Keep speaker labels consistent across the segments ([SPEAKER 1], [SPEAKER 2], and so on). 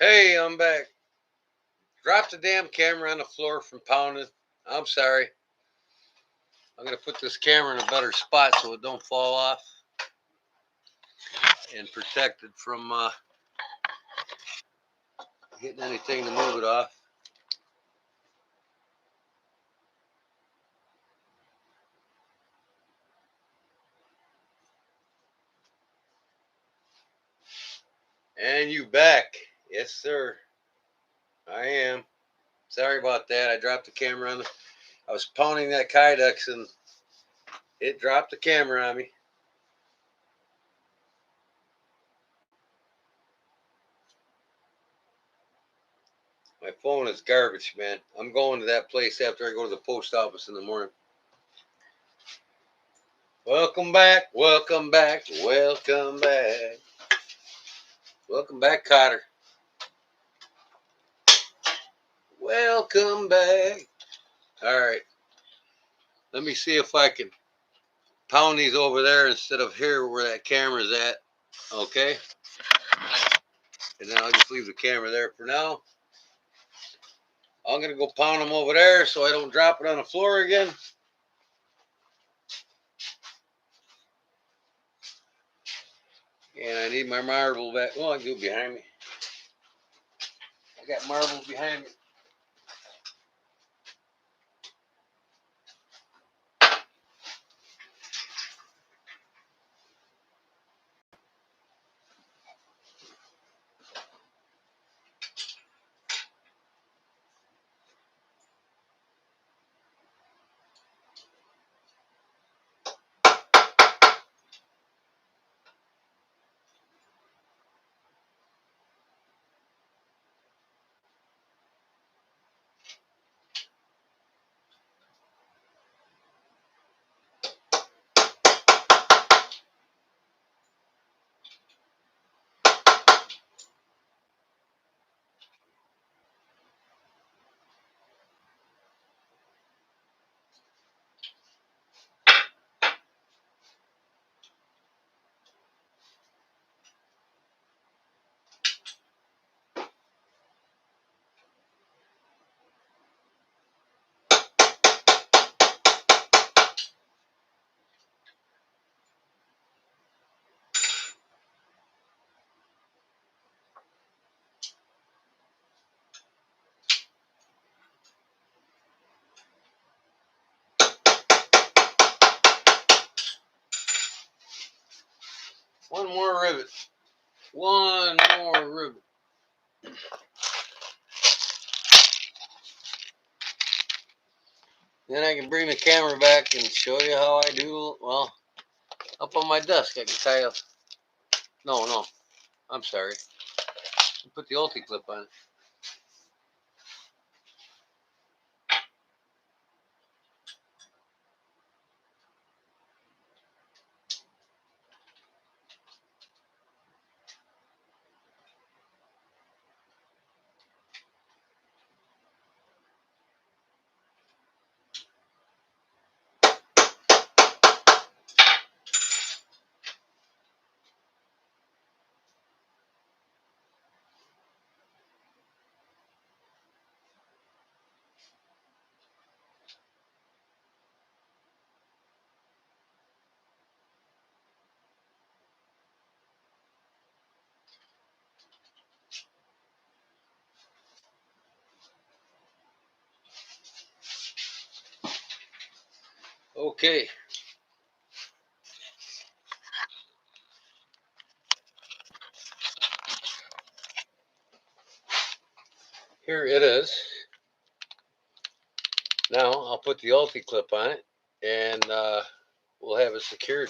[SPEAKER 1] Hey, I'm back. Dropped the damn camera on the floor from pounding. I'm sorry. I'm gonna put this camera in a better spot so it don't fall off and protect it from getting anything to move it off. And you back? Yes, sir. I am. Sorry about that. I dropped the camera on. I was pounding that Kydex and it dropped the camera on me. My phone is garbage, man. I'm going to that place after I go to the post office in the morning. Welcome back, welcome back, welcome back. Welcome back, Cotter. Welcome back. All right. Let me see if I can pound these over there instead of here where that camera's at. Okay. And then I'll just leave the camera there for now. I'm going to go pound them over there so I don't drop it on the floor again. And I need my marble back. Well, I can do behind me. I got marbles behind me. One more rivet. One more rivet. Then I can bring the camera back and show you how I do. Well, up on my desk, I can tie a. No. I'm sorry. Put the ulti clip on it. Okay. Here it is. Now I'll put the ulti clip on it and we'll have it secured.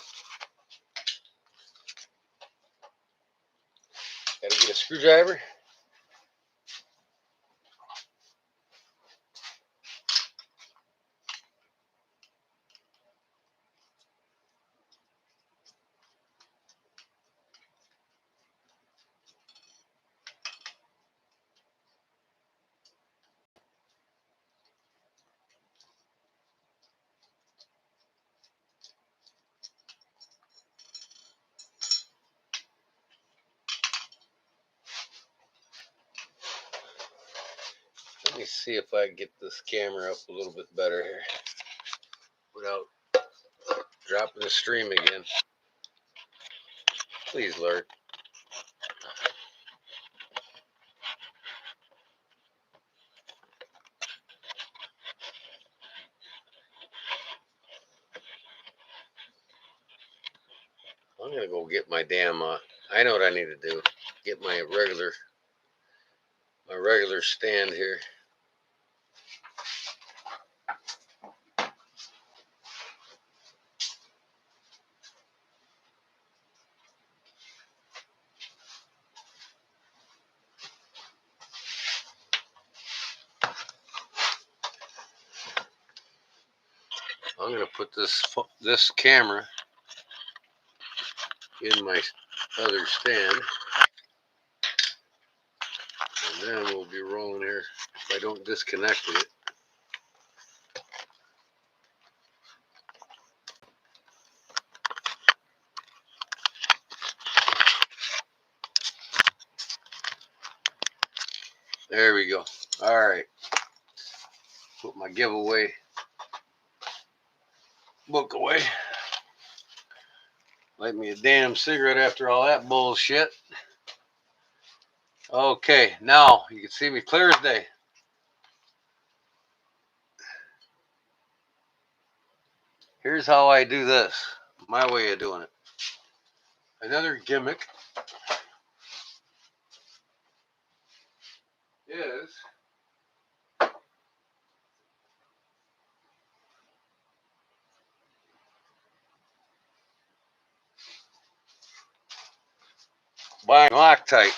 [SPEAKER 1] Gotta get a screwdriver. me see if I can get this camera up a little bit better here without dropping the stream again. Please, Lord. I'm gonna go get my damn. I know what I need to do. Get my regular stand here. I'm gonna put this camera in my other stand, and then we'll be rolling here if I don't disconnect it. There we go. All right. Put my giveaway book away. Light me a damn cigarette after all that bullshit. Okay, now you can see me clear as day. Here's how I do this. My way of doing it. Another gimmick is buying Loctite.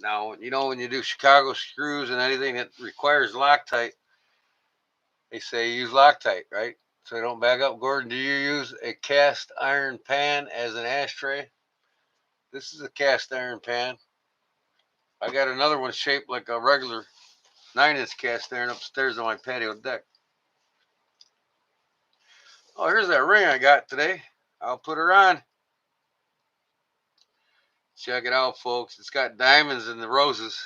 [SPEAKER 1] Now, you know, when you do Chicago screws and anything that requires Loctite, they say use Loctite, right? So they don't back up. Gordon, do you use a cast iron pan as an ashtray? This is a cast iron pan. I got another one shaped like a regular 9-inch cast iron upstairs on my patio deck. Oh, here's that ring I got today. I'll put her on. Check it out, folks. It's got diamonds in the roses.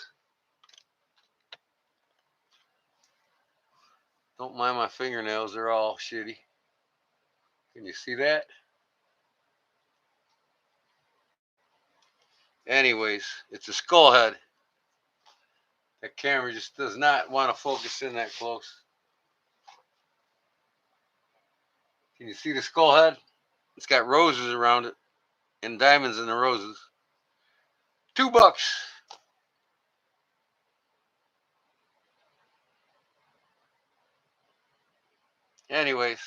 [SPEAKER 1] Don't mind my fingernails. They're all shitty. Can you see that? Anyways, it's a skull head. That camera just does not want to focus in that close. Can you see the skull head? It's got roses around it and diamonds in the roses. $2. Anyways,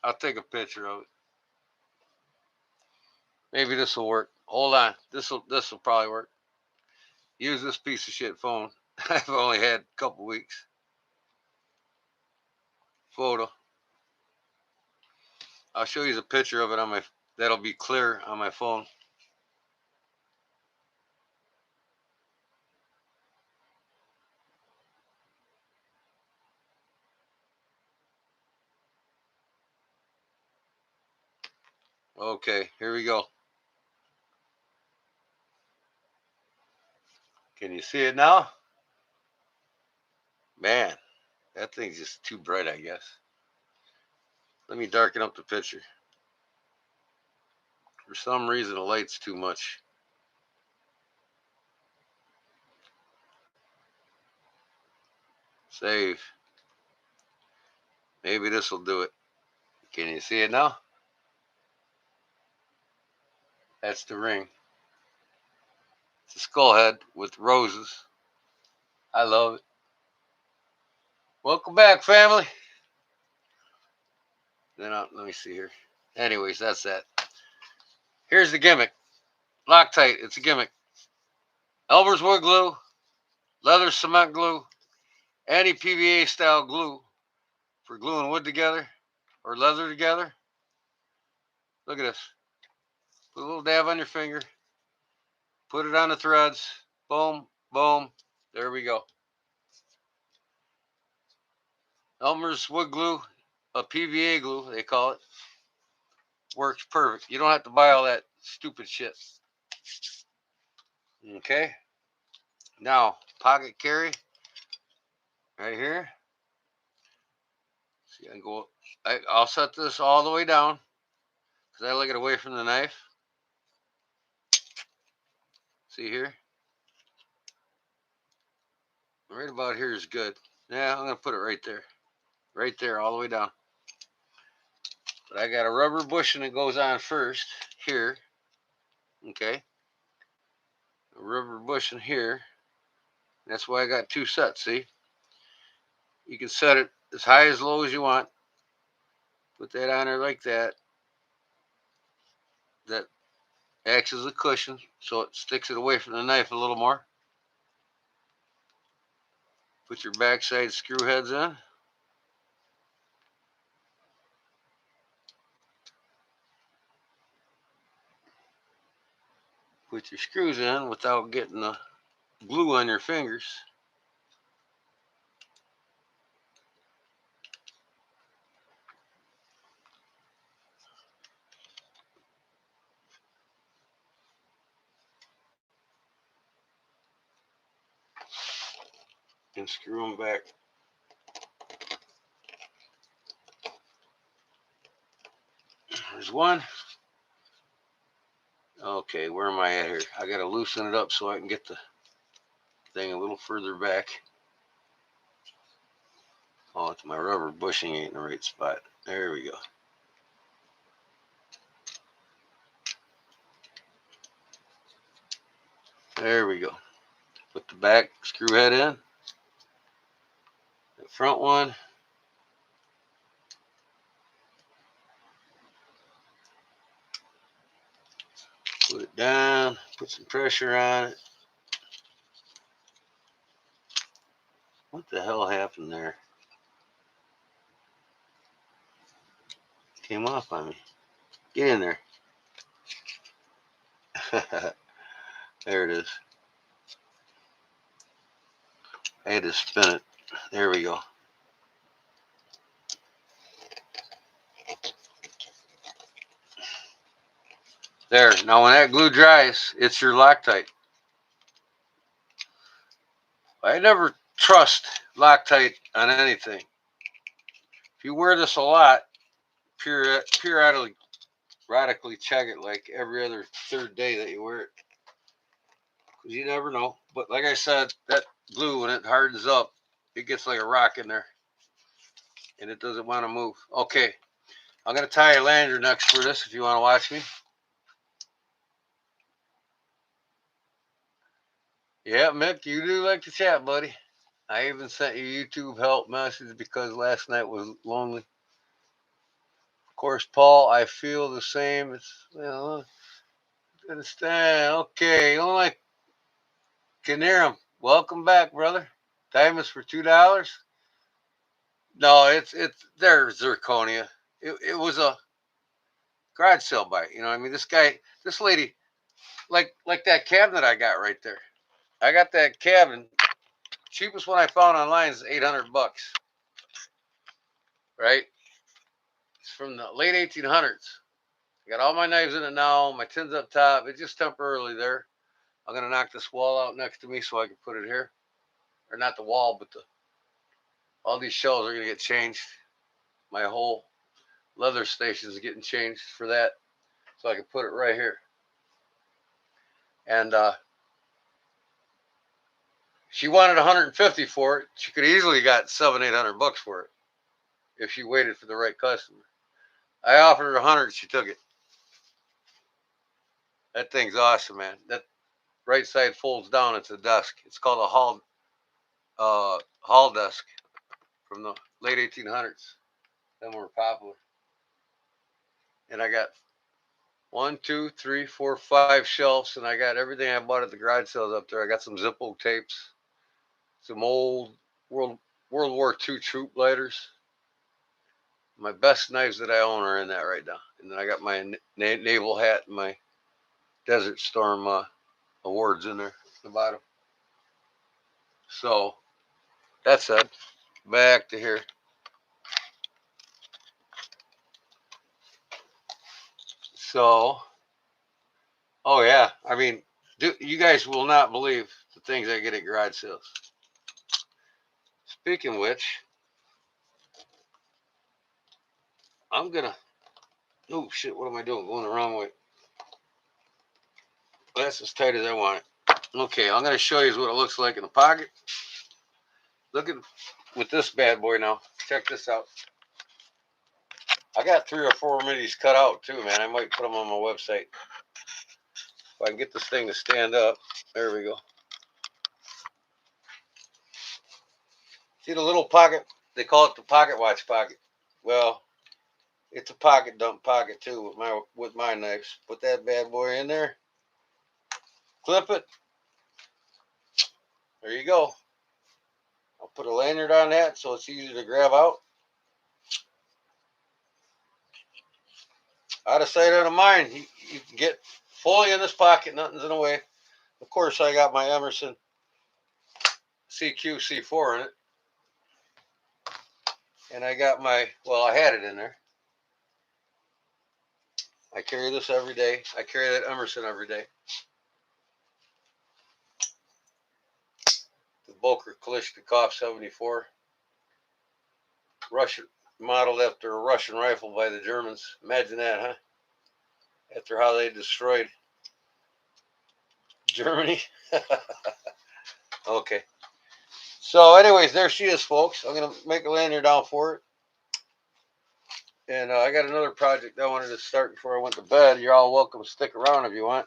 [SPEAKER 1] I'll take a picture of it. Maybe this will work. Hold on. This will probably work. Use this piece of shit phone. I've only had a couple weeks. Photo. I'll show you the picture of it on my. That'll be clear on my phone. Okay, here we go. Can you see it now? Man, that thing's just too bright, I guess. Let me darken up the picture. For some reason, the light's too much. Save. Maybe this will do it. Can you see it now? That's the ring. It's a skull head with roses. I love it. Welcome back, family. Then let me see here. Anyways, that's that. Here's the gimmick. Loctite. It's a gimmick. Elmer's wood glue, leather cement glue, anti-PVA style glue for gluing wood together or leather together. Look at this. Put a little dab on your finger. Put it on the threads. Boom, boom. There we go. Elmer's wood glue, a PVA glue, they call it. Works perfect. You don't have to buy all that stupid shit. Okay. Now, pocket carry. right here. See, I can go. I'll set this all the way down because I like it away from the knife. See here? Right about here is good. Yeah, I'm gonna put it right there. Right there, all the way down. But I got a rubber bushing that goes on first here. Okay. A rubber bushing here. That's why I got two sets, see? You can set it as high as low as you want. Put that on there like that. That acts as a cushion, so it sticks it away from the knife a little more. Put your backside screw heads in. Put your screws in without getting the glue on your fingers. And screw them back. There's one. Okay, where am I at here? I gotta loosen it up so I can get the thing a little further back. Oh, it's my rubber bushing ain't in the right spot. There we go. There we go. Put the back screw head in. The front one. Put it down. Put some pressure on it. What the hell happened there? Came off on me. Get in there. There it is. I had to spin it. There we go. There. Now when that glue dries, it's your Loctite. I never trust Loctite on anything. If you wear this a lot, periodically check it like every other third day that you wear it. Because you never know. But like I said, that glue, when it hardens up, it gets like a rock in there. And it doesn't want to move. Okay. I'm going to tie a lanyard next for this if you want to watch me. Yeah, Mick, you do like to chat, buddy. I even sent you YouTube help message because last night was lonely. Of course, Paul, I feel the same. It's, understand. Okay, you don't like Canarum. Welcome back, brother. Diamonds for $2. No, they're zirconia. It was a garage sale buy. You know, I mean, this lady, like that cabinet I got right there. I got that cabinet. Cheapest one I found online is $800. Right? It's from the late 1800s. I got all my knives in it now. My tin's up top. It's just temporarily there. I'm gonna knock this wall out next to me so I can put it here, or not the wall, but all these shelves are gonna get changed. My whole leather station is getting changed for that, so I can put it right here. And she wanted 150 for it. She could easily got $700-800 for it if she waited for the right customer. I offered her 100. She took it. That thing's awesome, man. That right side folds down. It's a desk. It's called a hall desk from the late 1800s. Them were popular. And I got 1, 2, 3, 4, 5 shelves, and I got everything I bought at the garage sales up there. I got some Zippo tapes, some old World War II troop lighters. My best knives that I own are in that right now. And then I got my naval hat and my Desert Storm awards in there at the bottom. So that said, back to here. So, oh yeah, I mean, you guys will not believe the things I get at garage sales. Speaking of which, I'm gonna. Oh shit! What am I doing? Going the wrong way. That's as tight as I want it. Okay, I'm gonna show you what it looks like in the pocket. Look at with this bad boy now. Check this out. I got 3 or 4 of these cut out too, man. I might put them on my website if I can get this thing to stand up. There we go. See the little pocket? They call it the pocket watch pocket. Well, it's a pocket dump pocket too with my knives. Put that bad boy in there. Clip it. There you go. I'll put a lanyard on that so it's easy to grab out. Out of sight, out of mind. You can get fully in this pocket. Nothing's in the way. Of course, I got my Emerson CQ-C4 in it. And I got my, well, I had it in there. I carry this every day. I carry that Emerson every day. The Boker Kalashnikov 74. Russian, modeled after a Russian rifle by the Germans. Imagine that, huh? After how they destroyed Germany. Okay. So anyways, there she is, folks. I'm going to make a lanyard down for it. And I got another project I wanted to start before I went to bed. You're all welcome to stick around if you want.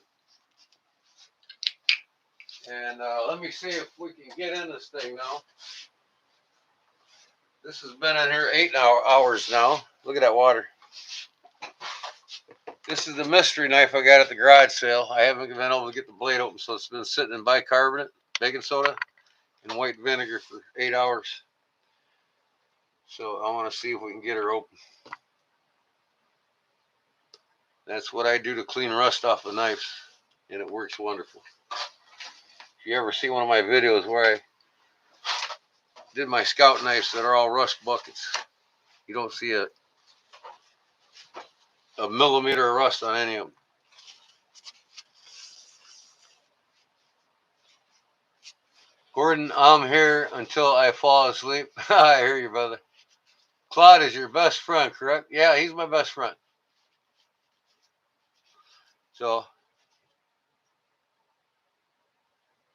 [SPEAKER 1] And let me see if we can get in this thing now. This has been in here 8 hours now. Look at that water. This is the mystery knife I got at the garage sale. I haven't been able to get the blade open, so it's been sitting in bicarbonate, baking soda, and white vinegar for 8 hours. So I want to see if we can get her open. That's what I do to clean rust off of knives, and it works wonderful. If you ever see one of my videos where I did my scout knives that are all rust buckets, you don't see a millimeter of rust on any of them. Gordon, I'm here until I fall asleep. I hear you, brother. Claude is your best friend, correct? Yeah, he's my best friend. So,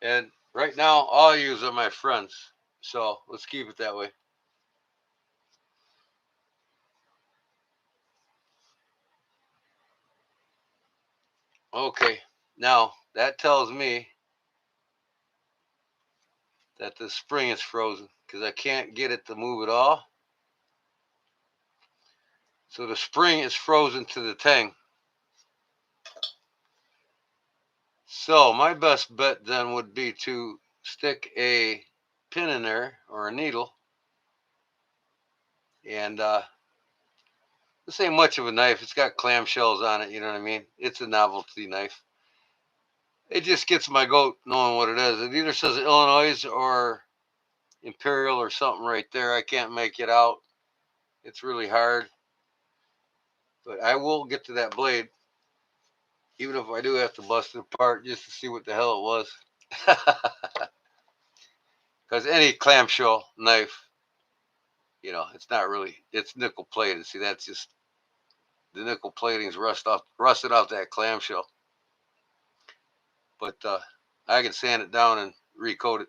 [SPEAKER 1] and right now, all of you are my friends. So, let's keep it that way. Okay, now that tells me that the spring is frozen because I can't get it to move at all. So the spring is frozen to the tang. So my best bet then would be to stick a pin in there or a needle. And this ain't much of a knife. It's got clamshells on it, you know what I mean? It's a novelty knife. It just gets my goat knowing what it is. It either says Illinois or Imperial or something right there. I can't make it out. It's really hard. But I will get to that blade, even if I do have to bust it apart just to see what the hell it was. Because any clamshell knife, you know, it's not really, it's nickel plated. See, that's just, the nickel plating's rusted off that clamshell. But I can sand it down and recoat it.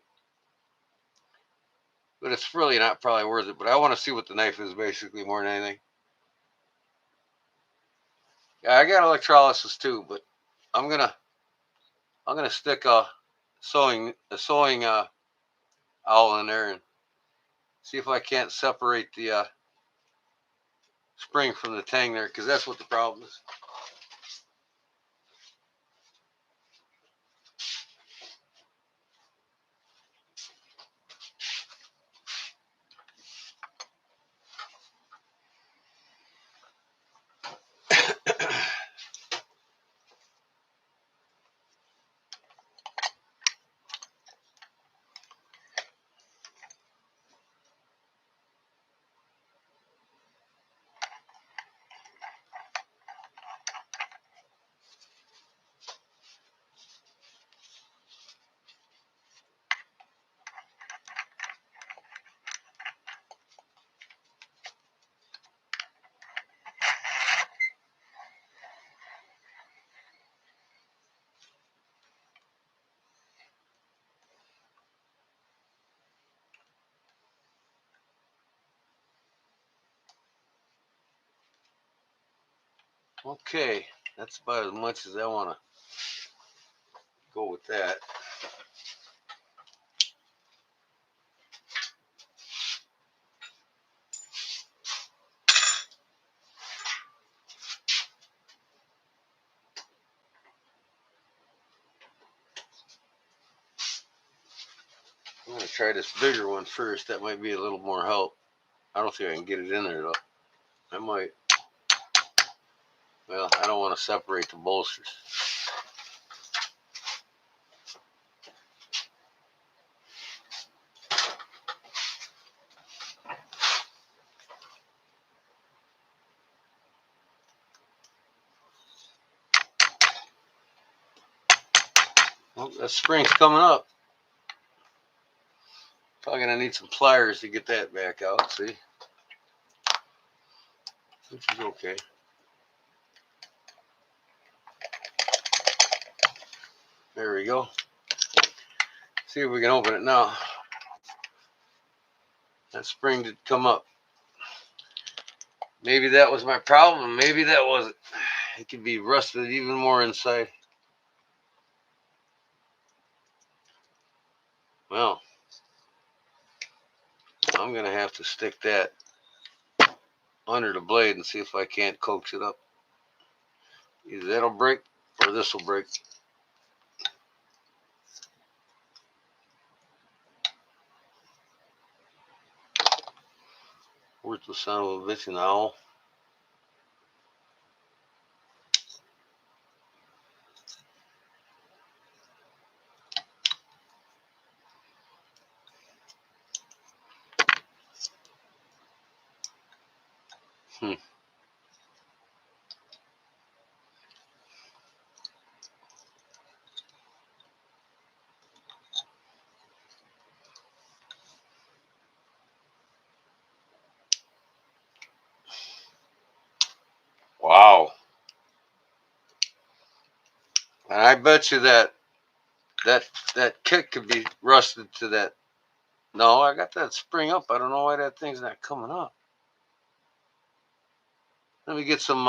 [SPEAKER 1] But it's really not probably worth it. But I want to see what the knife is basically more than anything. Yeah, I got electrolysis too, but I'm gonna stick a sewing owl in there and see if I can't separate the spring from the tang there, because that's what the problem is. Okay, that's about as much as I want to go with that. I'm going to try this bigger one first. That might be a little more help. I don't think I can get it in there though. I might. Well, I don't want to separate the bolsters. Well, that spring's coming up. Probably going to need some pliers to get that back out, see? Which is okay. There we go. See if we can open it now. That spring did come up. Maybe that was my problem. Maybe that wasn't. It could be rusted even more inside. Well, I'm going to have to stick that under the blade and see if I can't coax it up. Either that'll break or this will break. Where's the son of a bitch and owl? Wow. And I bet you that kick could be rusted to that. No, I got that spring up. I don't know why that thing's not coming up. Let me get some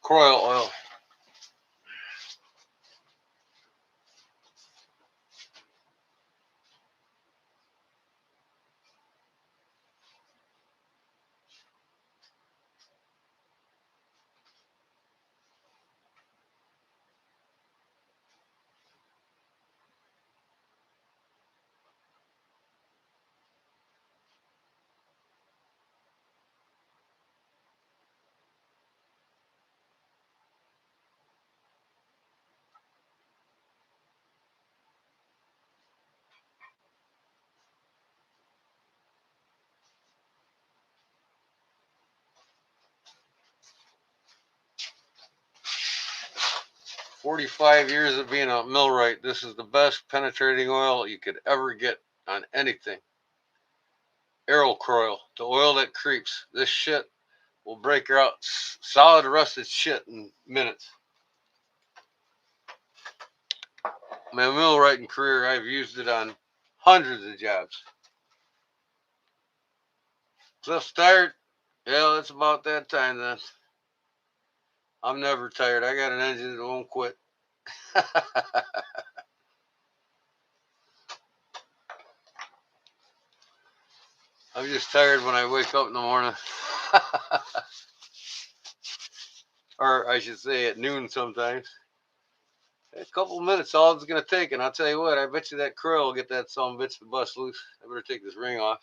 [SPEAKER 1] Croyle oil. "45 years of being a millwright, this is the best penetrating oil you could ever get on anything. Aerocroil, the oil that creeps. This shit will break her out solid rusted shit in minutes. My millwrighting career, I've used it on hundreds of jobs." Cliff's tired? Yeah, it's about that time then. I'm never tired. I got an engine that won't quit. I'm just tired when I wake up in the morning. Or I should say at noon sometimes. A couple minutes, all it's going to take. And I'll tell you what, I bet you that Croyle will get that son of a bitch to bust loose. I better take this ring off.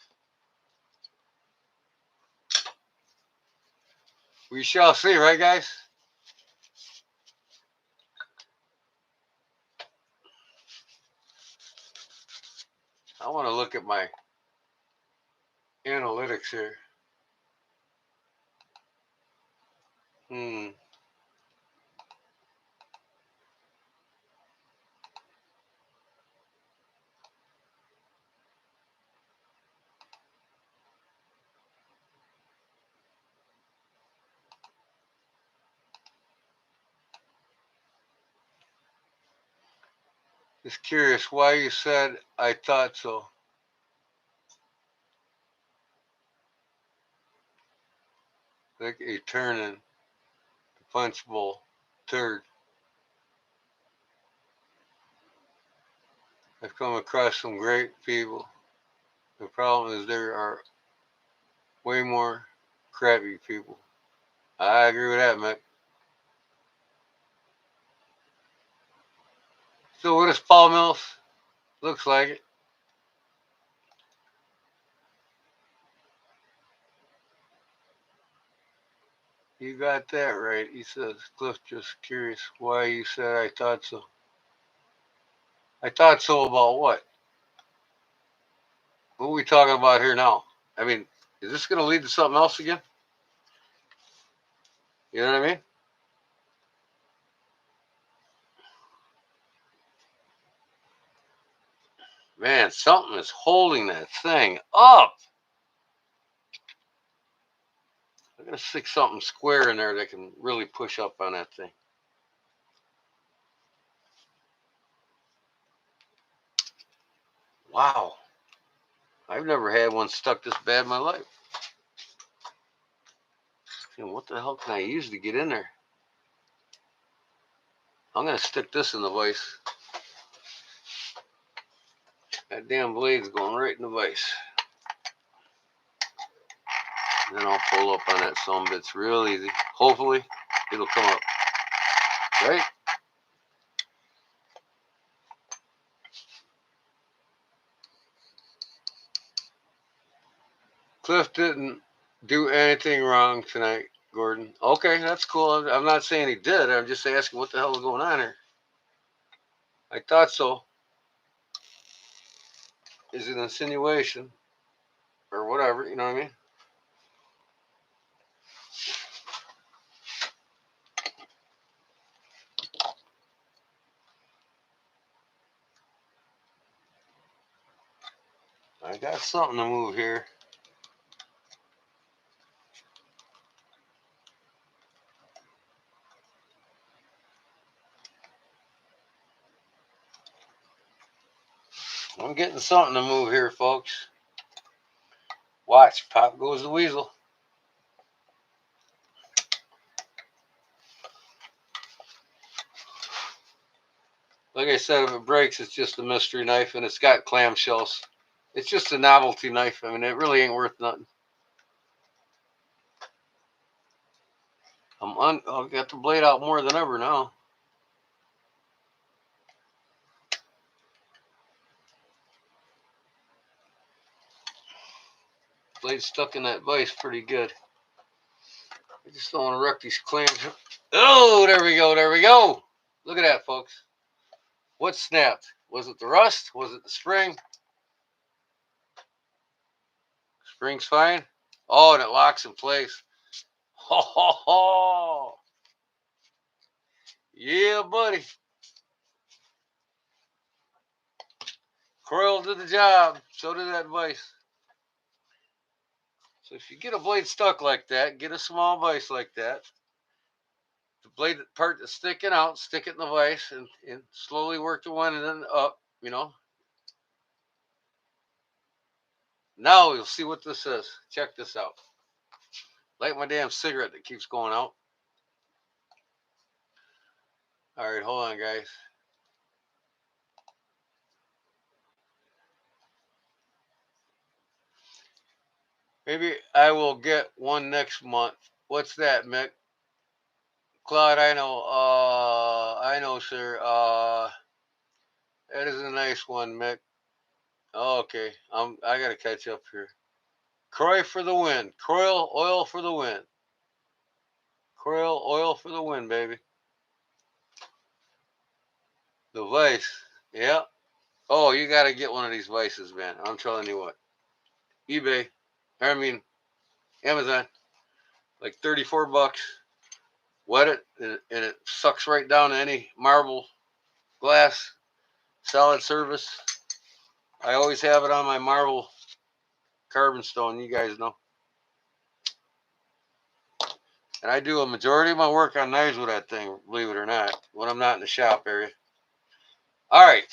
[SPEAKER 1] We shall see, right, guys? I want to look at my analytics here. Just curious why you said I thought so. Like a turning. punch bowl turd. I've come across some great people. The problem is there are way more crappy people. I agree with that, Mick. So what is Paul Mills? Looks like it. You got that right. He says, Cliff, just curious why you said I thought so. I thought so about what? What are we talking about here now? I mean, is this going to lead to something else again? You know what I mean? Man, something is holding that thing up. I'm going to stick something square in there that can really push up on that thing. Wow. I've never had one stuck this bad in my life. What the hell can I use to get in there? I'm going to stick this in the vise. That damn blade's going right in the vise. And then I'll pull up on that some bits real easy. Hopefully, it'll come up. Right? Cliff didn't do anything wrong tonight, Gordon. Okay, that's cool. I'm not saying he did. I'm just asking what the hell is going on here. I thought so. Is it an insinuation? Or whatever, you know what I mean? I got something to move here. I'm getting something to move here, folks. Watch, pop goes the weasel. Like I said, if it breaks, it's just a mystery knife, and it's got clamshells. It's just a novelty knife. I mean, it really ain't worth nothing. I've got the blade out more than ever now. Blade stuck in that vise pretty good. I just don't want to wreck these clamps. Oh, there we go. There we go. Look at that, folks. What snapped? Was it the rust? Was it the spring? Spring's fine. Oh, and it locks in place. Ho, ho, ho. Yeah, buddy. Coil did the job. So did that vise. So if you get a blade stuck like that, get a small vise like that. The blade part that's sticking out, stick it in the vise and slowly work the one and then up, you know. Now you'll see what this is. Check this out. Light my damn cigarette that keeps going out. All right, hold on, guys. Maybe I will get one next month. What's that, Mick? Claude, I know, sir. That is a nice one, Mick. Oh, okay, I gotta catch up here. Croy for the win. Croil oil for the win. Croil oil for the win, baby. The vise. Yeah. Oh, you gotta get one of these vices, man. I'm telling you what. eBay. Amazon. Like $34. Wet it and it sucks right down to any marble, glass, solid surface. I always have it on my marble carbon stone, you guys know. And I do a majority of my work on knives with that thing, believe it or not, when I'm not in the shop area. All right,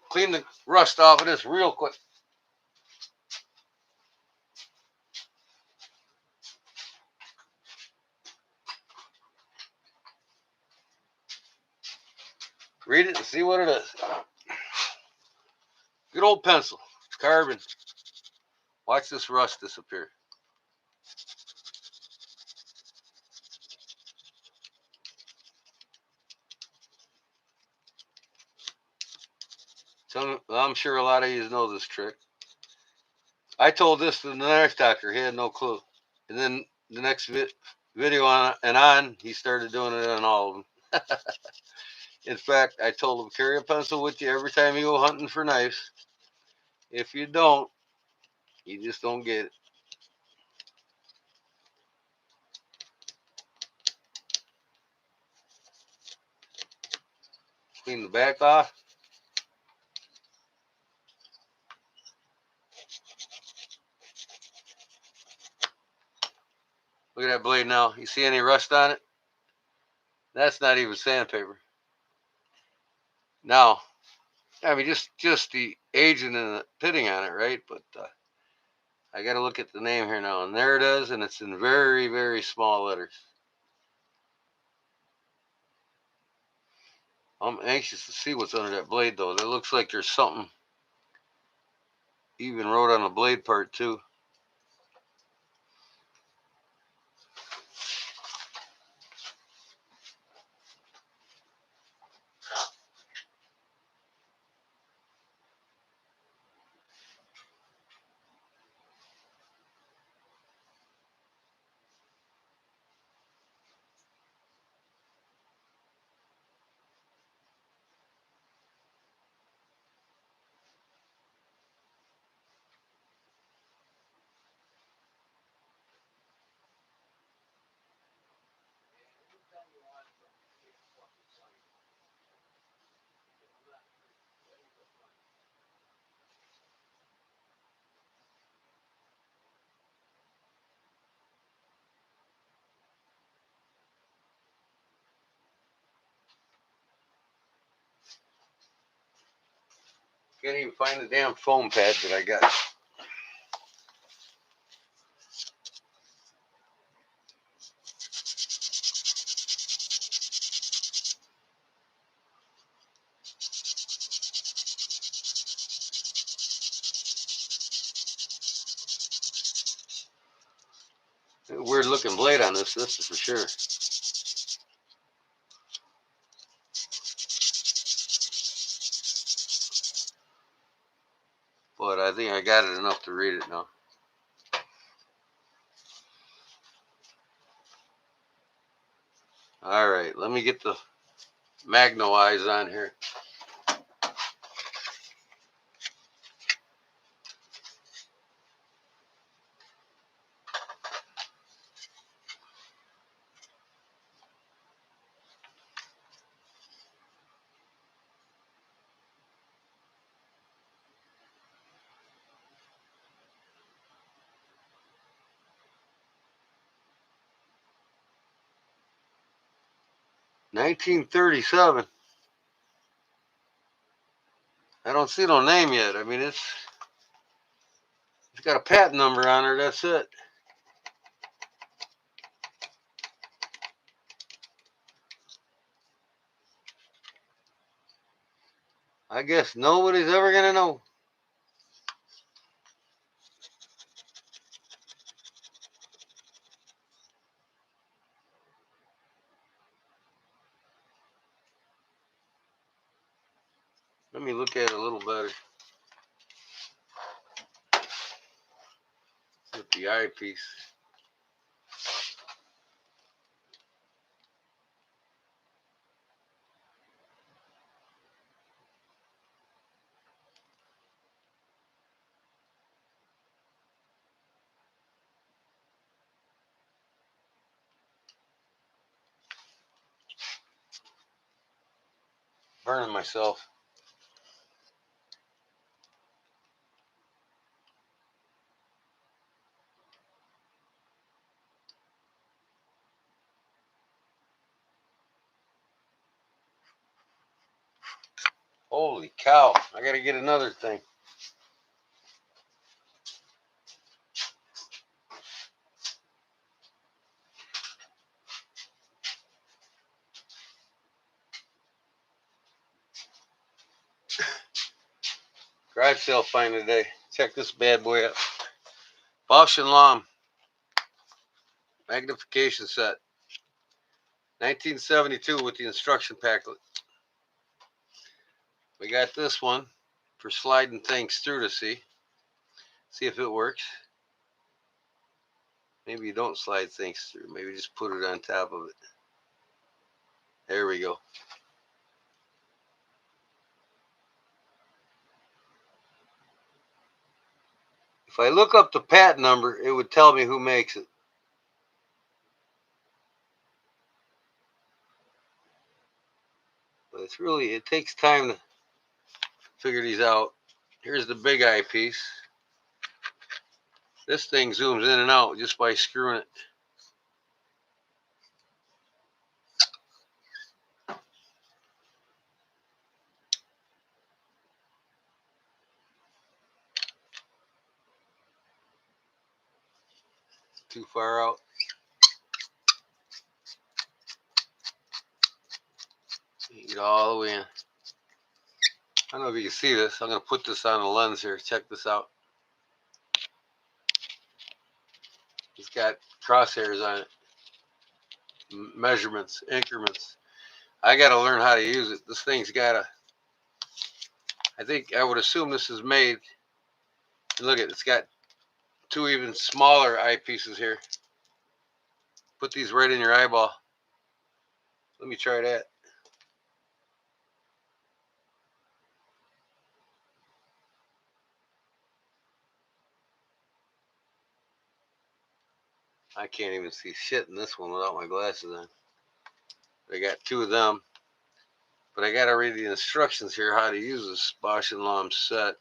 [SPEAKER 1] clean the rust off of this real quick. Read it and see what it is. Good old pencil. Carbon. Watch this rust disappear. I'm sure a lot of you know this trick. I told this to the next doctor. He had no clue. And then the next video on, he started doing it on all of them. In fact, I told him, carry a pencil with you every time you go hunting for knives. If you don't, you just don't get it. Clean the back off. Look at that blade now. You see any rust on it? That's not even sandpaper. Now, I mean, just the aging and the pitting on it, right? But I got to look at the name here now. And there it is, and it's in very, very small letters. I'm anxious to see what's under that blade, though. It looks like there's something even wrote on the blade part, too. Can't even find the damn foam pad that I got. Weird looking blade on this is for sure. But I think I got it enough to read it now. All right, let me get the Magno eyes on here. $1937. I don't see no name yet. I mean, it's got a patent number on her. That's it. I guess nobody's ever gonna know. Let me look at it a little better. With the eyepiece. Burning myself. Holy cow. I gotta get another thing. Garage sale find today. Check this bad boy out. Bausch & Lomb magnification set. 1972 with the instruction packlet. We got this one for sliding things through to see if it works. Maybe you don't slide things through. Maybe just put it on top of it. There we go. If I look up the patent number, it would tell me who makes it. But it's really, it takes time to figure these out. Here's the big eyepiece. This thing zooms in and out just by screwing it. Too far out. Get all the way in. I don't know if you can see this. I'm going to put this on the lens here. Check this out. It's got crosshairs on it. Measurements, increments. I got to learn how to use it. This thing's got a, I think, I would assume this is made. Look at it. It's got two even smaller eyepieces here. Put these right in your eyeball. Let me try that. I can't even see shit in this one without my glasses on. I got two of them. But I got to read the instructions here how to use this Bausch & Lomb set.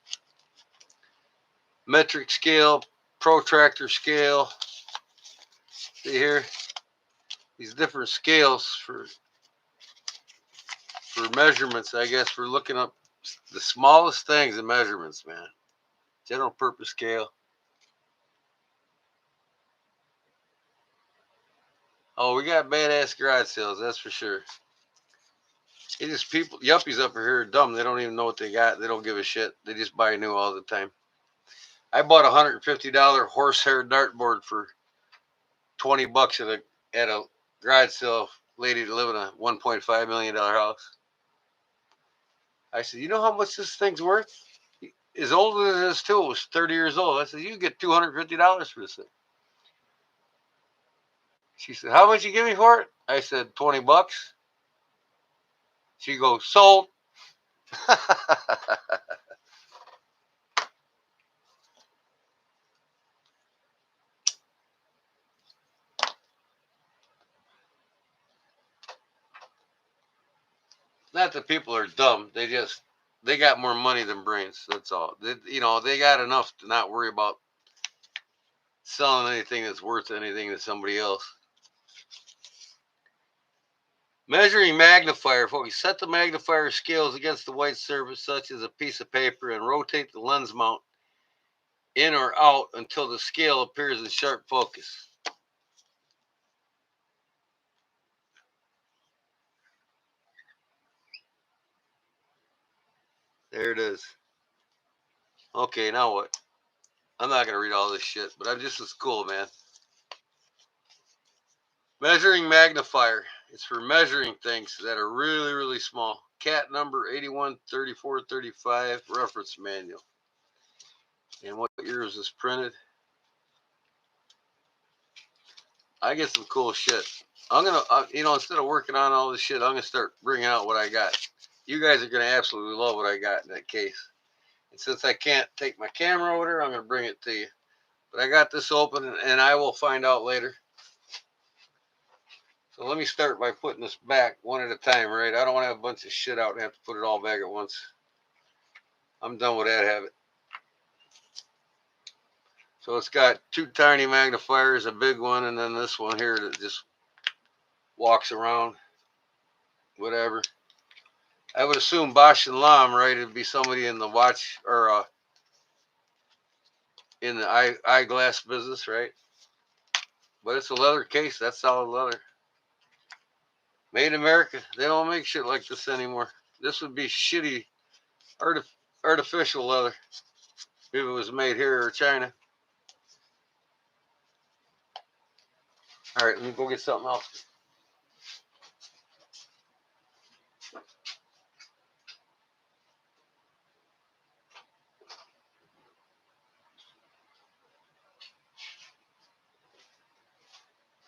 [SPEAKER 1] Metric scale, protractor scale. See here? These different scales for measurements, I guess, for looking up the smallest things in measurements, man. General purpose scale. Oh, we got badass garage sales, that's for sure. It just people, yuppies up here are dumb. They don't even know what they got. They don't give a shit. They just buy new all the time. I bought a $150 horsehair dartboard for $20 at a garage sale. Lady to live in a $1.5 million house. I said, you know how much this thing's worth? As old as it is too, it was 30 years old. I said, you get $250 for this thing. She said, how much you give me for it? I said, $20. She goes, sold. Not that people are dumb. They got more money than brains. That's all. They got enough to not worry about selling anything that's worth anything to somebody else. Measuring magnifier. Focus. Set the magnifier scales against the white surface, such as a piece of paper, and rotate the lens mount in or out until the scale appears in sharp focus. There it is. Okay, now what? I'm not going to read all this shit, but I'm just as cool, man. Measuring magnifier. It's for measuring things that are really, really small. Cat number 813435 reference manual. And what year is this printed? I get some cool shit. I'm going to, instead of working on all this shit, I'm going to start bringing out what I got. You guys are going to absolutely love what I got in that case. And since I can't take my camera over there, I'm going to bring it to you. But I got this open, and I will find out later. So let me start by putting this back one at a time, right? I don't want to have a bunch of shit out and have to put it all back at once. I'm done with that habit. So it's got two tiny magnifiers, a big one, and then this one here that just walks around, whatever. I would assume Bausch & Lomb, right? It'd be somebody in the watch or in the eyeglass business, right? But it's a leather case. That's solid leather. Made in America. They don't make shit like this anymore. This would be shitty artificial leather if it was made here or China. All right, let me go get something else.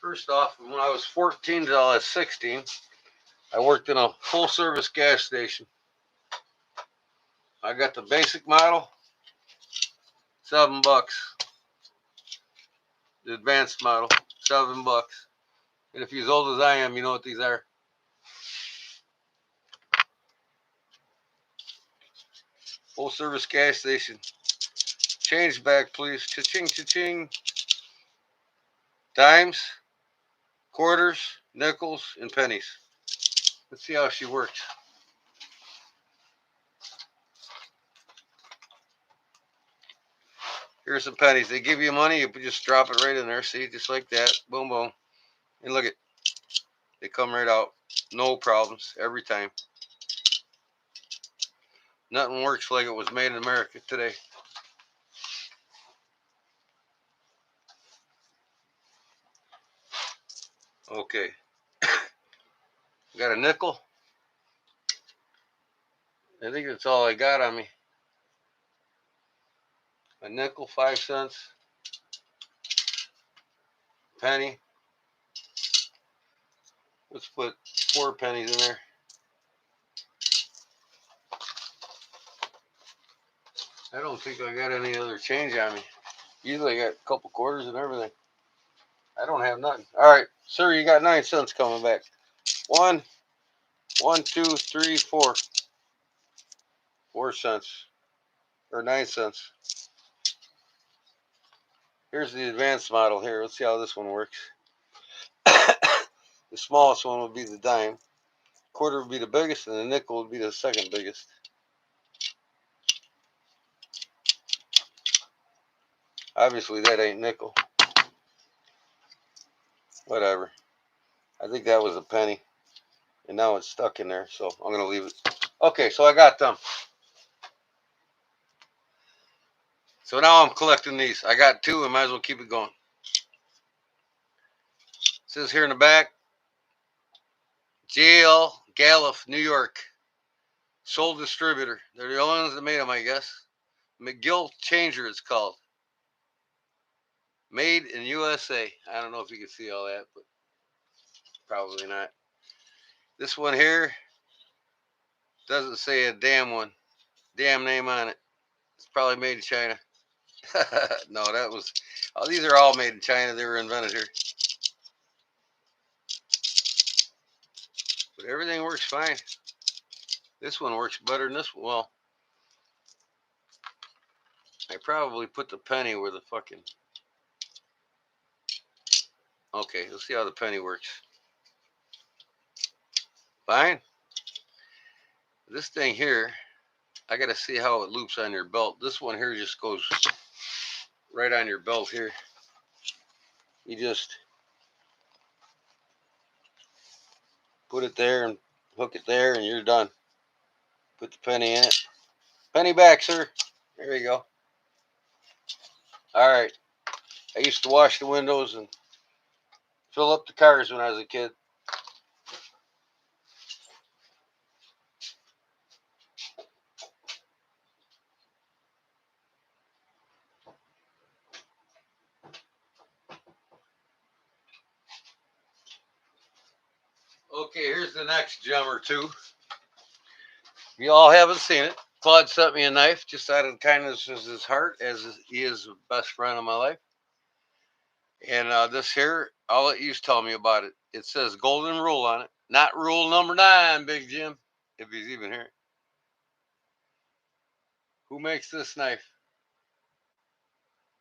[SPEAKER 1] First off, when I was 14 till I was 16, I worked in a full service gas station. I got the basic model, $7. The advanced model, $7. And if you're as old as I am, you know what these are. Full service gas station. Change back, please. Cha-ching, cha-ching. Dimes, quarters, nickels, and pennies. Let's see how she works. Here's some pennies. They give you money, you just drop it right in there. See, just like that. Boom, boom. And look at, they come right out. No problems every time. Nothing works like it was made in America today. Okay. Got a nickel. I think that's all I got on me. A nickel, 5 cents. Penny. Let's put 4 pennies in there. I don't think I got any other change on me. Usually I got a couple quarters and everything. I don't have nothing. All right, sir, you got 9 cents coming back. 1, 1, 2, 3, 4. 4 cents. Or 9 cents. Here's the advanced model here. Let's see how this one works. The smallest one would be the dime. Quarter would be the biggest, and the nickel would be the second biggest. Obviously, that ain't nickel. Whatever. I think that was a penny. And now it's stuck in there, so I'm going to leave it. Okay, so I got them. So now I'm collecting these. I got 2 and might as well keep it going. It says here in the back, J.L. Gallup, New York. Sole distributor. They're the only ones that made them, I guess. McGill Changer it's called. Made in USA. I don't know if you can see all that, but probably not. This one here doesn't say a damn name on it. It's probably made in China. No, that was. Oh, these are all made in China. They were invented here. But everything works fine. This one works better than this one. Well, I probably put the penny where the fucking. Okay, let's see how the penny works. Fine. This thing here, I got to see how it loops on your belt. This one here just goes right on your belt here. You just put it there and hook it there and you're done. Put the penny in it. Penny back, sir. There you go. All right. I used to wash the windows and fill up the cars when I was a kid. Okay, here's the next gem or two. You all haven't seen it. Claude sent me a knife just out of the kindness of his heart, as he is the best friend of my life. And this here, I'll let you tell me about it. It says golden rule on it. Not rule number 9, Big Jim, if he's even here. Who makes this knife?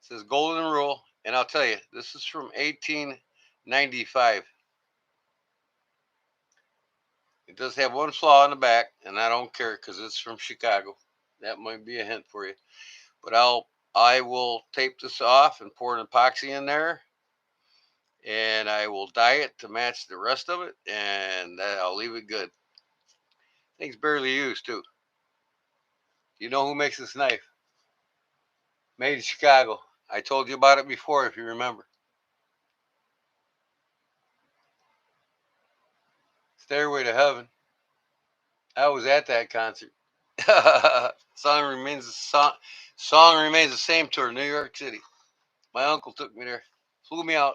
[SPEAKER 1] It says golden rule. And I'll tell you, this is from 1895. It does have one flaw in the back, and I don't care because it's from Chicago. That might be a hint for you. But I will tape this off and pour an epoxy in there, and I will dye it to match the rest of it, and I'll leave it good. Thing's barely used too. You know who makes this knife? Made in Chicago. I told you about it before, if you remember. Stairway to Heaven. I was at that concert. Song remains the same tour, New York City. My uncle took me there, flew me out.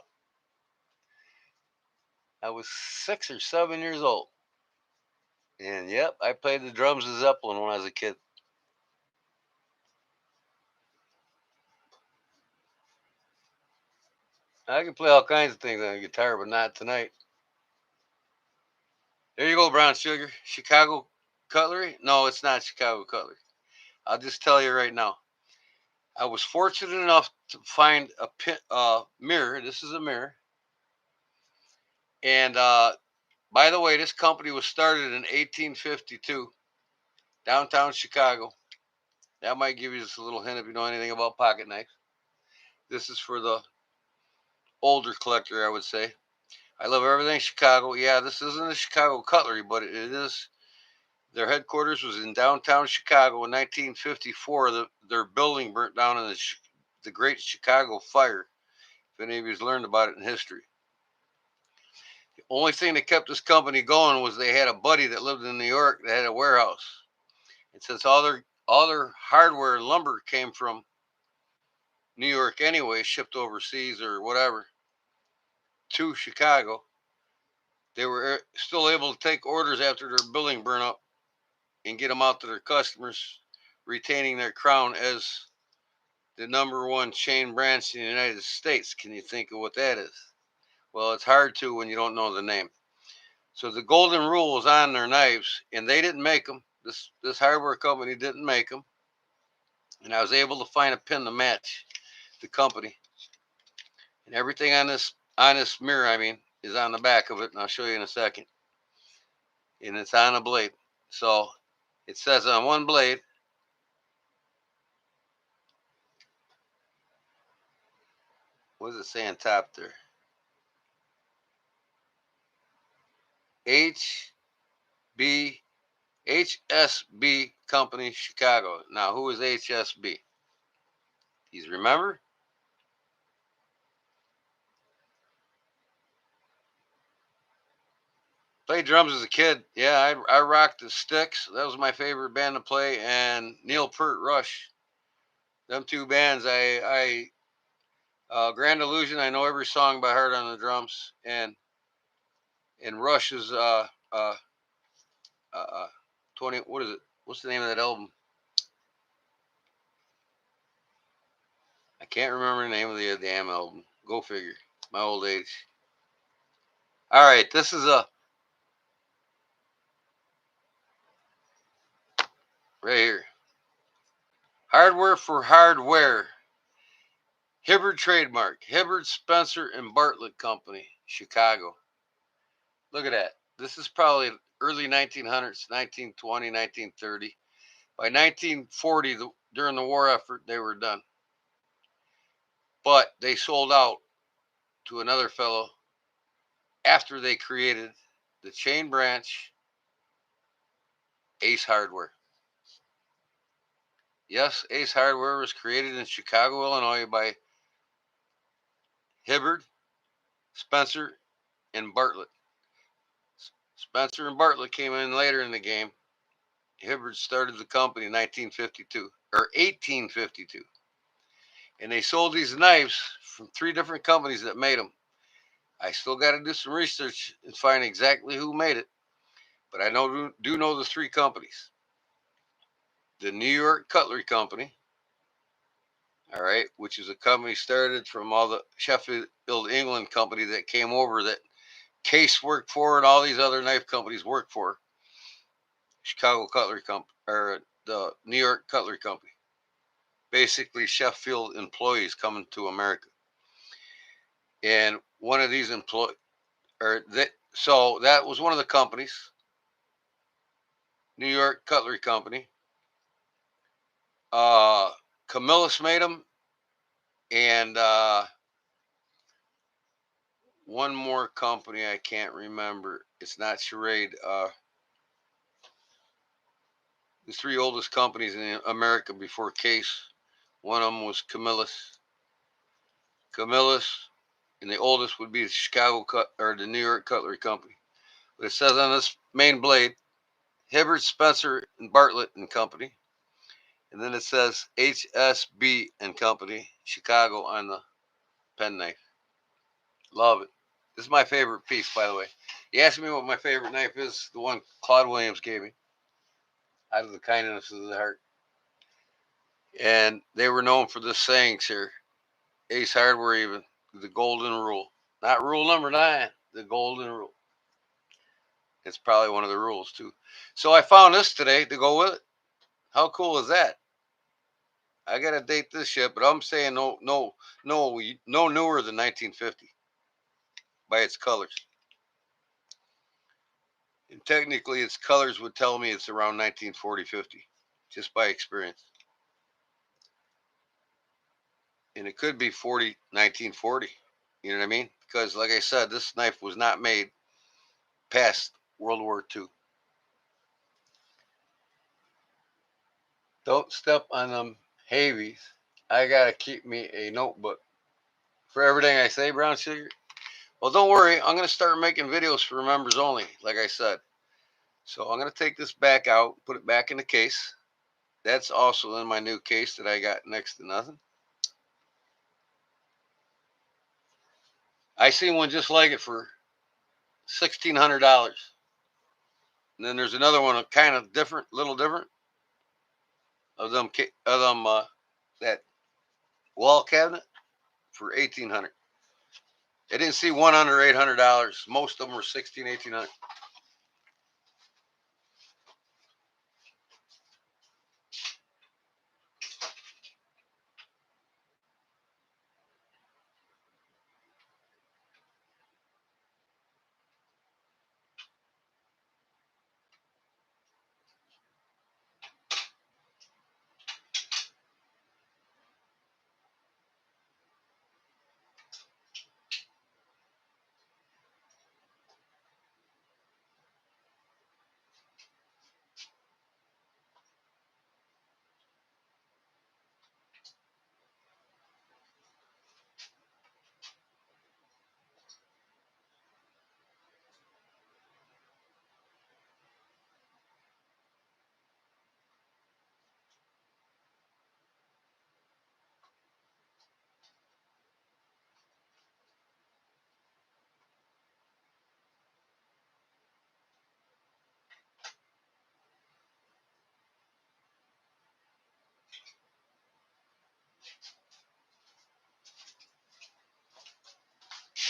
[SPEAKER 1] I was 6 or 7 years old, and yep, I played the drums of Zeppelin when I was a kid. I can play all kinds of things on a guitar, but not tonight. There you go, brown sugar. Chicago cutlery? No, it's not Chicago cutlery. I'll just tell you right now. I was fortunate enough to find a mirror. This is a mirror. And by the way, this company was started in 1852, downtown Chicago. That might give you just a little hint if you know anything about pocket knives. This is for the older collector, I would say. I love everything Chicago. Yeah, this isn't a Chicago cutlery, but it is. Their headquarters was in downtown Chicago in 1954. Their building burnt down in the Great Chicago Fire. If any of you's learned about it in history. The only thing that kept this company going was they had a buddy that lived in New York that had a warehouse. And since all their hardware and lumber came from New York anyway, shipped overseas or whatever to Chicago, they were still able to take orders after their building burned up and get them out to their customers, retaining their crown as the number one chain branch in the United States. Can you think of what that is? Well, it's hard to when you don't know the name. So the golden rule was on their knives, and they didn't make them. This hardware company didn't make them, and I was able to find a pin to match the company. And everything on this mirror, I mean, is on the back of it, and I'll show you in a second. And it's on a blade. So it says on one blade, what does it say on top there? HB HSB Company Chicago. Now, who is HSB? Do you remember? Played drums as a kid. Yeah, I rocked the Sticks. That was my favorite band to play, and Neil Peart, Rush. Them two bands. Grand Illusion. I know every song by heart on the drums, and Rush is uh, uh 20. What is it? What's the name of that album? I can't remember the name of the damn album. Go figure. My old age. All right, this is a right here. Hardware for hardware. Hibbard trademark. Hibbard, Spencer, and Bartlett Company, Chicago. Look at that. This is probably early 1900s, 1920, 1930. By 1940, during the war effort, they were done. But they sold out to another fellow after they created the chain branch Ace Hardware. Yes, Ace Hardware was created in Chicago, Illinois by Hibbard, Spencer, and Bartlett. Spencer and Bartlett came in later in the game. Hibbard started the company in 1952 or 1852. And they sold these knives from 3 different companies that made them. I still got to do some research and find exactly who made it, but I do know the 3 companies. The New York Cutlery Company, all right, which is a company started from all the Sheffield, England company that came over that Case worked for and all these other knife companies worked for. Chicago Cutlery Company or the New York Cutlery Company. Basically, Sheffield employees coming to America. And one of these employees, so that was one of the companies, New York Cutlery Company. Uh, Camillus made them, and one more company I can't remember. It's not Charade. the three oldest companies in America before Case. One of them was Camillus, and the oldest would be the Chicago or the New York Cutlery Company. But it says on this main blade, Hibbert, Spencer, and Bartlett and Company. And then it says HSB and Company, Chicago on the penknife. Love it. This is my favorite piece, by the way. You asked me what my favorite knife is, the one Claude Williams gave me, out of the kindness of the heart. And they were known for the sayings here. Ace Hardware even, the golden rule. Not rule number 9, the golden rule. It's probably one of the rules too. So I found this today to go with it. How cool is that? I gotta date this shit, but I'm saying no newer than 1950 by its colors. And technically, its colors would tell me it's around 1940-50, just by experience. And it could be 1940. You know what I mean? Because, like I said, this knife was not made past World War II. Don't step on them Havies. I gotta keep me a notebook for everything I say, Brown Sugar. Well, don't worry. I'm gonna start making videos for members only, like I said. So I'm gonna take this back out, put it back in the case. That's also in my new case that I got next to nothing. I seen one just like it for $1,600. And then there's another one, kind of different, little different, of them that wall cabinet for $1,800. I didn't see one under $800. Most of them were $1,600, $1,800.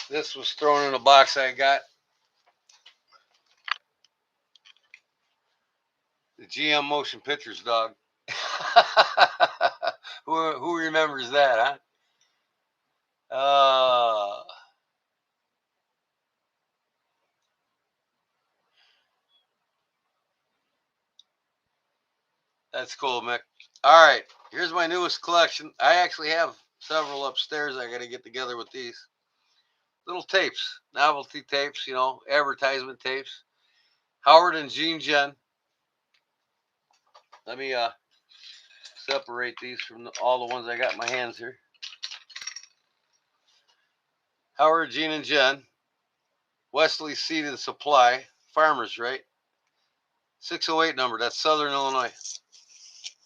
[SPEAKER 1] This was thrown in a box I got. The GM Motion Pictures, dog. who remembers that, huh? That's cool, Mick. All right, here's my newest collection. I actually have several upstairs. I got to get together with these little tapes, novelty tapes, advertisement tapes. Howard and Gene Jen. Let me separate these from all the ones I got in my hands here. Howard, Gene, and Jen. Wesley Seed and Supply. Farmers, right? 608 number. That's Southern Illinois.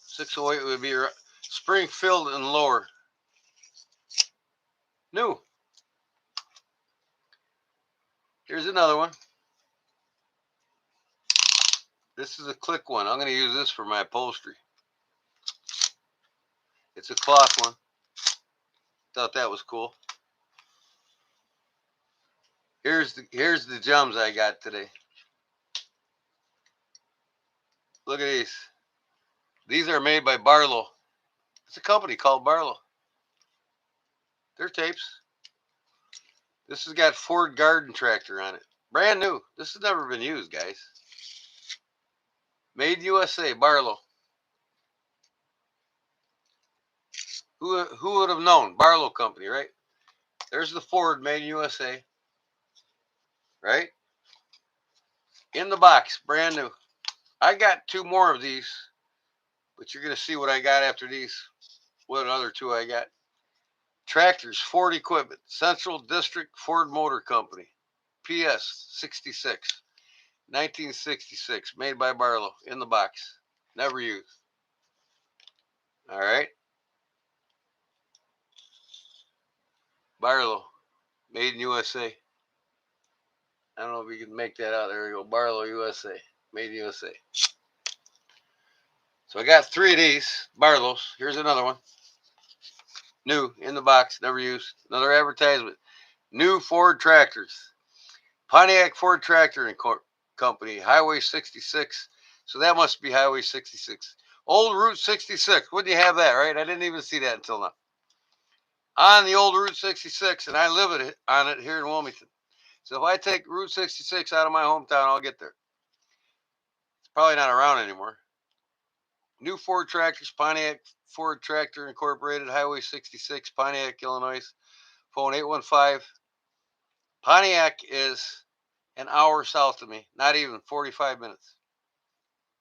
[SPEAKER 1] 608 would be Springfield and Lower. New. Here's another one. This is a click one. I'm going to use this for my upholstery. It's a cloth one. Thought that was cool. Here's the gems I got today. Look at these. These are made by Barlow. It's a company called Barlow. They're tapes. This has got Ford Garden Tractor on it. Brand new. This has never been used, guys. Made USA, Barlow. Who would have known? Barlow Company, right? There's the Ford Made USA. Right? In the box, brand new. I got 2 more of these But you're going to see what I got after these. What other two I got. Tractors, Ford Equipment, Central District Ford Motor Company, PS 66, 1966, made by Barlow, in the box, never used. All right. Barlow, made in USA. I don't know if you can make that out. There we go. Barlow, USA, made in USA. So I got 3 of these Barlows. Here's another one. New, in the box, never used. Another advertisement. New Ford tractors. Pontiac Ford Tractor and Company, Highway 66. So that must be Highway 66. Old Route 66. Wouldn't you have that, right? I didn't even see that until now. On the old Route 66, and I live on it here in Wilmington. So if I take Route 66 out of my hometown, I'll get there. It's probably not around anymore. New Ford tractors, Pontiac Ford Tractor Incorporated, Highway 66, Pontiac, Illinois. Phone 815. Pontiac is an hour south of me, not even 45 minutes.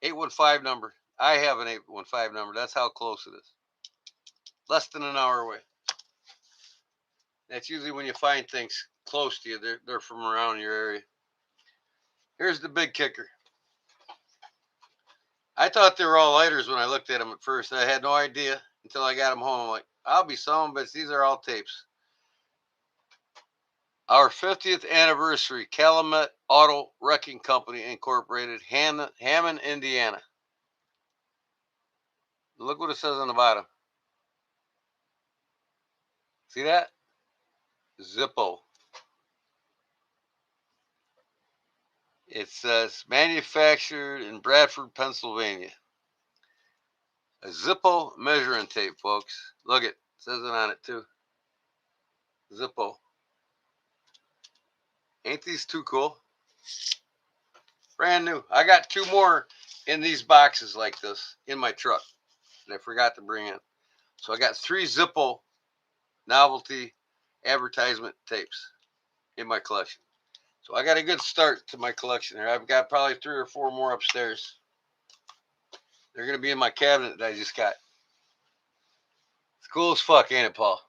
[SPEAKER 1] 815 number. I have an 815 number. That's how close it is. Less than an hour away. That's usually when you find things close to you. They're from around your area. Here's the big kicker. I thought they were all lighters when I looked at them at first. I had no idea until I got them home. I'm like, I'll be some, but these are all tapes. Our 50th anniversary, Calumet Auto Wrecking Company Incorporated, Hammond, Indiana. Look what it says on the bottom. See that? Zippo. It says manufactured in Bradford, Pennsylvania. A Zippo measuring tape, folks. Look it says it on it too. Zippo. Ain't these too cool? Brand new. I got 2 more in these boxes like this in my truck that I forgot to bring in. So I got 3 Zippo novelty advertisement tapes in my collection. So I got a good start to my collection here. I've got probably 3 or 4 more upstairs. They're going to be in my cabinet that I just got. It's cool as fuck, ain't it, Paul?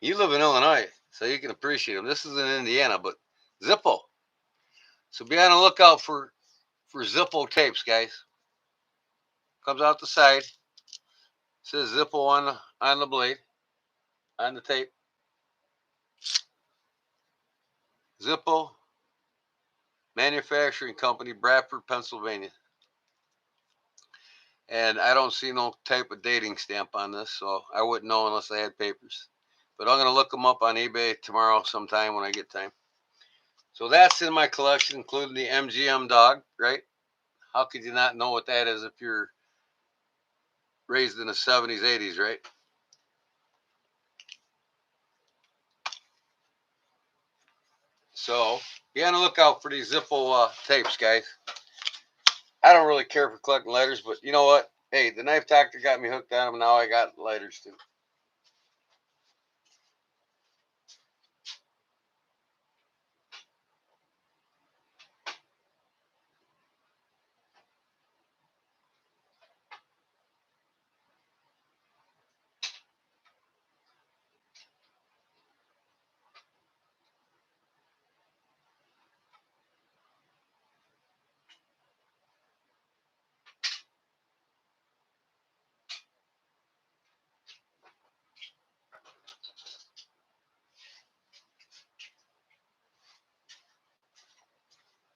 [SPEAKER 1] You live in Illinois, so you can appreciate them. This is in Indiana, but Zippo. So be on the lookout for Zippo tapes, guys. Comes out the side. Says Zippo on the blade, on the tape. Zippo Manufacturing Company, Bradford, Pennsylvania. And I don't see no type of dating stamp on this, so I wouldn't know unless I had papers. But I'm going to look them up on eBay tomorrow sometime when I get time. So that's in my collection, including the MGM dog, right? How could you not know what that is if you're raised in the 70s, 80s, right? So be on the lookout for these Zippo tapes, guys. I don't really care for collecting lighters, but you know what? Hey, the knife doctor got me hooked on them, and now I got lighters too.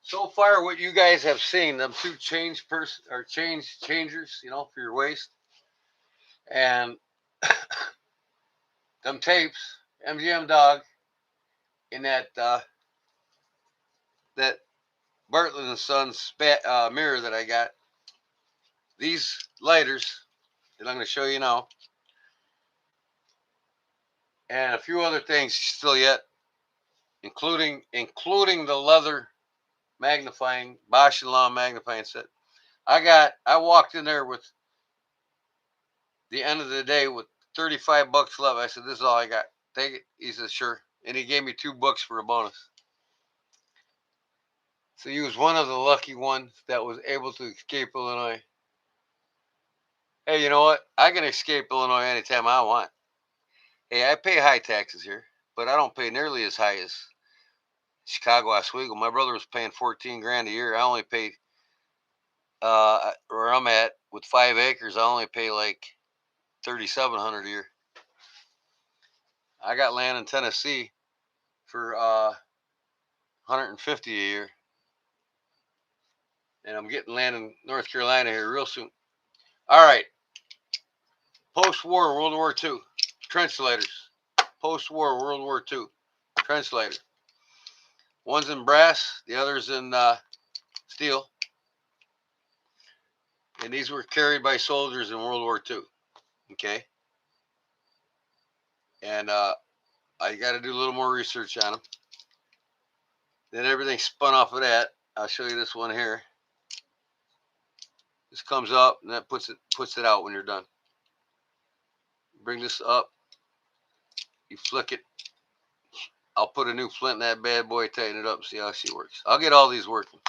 [SPEAKER 1] So far, what you guys have seen, them 2 change changers, for your waist, and them tapes, MGM dog, in that Bartlett and Sons mirror that I got. These lighters that I'm going to show you now, and a few other things still yet, including the leather magnifying Bosch and Lomb magnifying set. I walked in there with the end of the day with $35 left. I said, "This is all I got. Take it." He said, "Sure," and he gave me $2 for a bonus. So he was one of the lucky ones that was able to escape Illinois. Hey, you know what? I can escape Illinois anytime I want. Hey, I pay high taxes here, but I don't pay nearly as high as Chicago, Oswego. My brother was paying 14 grand a year. I only paid where I'm at with 5 acres. I only pay like 3,700 a year. I got land in Tennessee for 150 a year, and I'm getting land in North Carolina here real soon. All right, post-war World War II translators. Post-war World War II translator. One's in brass, the other's in steel, and these were carried by soldiers in World War II. Okay, and I got to do a little more research on them. Then everything spun off of that. I'll show you this one here. This comes up, and that puts it out when you're done. Bring this up. You flick it. I'll put a new flint in that bad boy, tighten it up, see how she works. I'll get all these working.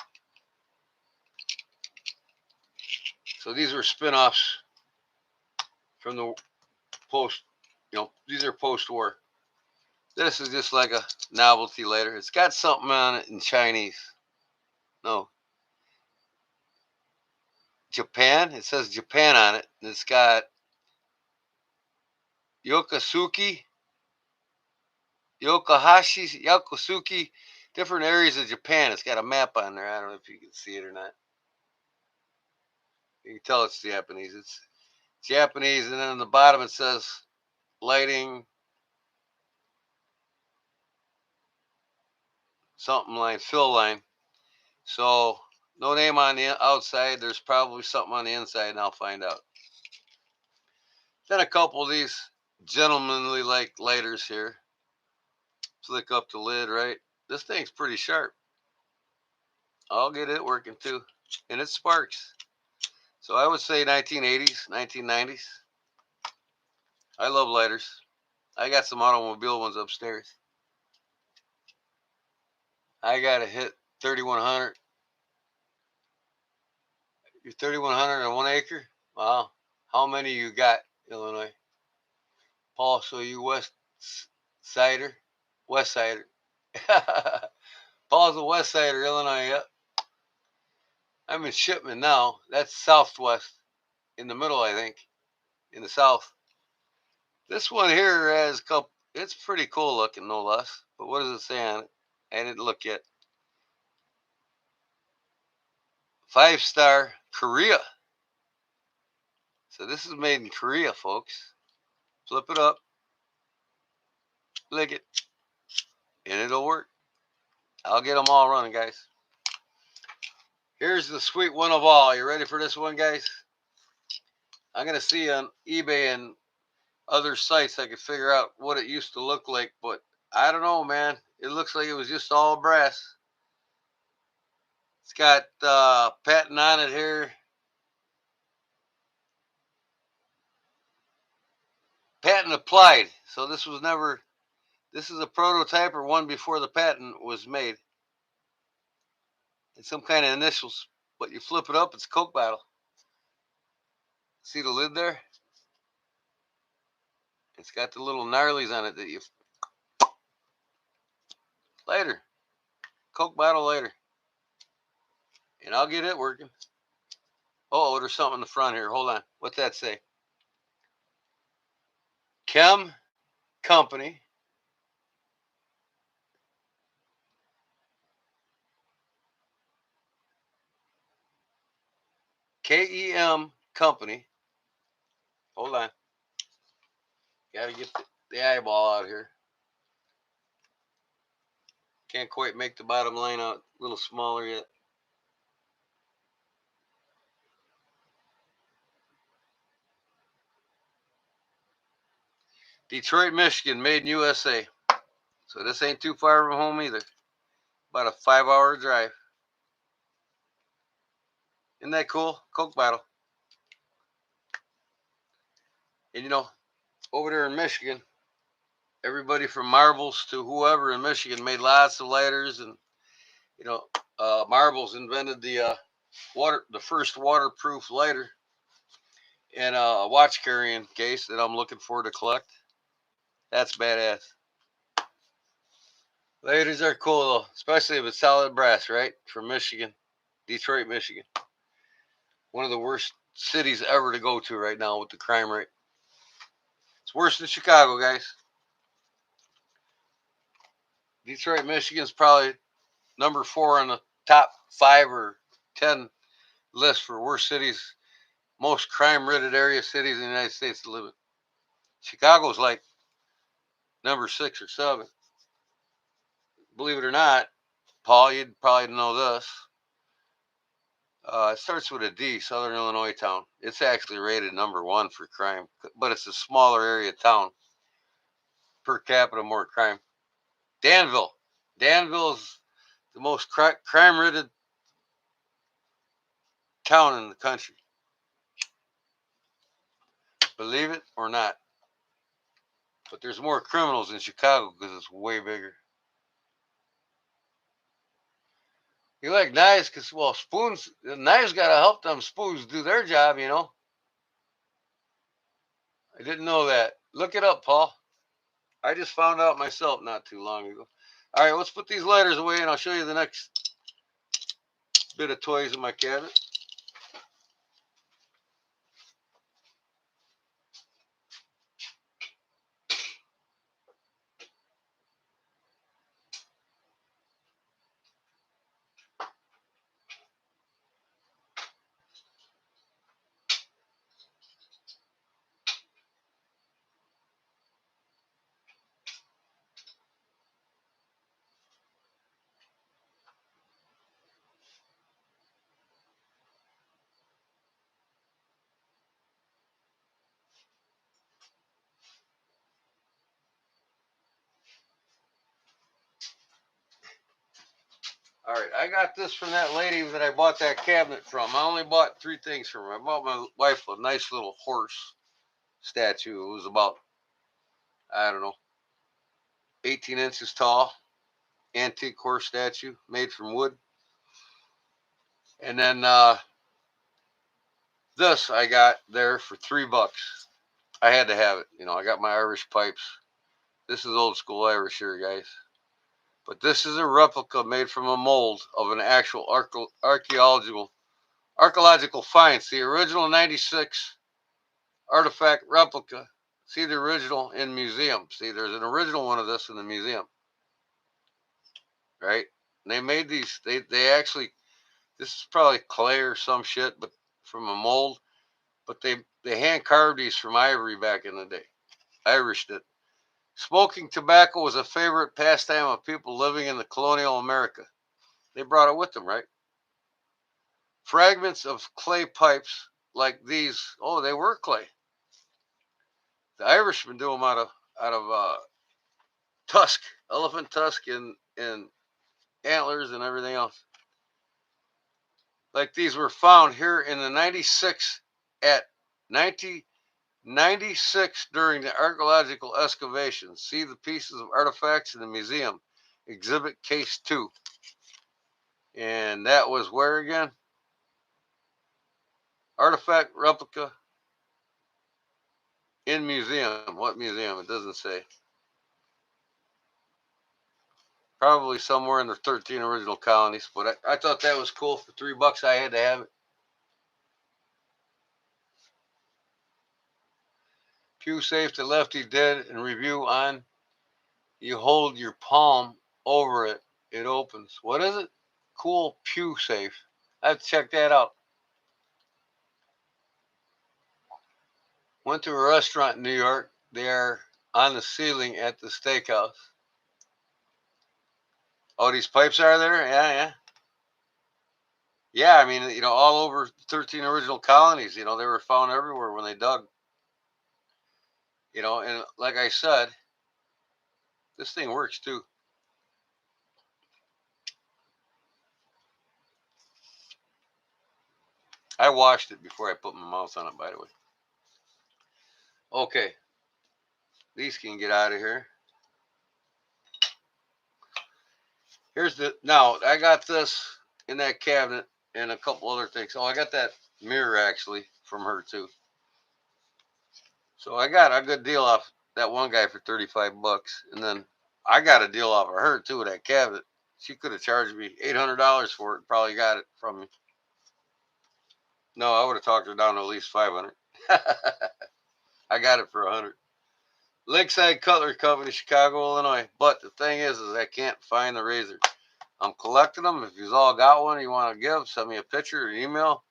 [SPEAKER 1] So these were spin-offs from the post, these are post-war. This is just like a novelty lighter. It's got something on it in Chinese. No. Japan. It says Japan on it. And it's got Yokosuka, Yokosuka, different areas of Japan. It's got a map on there. I don't know if you can see it or not. You can tell it's Japanese. It's Japanese, and then on the bottom it says lighting, something line, fill line. So no name on the outside. There's probably something on the inside, and I'll find out. Then a couple of these gentlemanly like lighters here. Flick up the lid, right? This thing's pretty sharp. I'll get it working too. And it sparks. So I would say 1980s, 1990s. I love lighters. I got some automobile ones upstairs. I got to hit 3,100. You're 3,100 on 1 acre? Wow. How many you got, Illinois? Paul, so you West Sider? West Sider. Paul's a West Sider, Illinois. Yep. I'm in Shipman now. That's southwest. In the middle, I think. In the south. This one here has a couple. It's pretty cool looking, no less. But what does it say on it? I didn't look yet. 5-star Korea. So this is made in Korea, folks. Flip it up. Lick it. And it'll work. I'll get them all running, guys. Here's the sweet one of all. You ready for this one, guys? I'm going to see on eBay and other sites I could figure out what it used to look like, but I don't know, man. It looks like it was just all brass. It's got patent on it here. Patent applied. So this is a prototype or one before the patent was made. It's some kind of initials, but you flip it up, it's a Coke bottle. See the lid there? It's got the little gnarlies on it that you lighter. Coke bottle lighter. And I'll get it working. Oh, there's something in the front here. Hold on. What's that say? Chem Company. KEM Company. Hold on. Got to get the eyeball out here. Can't quite make the bottom line out. A little smaller yet. Detroit, Michigan, made in USA. So this ain't too far from home either. About a 5-hour drive. Isn't that cool? Coke bottle. And over there in Michigan, everybody from Marbles to whoever in Michigan made lots of lighters, and Marbles invented the first waterproof lighter, and a watch carrying case that I'm looking for to collect. That's badass. Ladies are cool though, especially if it's solid brass, right? From Michigan, Detroit, Michigan. One of the worst cities ever to go to right now with the crime rate. It's worse than Chicago, guys. Detroit, Michigan's probably number 4 on the top 5 or 10 list for worst cities, most crime-ridden area cities in the United States to live in. Chicago's like number 6 or 7. Believe it or not, Paul, you'd probably know this. It starts with a D, Southern Illinois town. It's actually rated number 1 for crime, but it's a smaller area town. Per capita, more crime. Danville. Danville's the most crime-ridden town in the country. Believe it or not. But there's more criminals in Chicago because it's way bigger. You like knives because, well, spoons, the knives got to help them spoons do their job, you know. I didn't know that. Look it up, Paul. I just found out myself not too long ago. All right, let's put these lighters away and I'll show you the next bit of toys in my cabinet. All right, I got this from that lady that I bought that cabinet from. I only bought 3 things from her. I bought my wife a nice little horse statue. It was about, I don't know, 18 inches tall. Antique horse statue made from wood. And then this I got there for $3. I had to have it. You know, I got my Irish pipes. This is old school Irish here, guys. But this is a replica made from a mold of an actual archaeological find. See, original 96 artifact replica. See the original in museum. See, there's an original one of this in the museum. Right? And they made these, they actually, this is probably clay or some shit, but from a mold. But they hand carved these from ivory back in the day. Irish did. Smoking tobacco was a favorite pastime of people living in the colonial America. They brought it with them, right? Fragments of clay pipes like these. Oh, they were clay. The Irishmen do them out of tusk, elephant tusk, and antlers and everything else. Like these were found here in the 96 at 1996 during the archaeological excavations. See the pieces of artifacts in the museum, exhibit case 2. And that was where again? Artifact replica in museum. What museum? It doesn't say. Probably somewhere in the 13 original colonies. But I thought that was cool. For $3, I had to have it. Pew safe to Lefty did and review on. You hold your palm over it. It opens. What is it? Cool pew safe. I have to check that out. Went to a restaurant in New York. They are on the ceiling at the steakhouse. Oh, these pipes are there? Yeah, yeah. Yeah, I mean, you know, all over 13 original colonies, you know, they were found everywhere when they dug. You know, and like I said, this thing works too. I washed it before I put my mouth on it, by the way. Okay. These can get out of here. Now, I got this in that cabinet and a couple other things. Oh, I got that mirror actually from her too. So I got a good deal off that one guy for $35, and then I got a deal off of her too with that cabinet. She could have charged me $800 for it. Probably got it from me. No, I would have talked her down to at least 500. I got it for 100. Lakeside Cutlery Company, Chicago, Illinois. But the thing is I can't find the razor. I'm collecting them. If you've all got one you want to give, send me a picture or an email.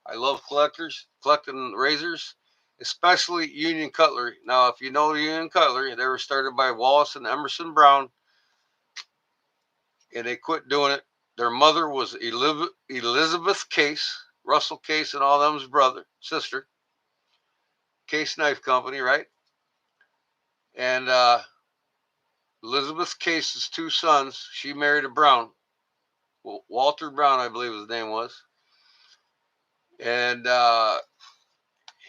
[SPEAKER 1] I love collecting razors, especially Union Cutlery. Now, if you know Union Cutlery, they were started by Wallace and Emerson Brown, and they quit doing it. Their mother was Elizabeth Case, Russell Case, and all them's sister. Case Knife Company, right? And Elizabeth Case's two sons, she married a Brown. Walter Brown, I believe his name was. And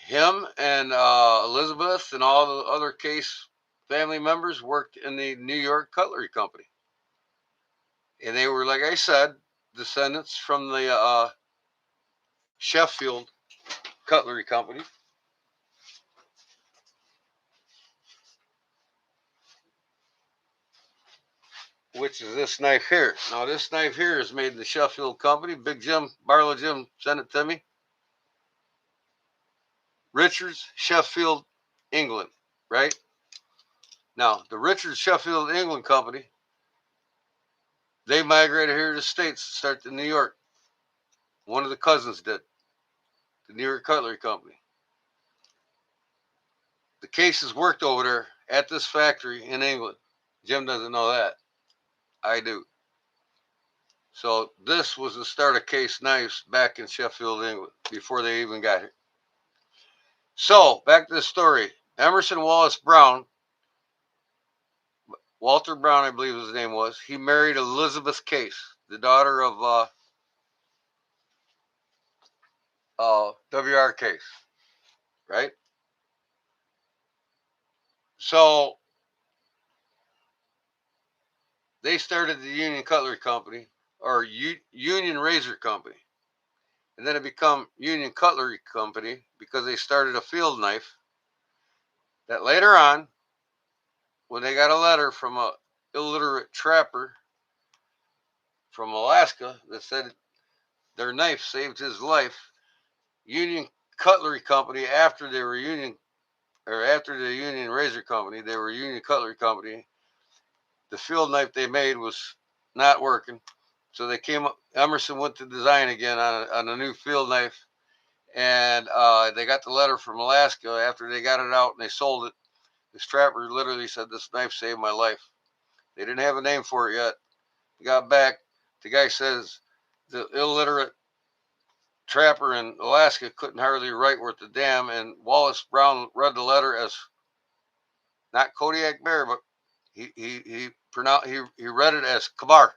[SPEAKER 1] him and Elizabeth and all the other Case family members worked in the New York Cutlery Company. And they were, like I said, descendants from the Sheffield Cutlery Company. Which is this knife here. Now, this knife here is made in the Sheffield Company. Big Jim, Barlow Jim sent it to me. Richards, Sheffield, England, right? Now, the Richards, Sheffield, England Company, they migrated here to the States to start in New York. One of the cousins did, the New York Cutlery Company. The Cases worked over there at this factory in England. Jim doesn't know that. I do. So this was the start of Case Knives back in Sheffield, England, before they even got here. So, back to the story. Emerson Wallace Brown, Walter Brown, I believe his name was, he married Elizabeth Case, the daughter of W.R. Case, right? So, they started the Union Cutlery Company, or Union Razor Company. And then it became Union Cutlery Company because they started a field knife that later on, when they got a letter from a illiterate trapper from Alaska that said their knife saved his life, Union Cutlery Company, after they were after the Union Razor Company, they were Union Cutlery Company. The field knife they made was not working, so they came up. Emerson went to design again on a new field knife, and they got the letter from Alaska. After they got it out and they sold it, this trapper literally said, "This knife saved my life." They didn't have a name for it yet. They got back. The guy says the illiterate trapper in Alaska couldn't hardly write worth a damn, and Wallace Brown read the letter as not Kodiak Bear, but he pronounced he read it as Kabar.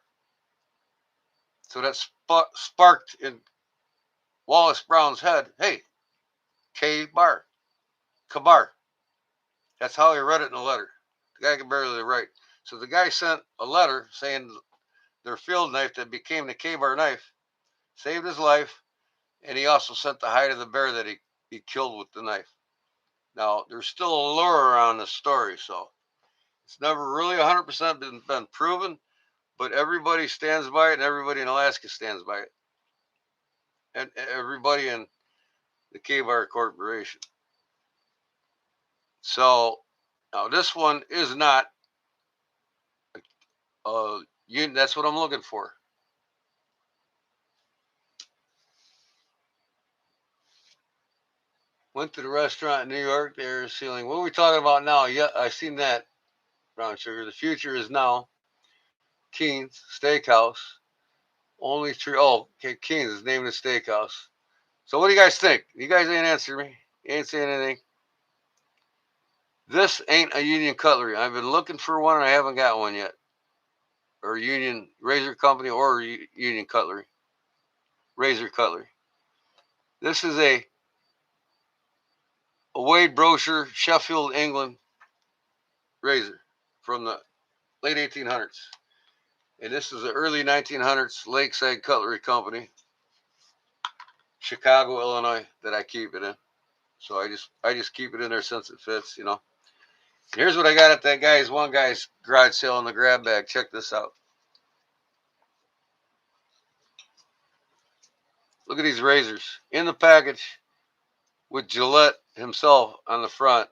[SPEAKER 1] So that sparked in Wallace Brown's head, hey, K-Bar, Kabar. That's how he read it in the letter. The guy could barely write. So the guy sent a letter saying their field knife that became the K-Bar knife saved his life, and he also sent the hide of the bear that he killed with the knife. Now, there's still a lure around this story, so it's never really 100% been proven, but everybody stands by it, and everybody in Alaska stands by it, and everybody in the K-Bar Corporation. So, now this one is not, that's what I'm looking for. Went to the restaurant in New York. They're selling. What are we talking about now? Yeah, I seen that. Brown sugar. The future is now. Keen's Steakhouse. Only three. Oh, okay, Keen's is naming the steakhouse. So what do you guys think? You guys ain't answering me. You ain't saying anything. This ain't a Union Cutlery. I've been looking for one and I haven't got one yet. Or Union Razor Company or Union Cutlery. Razor Cutlery. This is a Wade Brochure, Sheffield, England razor from the late 1800s. And this is the early 1900s Lakeside Cutlery Company, Chicago, Illinois, that I keep it in. So I just keep it in there since it fits, you know. Here's what I got at that one guy's garage sale in the grab bag. Check this out. Look at these razors in the package with Gillette himself on the front.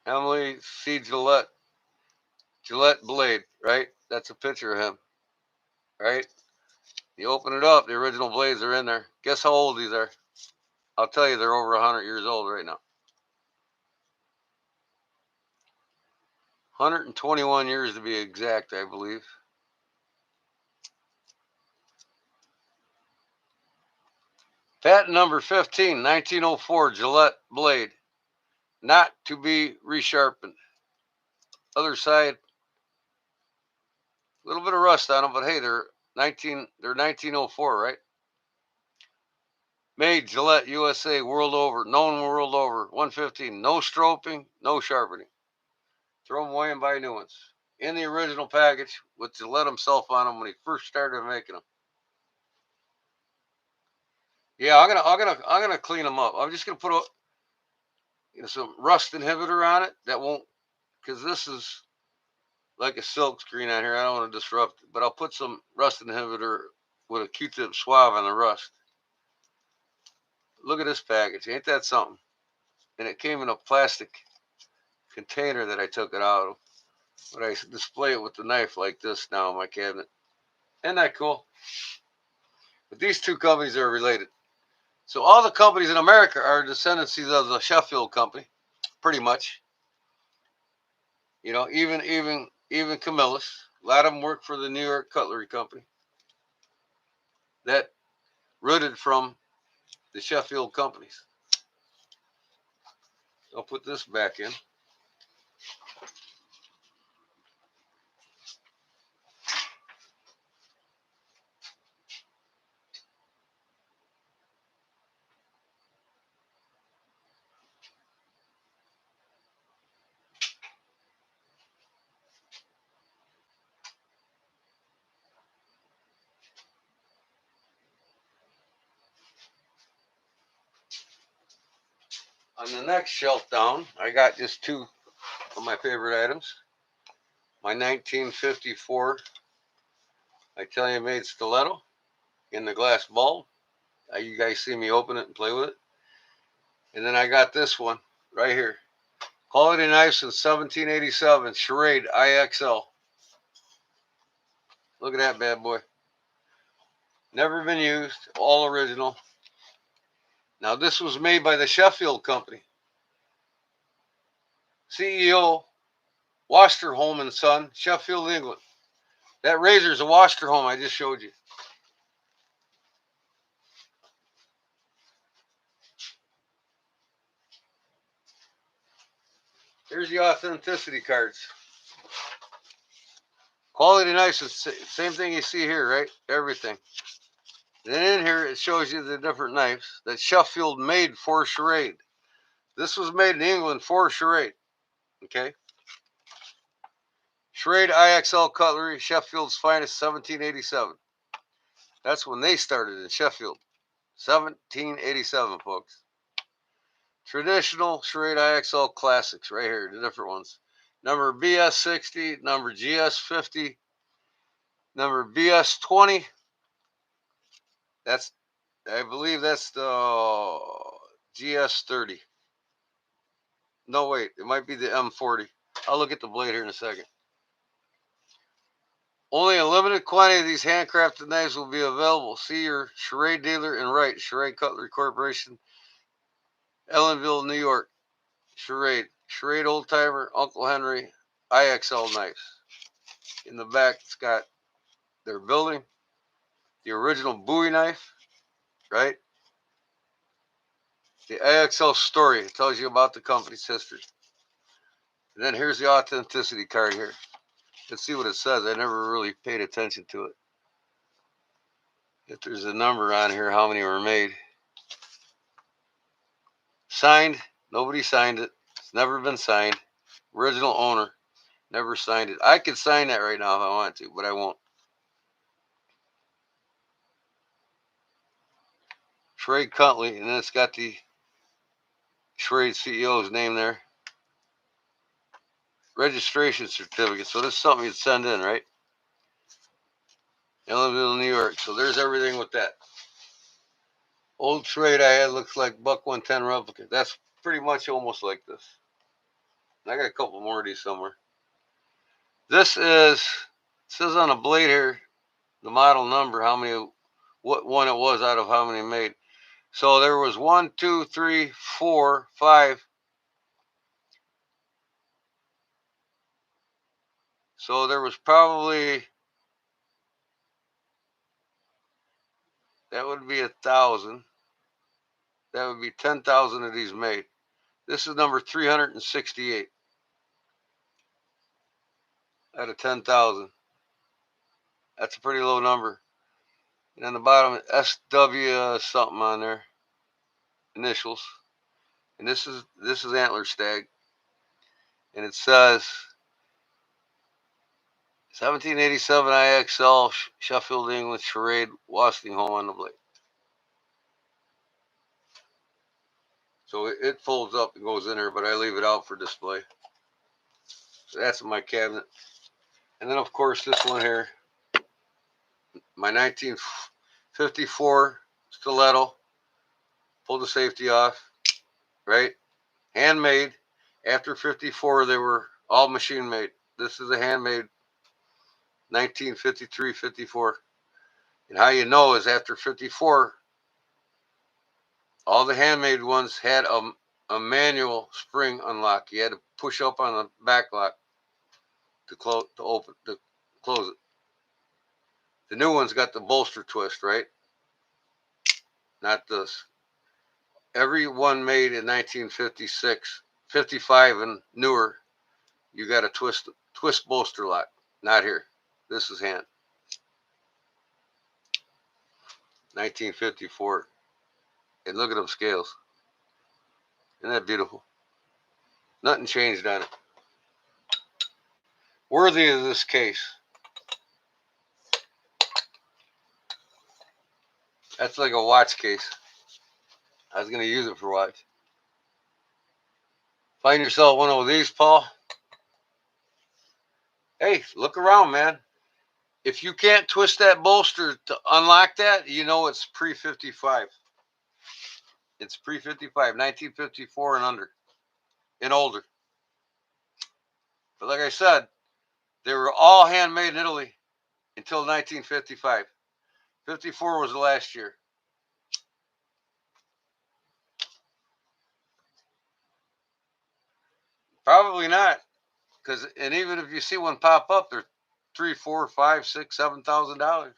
[SPEAKER 1] Emily C. Gillette blade, right? That's a picture of him, right? You open it up, the original blades are in there. Guess how old these are? I'll tell you, they're over 100 years old right now. 121 years to be exact, I believe. Patent number 15, 1904, Gillette blade. Not to be resharpened. Other side, a little bit of rust on them, but hey, they're 1904, right? Made Gillette USA, world over, known world over. 115, no strobing, no sharpening. Throw them away and buy new ones. In the original package with Gillette himself on them when he first started making them. Yeah, I'm gonna clean them up. I'm just gonna put some rust inhibitor on it that won't, because this is like a silk screen on here. I don't want to disrupt it, but I'll put some rust inhibitor with a Q-tip swab on the rust. Look at this package. Ain't that something? And it came in a plastic container that I took it out of. But I display it with the knife like this now in my cabinet. Isn't that cool? But these two companies are related. So all the companies in America are descendants of the Sheffield company, pretty much. You know, even Camillus. A lot of them work for the New York Cutlery Company. That rooted from the Sheffield companies. I'll put this back in. On the next shelf down, I got just two of my favorite items. My 1954 Italian made stiletto in the glass bulb. You guys see me open it and play with it. And then I got this one right here. Quality knife since 1787, Schrade IXL. Look at that bad boy. Never been used, all original. Now this was made by the Sheffield company. CEO, Wasterholm and Son, Sheffield, England. That razor is a Wasterholm I just showed you. Here's the authenticity cards. Quality knives is the same thing you see here, right? Everything. Then in here it shows you the different knives that Sheffield made for Schrade. This was made in England for Schrade. Okay. Schrade IXL cutlery, Sheffield's finest, 1787. That's when they started in Sheffield. 1787, folks. Traditional Schrade IXL classics right here, the different ones. Number BS60, number GS50, number BS20. That's, I believe that's the GS30. No, wait, it might be the M40. I'll look at the blade here in a second. Only a limited quantity of these handcrafted knives will be available. See your Schrade dealer and right, Schrade Cutlery Corporation, Ellenville, New York. Schrade Old Timer, Uncle Henry, IXL knives. In the back, it's got their building, the original Bowie knife, right? The IXL story. It tells you about the company's history. And then here's the authenticity card here. Let's see what it says. I never really paid attention to it. If there's a number on here, how many were made. Signed. Nobody signed it. It's never been signed. Original owner. Never signed it. I could sign that right now if I want to, but I won't. Schrade Cuntley, and then it's got the Schrade CEO's name there. Registration certificate. So this is something you'd send in, right? Ellenville, New York. So there's everything with that. Old Schrade I had looks like Buck 110 replica. That's pretty much almost like this. I got a couple more of these somewhere. This is, it says on the blade here, the model number, how many, what one it was out of how many made. So there was 1, 2, 3, 4, 5. So there was probably, that would be 1,000. That would be 10,000 of these made. This is number 368 out of 10,000. That's a pretty low number. And on the bottom, SW something on there, initials. And this is Antler Stag, and it says 1787 IXL, Sheffield, England, Schrade, Wossingholm on the blade. So it folds up and goes in there, but I leave it out for display. So that's in my cabinet. And then, of course, this one here, my 1954 stiletto. Pulled the safety off, right? Handmade. After 54, they were all machine made. This is a handmade 1953, 54. And how you know is after 54, all the handmade ones had a manual spring unlock. You had to push up on the back lock to close it. The new ones got the bolster twist, right? Not this. Every one made in 1956, 55 and newer, you got a twist bolster lock. Not here. This is hand. 1954. And look at them scales. Isn't that beautiful? Nothing changed on it. Worthy of this case. That's like a watch case. I was going to use it for watch. Find yourself one of these, Paul. Hey, look around, man. If you can't twist that bolster to unlock that, you know it's pre-55. It's pre-55, 1954 and under, and older. But like I said, they were all handmade in Italy until 1955. 54 was the last year. Probably not, and even if you see one pop up, they're $3,000, $4,000, $5,000, $6,000, $7,000.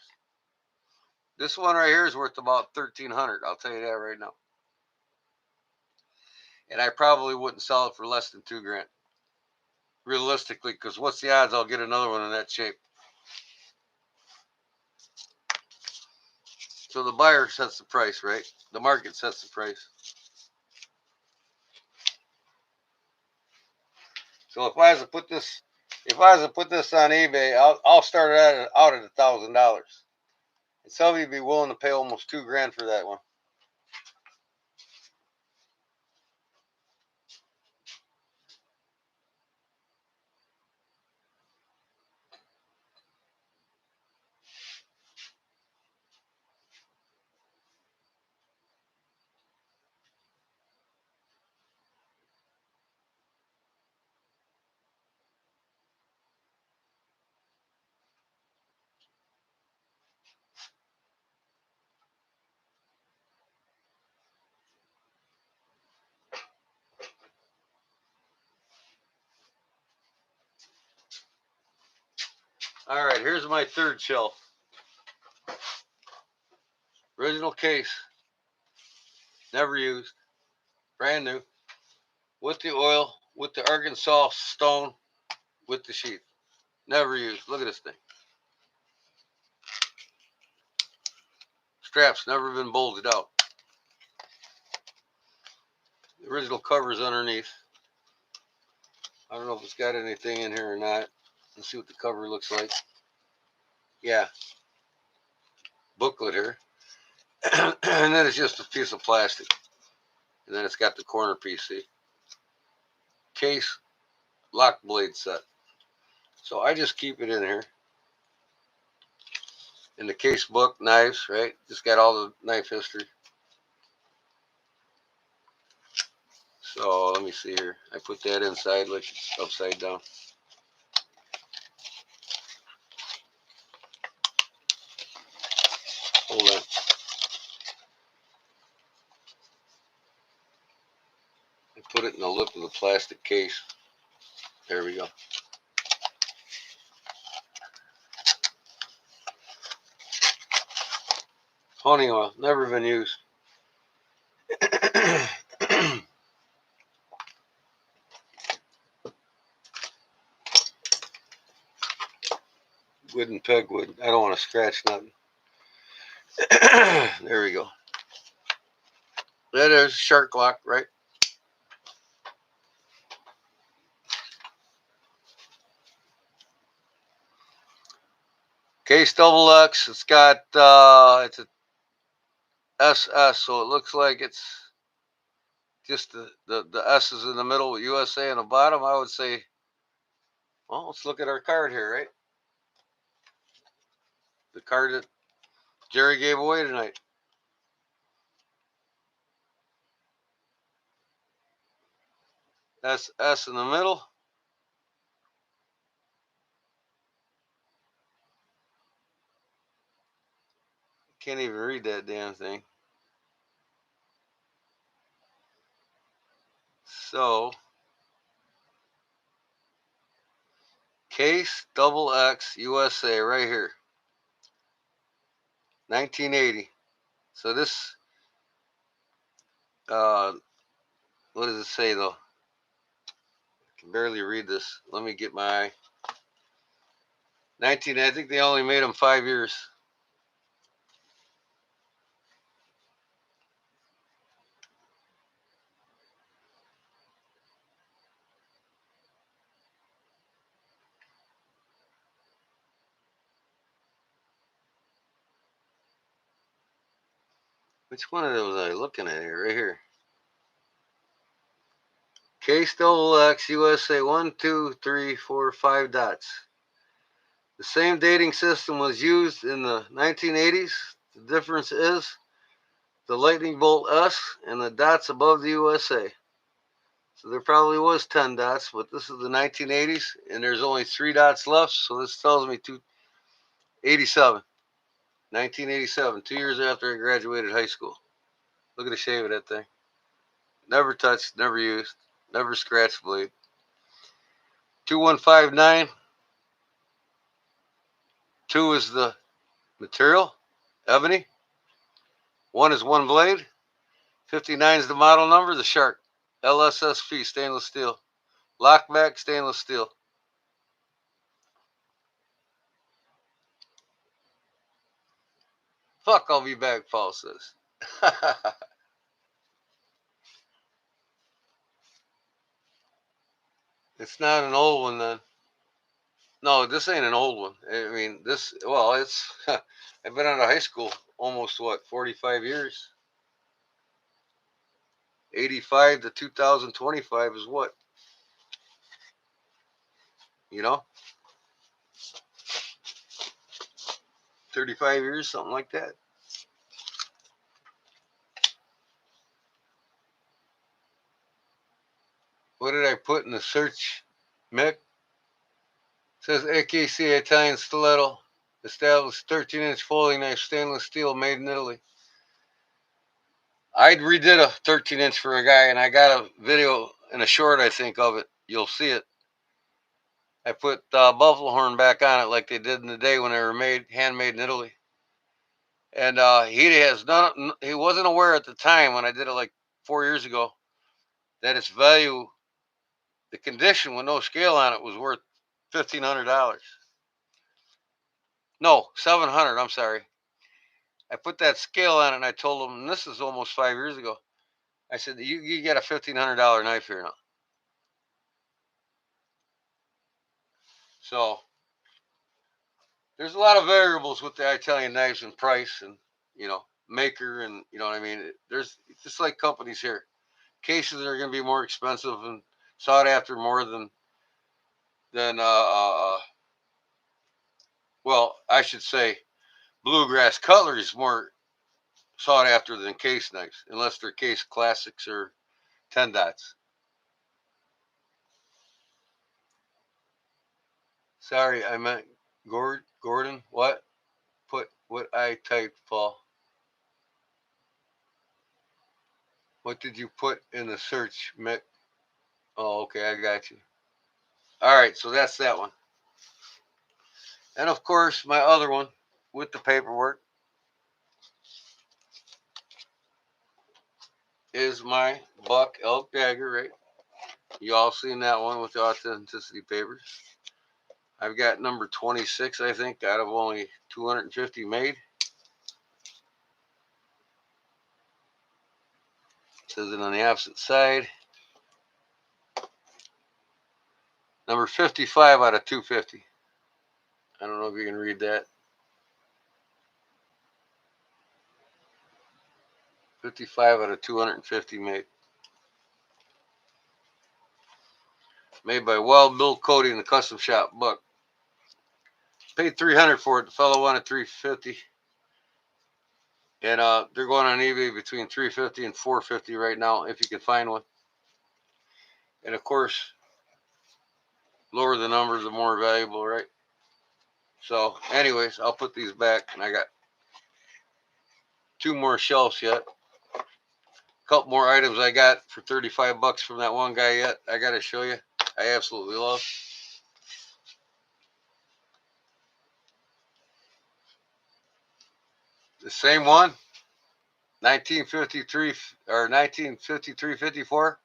[SPEAKER 1] This one right here is worth about $1,300. I'll tell you that right now. And I probably wouldn't sell it for less than $2,000, realistically, because what's the odds I'll get another one in that shape? So the buyer sets the price, right? The market sets the price. So if I was to put this, on eBay, I'll start it out at $1,000. And some of you be willing to pay almost $2,000 for that one. All right, here's my third shelf. Original case, never used, brand new, with the oil, with the Arkansas stone, with the sheath. Never used. Look at this thing. Straps never been bolted out. The original cover's underneath. I don't know if it's got anything in here or not. Let's see what the cover looks like. Yeah. Booklet here. And then it's just a piece of plastic. And then it's got the corner piece, see? Case, lock blade set. So I just keep it in here. In the case book, knives, right? Just got all the knife history. So let me see here. I put that inside like it's upside down. Hold on. I put it in the lip of the plastic case. There we go. Honey oil, never been used. Wooden pegwood. I don't want to scratch nothing. There we go. That is shark lock, right? Case double X. It's got it's a SS, so it looks like it's just the S is in the middle with USA on the bottom. I would say, well, let's look at our card here, right? The card that Jerry gave away tonight. That's S in the middle. Can't even read that damn thing. So, Case double X USA right here. 1980. So this, what does it say though? I can barely read this. Let me get my 19. I think they only made them 5 years. Which one of those was I looking at here? Right here. Case double X USA 1, 2, 3, 4, 5 dots. The same dating system was used in the 1980s. The difference is the lightning bolt S and the dots above the USA. So there probably was 10 dots, but this is the 1980s, and there's only 3 dots left. So this tells me 1987, 2 years after I graduated high school. Look at the shape of that thing. Never touched, never used, never scratched blade. 2159. 2 is the material, ebony. 1 is one blade. 59 is the model number, the Shark. LSSP, stainless steel. Lockback, stainless steel. Fuck, I'll be back, Paul says. It's not an old one then. No, this ain't an old one. I mean, it's, I've been out of high school almost, 45 years? 85 to 2025 is what? You know? 35 years, something like that. What did I put in the search, Mick? It says AKC Italian Stiletto, established 13-inch folding knife, stainless steel, made in Italy. I redid a 13-inch for a guy, and I got a video and a short, I think, of it. You'll see it. I put buffalo horn back on it like they did in the day when they were handmade in Italy. And he wasn't aware at the time when I did it like 4 years ago that its value, the condition with no scale on it, was worth $1,500. No, 700. I'm sorry. I put that scale on it, and I told him, and this is almost 5 years ago. I said, you get a $1,500 knife here now. So there's a lot of variables with the Italian knives and price, and maker, and you know what I mean. There's just like companies here. Cases are going to be more expensive and sought after more than well, I should say bluegrass cutlery is more sought after than case knives, unless they're case classics or 10 dots. Sorry, I meant Gordon. What? Put what I typed, Paul. What did you put in the search, Mick? Oh, okay, I got you. All right, so that's that one. And of course, my other one with the paperwork is my buck elk dagger, right? You all seen that one with the authenticity papers. I've got number 26, I think, out of only 250 made. Says it on the opposite side. Number 55 out of 250. I don't know if you can read that. 55 out of 250 made. Made by Wild Bill Cody in the custom shop. Buck. Paid $300 for it. The fellow wanted $350. And they're going on eBay between $350 and $450 right now, if you can find one. And of course, lower the number, the more valuable, right? So, anyways, I'll put these back, and I got 2 more shelves yet. A couple more items I got for $35 from that one guy yet. I got to show you. I absolutely love. The same one, 1953 or 1953-54.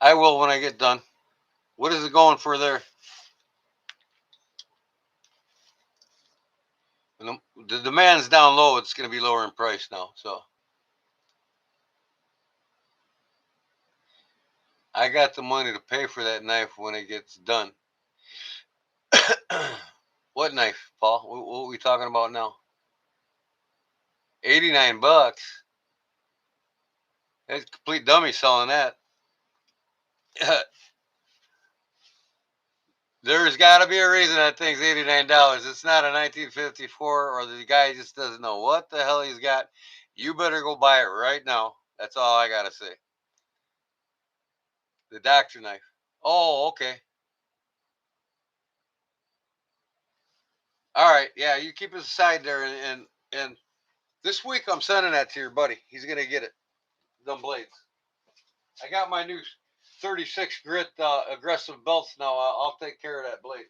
[SPEAKER 1] I will when I get done. What is it going for there? The demand's down low. It's going to be lower in price now. So I got the money to pay for that knife when it gets done. What knife, Paul? What are we talking about now? $89. That's a complete dummy selling that. There's got to be a reason that thing's $89. It's not a 1954, or the guy just doesn't know what the hell he's got. You better go buy it right now. That's all I got to say. The doctor knife. Oh, okay. All right. Yeah, you keep it aside there, and this week I'm sending that to your buddy. He's gonna get it. Them blades. I got my new 36 grit aggressive belts now. I'll take care of that blade.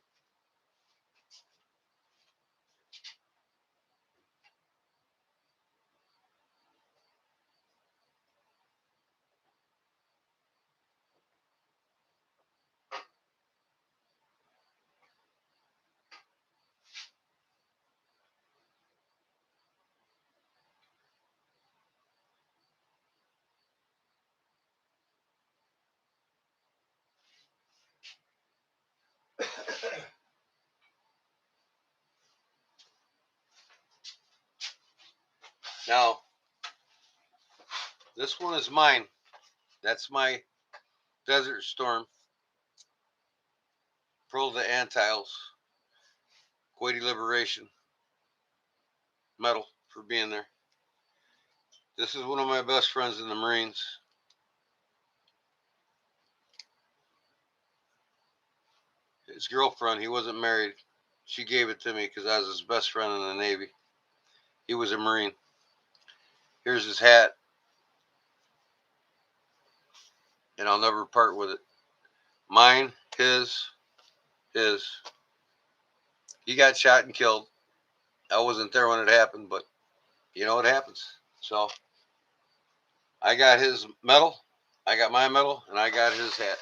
[SPEAKER 1] Now, this one is mine. That's my Desert Storm Pearl the Antiles Kuwaiti Liberation medal for being there. This is one of my best friends in the Marines. His girlfriend, he wasn't married. She gave it to me because I was his best friend in the Navy. He was a Marine. Here's his hat, and I'll never part with it. Mine, his. He got shot and killed. I wasn't there when it happened, but you know what happens. So I got his medal, I got my medal, and I got his hat.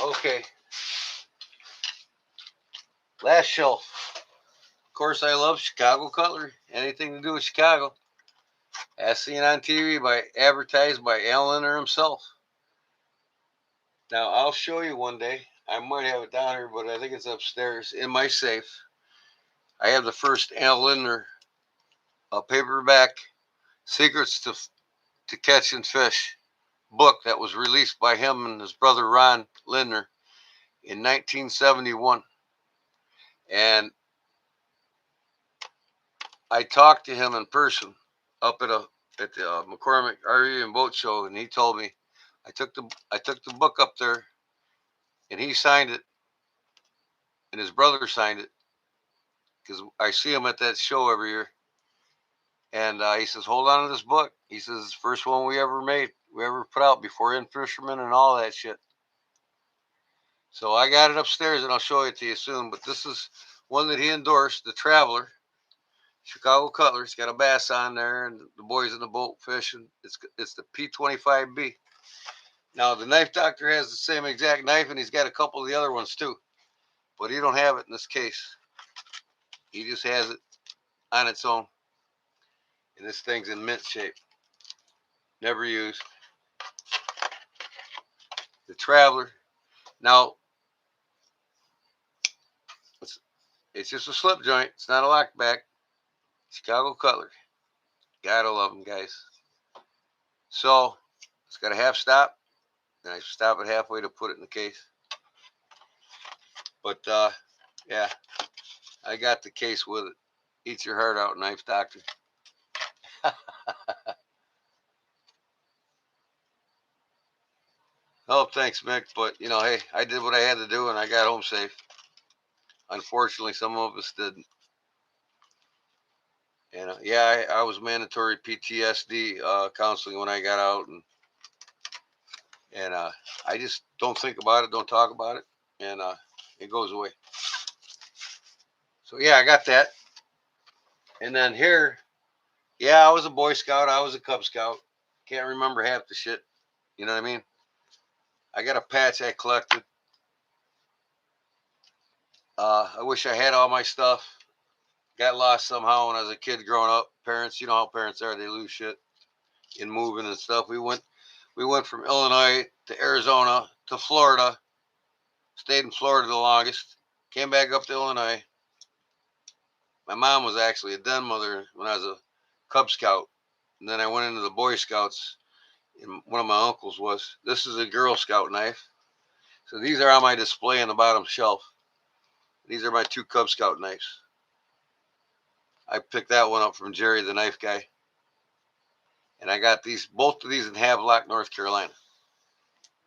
[SPEAKER 1] Okay. Last shelf. Of course, I love Chicago cutlery. Anything to do with Chicago. As seen on TV advertised by Al Lindner himself. Now, I'll show you one day. I might have it down here, but I think it's upstairs in my safe. I have the first Al Lindner paperback Secrets to Catching Fish book that was released by him and his brother Ron Lindner in 1971. And I talked to him in person up at the McCormick RV and Boat Show, and he told me I took the book up there, and he signed it, and his brother signed it, because I see him at that show every year. And he says, "Hold on to this book." He says, "It's the first one we ever put out before In Fisherman and all that shit." So I got it upstairs, and I'll show it to you soon. But this is one that he endorsed, the Traveler, Chicago Cutler. It's got a bass on there, and the boys in the boat fishing. It's the P25B. Now the Knife Doctor has the same exact knife, and he's got a couple of the other ones too, but he don't have it in this case. He just has it on its own, and this thing's in mint shape. Never used. The Traveler. Now it's just a slip joint. It's not a lockback. Chicago Cutler. Gotta love them, guys. So it's got a half stop, and I stop it halfway to put it in the case. But yeah, I got the case with it. Eat your heart out, Knife Doctor. Oh, thanks, Mick. But hey, I did what I had to do, and I got home safe. Unfortunately, some of us didn't. And yeah, I was mandatory PTSD counseling when I got out, and I just don't think about it, don't talk about it, and it goes away. So yeah, I got that. And then here, yeah, I was a Boy Scout, I was a Cub Scout. Can't remember half the shit. You know what I mean? I got a patch I collected. I wish I had all my stuff. Got lost somehow when I was a kid growing up. Parents, you know how parents are, they lose shit in moving and stuff. We went from Illinois to Arizona to Florida. Stayed in Florida the longest. Came back up to Illinois. My mom was actually a den mother when I was a Cub Scout. And then I went into the Boy Scouts, and one of my uncles was. This is a Girl Scout knife. So these are on my display on the bottom shelf. These are my two Cub Scout knives. I picked that one up from Jerry the knife guy. And I got both of these in Havelock, North Carolina.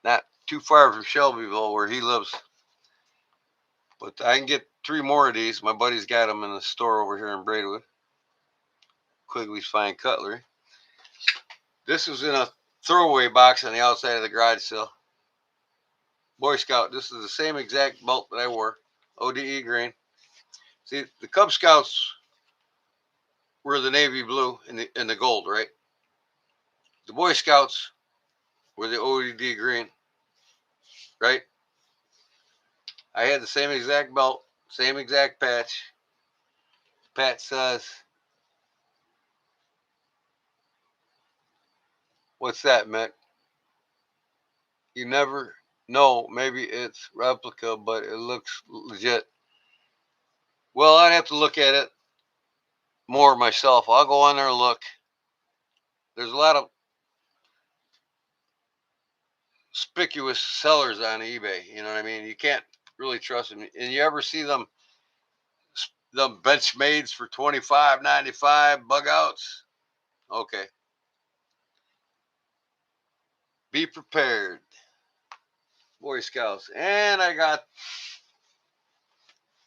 [SPEAKER 1] Not too far from Shelbyville where he lives. But I can get 3 more of these. My buddy's got them in the store over here in Braidwood. Quigley's Fine Cutlery. This is in a throwaway box on the outside of the garage sale. Boy Scout. This is the same exact belt that I wore. ODE green. See, the Cub Scouts were the navy blue and the gold, right? The Boy Scouts were the ODE green, right? I had the same exact belt, same exact patch. Pat says, "What's that, Mick? You never know. Maybe it's replica, but it looks legit." Well, I'd have to look at it more myself. I'll go on there and look. There's a lot of conspicuous sellers on eBay. You know what I mean? You can't really trust them. And you ever see them Benchmades for $25.95 bug outs? Okay. Be prepared, Boy Scouts. And I got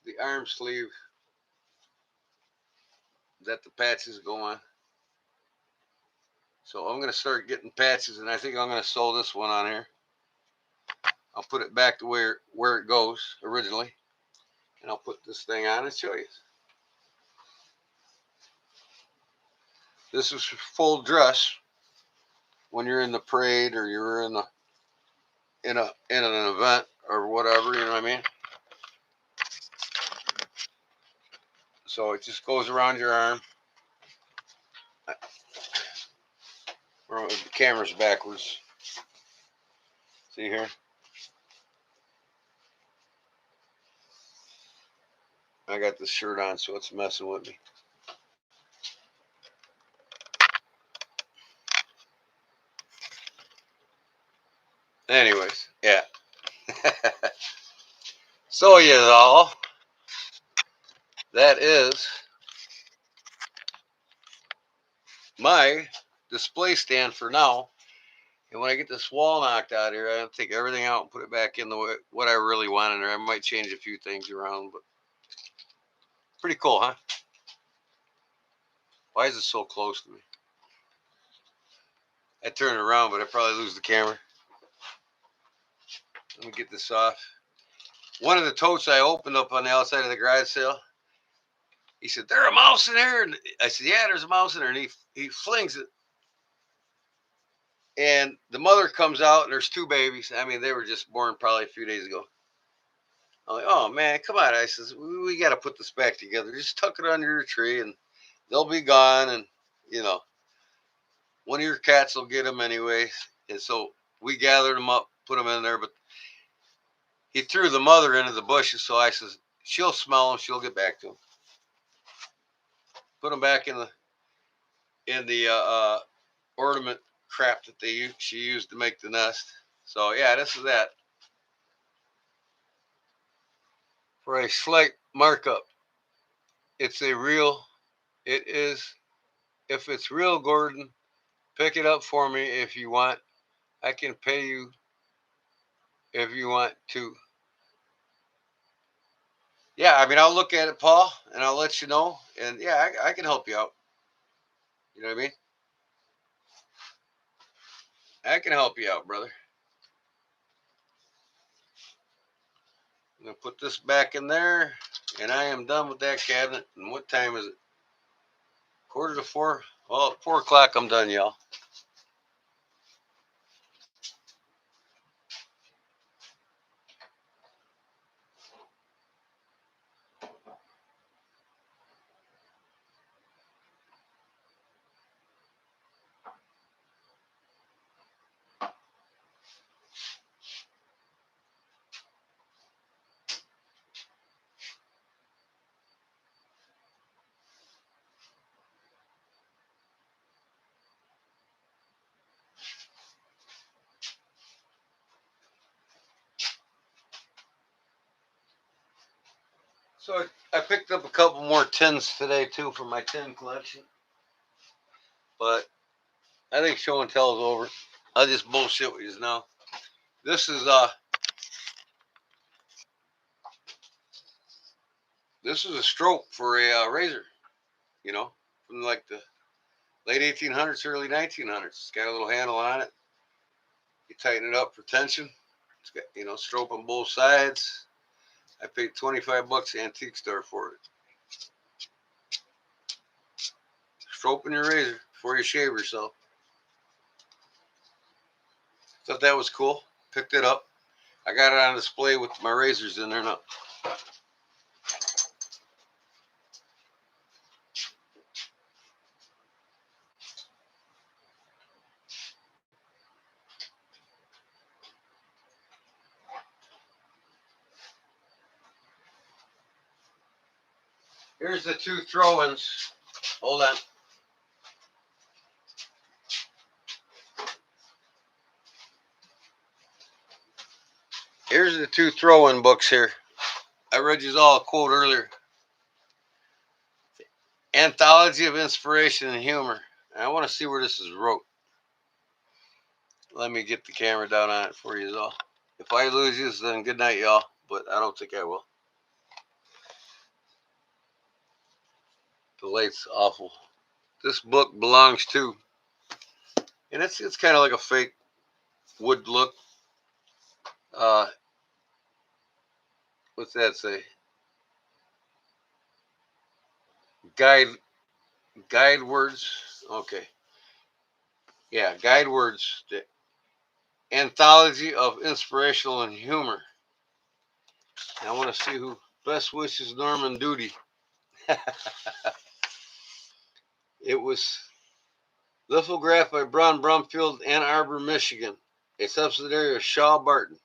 [SPEAKER 1] the arm sleeve that the patches go on. So I'm going to start getting patches, and I think I'm going to sew this one on here. I'll put it back to where it goes originally, and I'll put this thing on and show you. This is full dress when you're in the parade or you're in an event. or whatever, you know what I mean? So it just goes around your arm. Or the camera's backwards. See here? I got this shirt on, so it's messing with me. Anyways, yeah. So you all, that is my display stand for now. And when I get this wall knocked out here, I'm gonna take everything out and put it back in the way, what I really want in there. I might change a few things around, but pretty cool, huh? Why is it so close to me? I turn it around, but I probably lose the camera. Let me get this off. One of the totes I opened up on the outside of the garage sale, he said, "There's a mouse in there." And I said, "Yeah, there's a mouse in there." And he flings it. And the mother comes out, and there's two babies. I mean, they were just born probably a few days ago. I'm like, "Oh, man, come on." I says, we got to put this back together. Just tuck it under your tree, and they'll be gone. And, you know, one of your cats will get them anyway. And so we gathered them up, put them in there. But he threw the mother into the bushes. So I says, she'll smell them. She'll get back to them. Put them back in the ornament crap that she used to make the nest. So yeah, this is that for a slight markup. It's a real. It is. If it's real, Gordon, pick it up for me if you want. I can pay you if you want to. Yeah, I mean, I'll look at it, Paul, and I'll let you know. And yeah, I can help you out. You know what I mean? I can help you out, brother. I'm gonna put this back in there, and I am done with that cabinet. And what time is it? 3:45. Well, at 4 o'clock, I'm done, y'all. So I picked up a couple more tins today too for my tin collection, but I think show and tell is over. I'll just bullshit with you now. This is a stroke for a razor, you know, from like the late 1800s, early 1900s. It's got a little handle on it. You tighten it up for tension. It's got, stroke on both sides. I paid $25 antique store for it. Stroking your razor before you shave yourself. Thought that was cool. Picked it up. I got it on display with my razors in there now. Here's the two throw-ins. Hold on. Here's the two throw-in books here. I read you all a quote earlier. Anthology of Inspiration and Humor. And I want to see where this is wrote. Let me get the camera down on it for you all. If I lose you, then good night, y'all. But I don't think I will. The light's awful. This book belongs to, and it's kind of like a fake wood look. What's that say? Guide words. Okay. Yeah, guide words. The Anthology of Inspirational and Humor. I want to see who best wishes Norman Duty. It was lithographed by Braun Brumfield, Ann Arbor, Michigan, a subsidiary of Shaw Barton.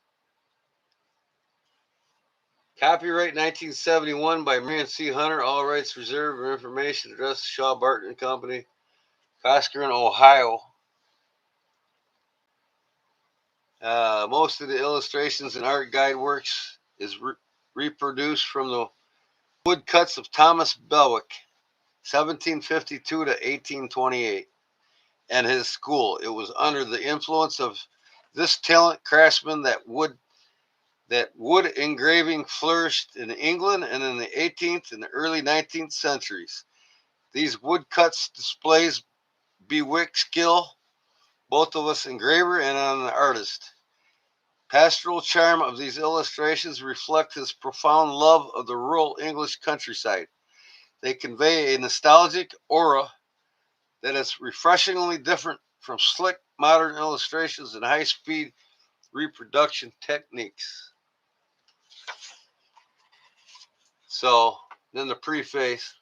[SPEAKER 1] Copyright 1971 by Marion C. Hunter, all rights reserved, for information address Shaw Barton Company, Coskeren, Ohio. Most of the illustrations and art guide works is reproduced from the woodcuts of Thomas Belwick, 1752 to 1828, and his school. It was under the influence of this talent craftsman that wood engraving flourished in England and in the 18th and the early 19th centuries. These woodcuts displays Bewick's skill, both of us engraver and on the artist. Pastoral charm of these illustrations reflect his profound love of the rural English countryside. They convey a nostalgic aura that is refreshingly different from slick modern illustrations and high-speed reproduction techniques. So, then the preface.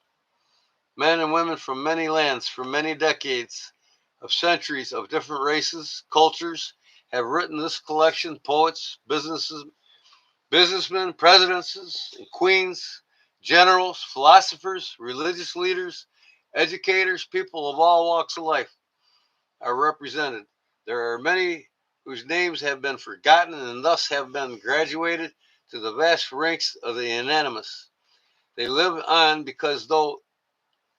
[SPEAKER 1] Men and women from many lands, for many decades of centuries of different races, cultures, have written this collection. Poets, businessmen, presidents, and queens, generals, philosophers, religious leaders, educators, people of all walks of life are represented. There are many whose names have been forgotten and thus have been graduated to the vast ranks of the anonymous. They live on because though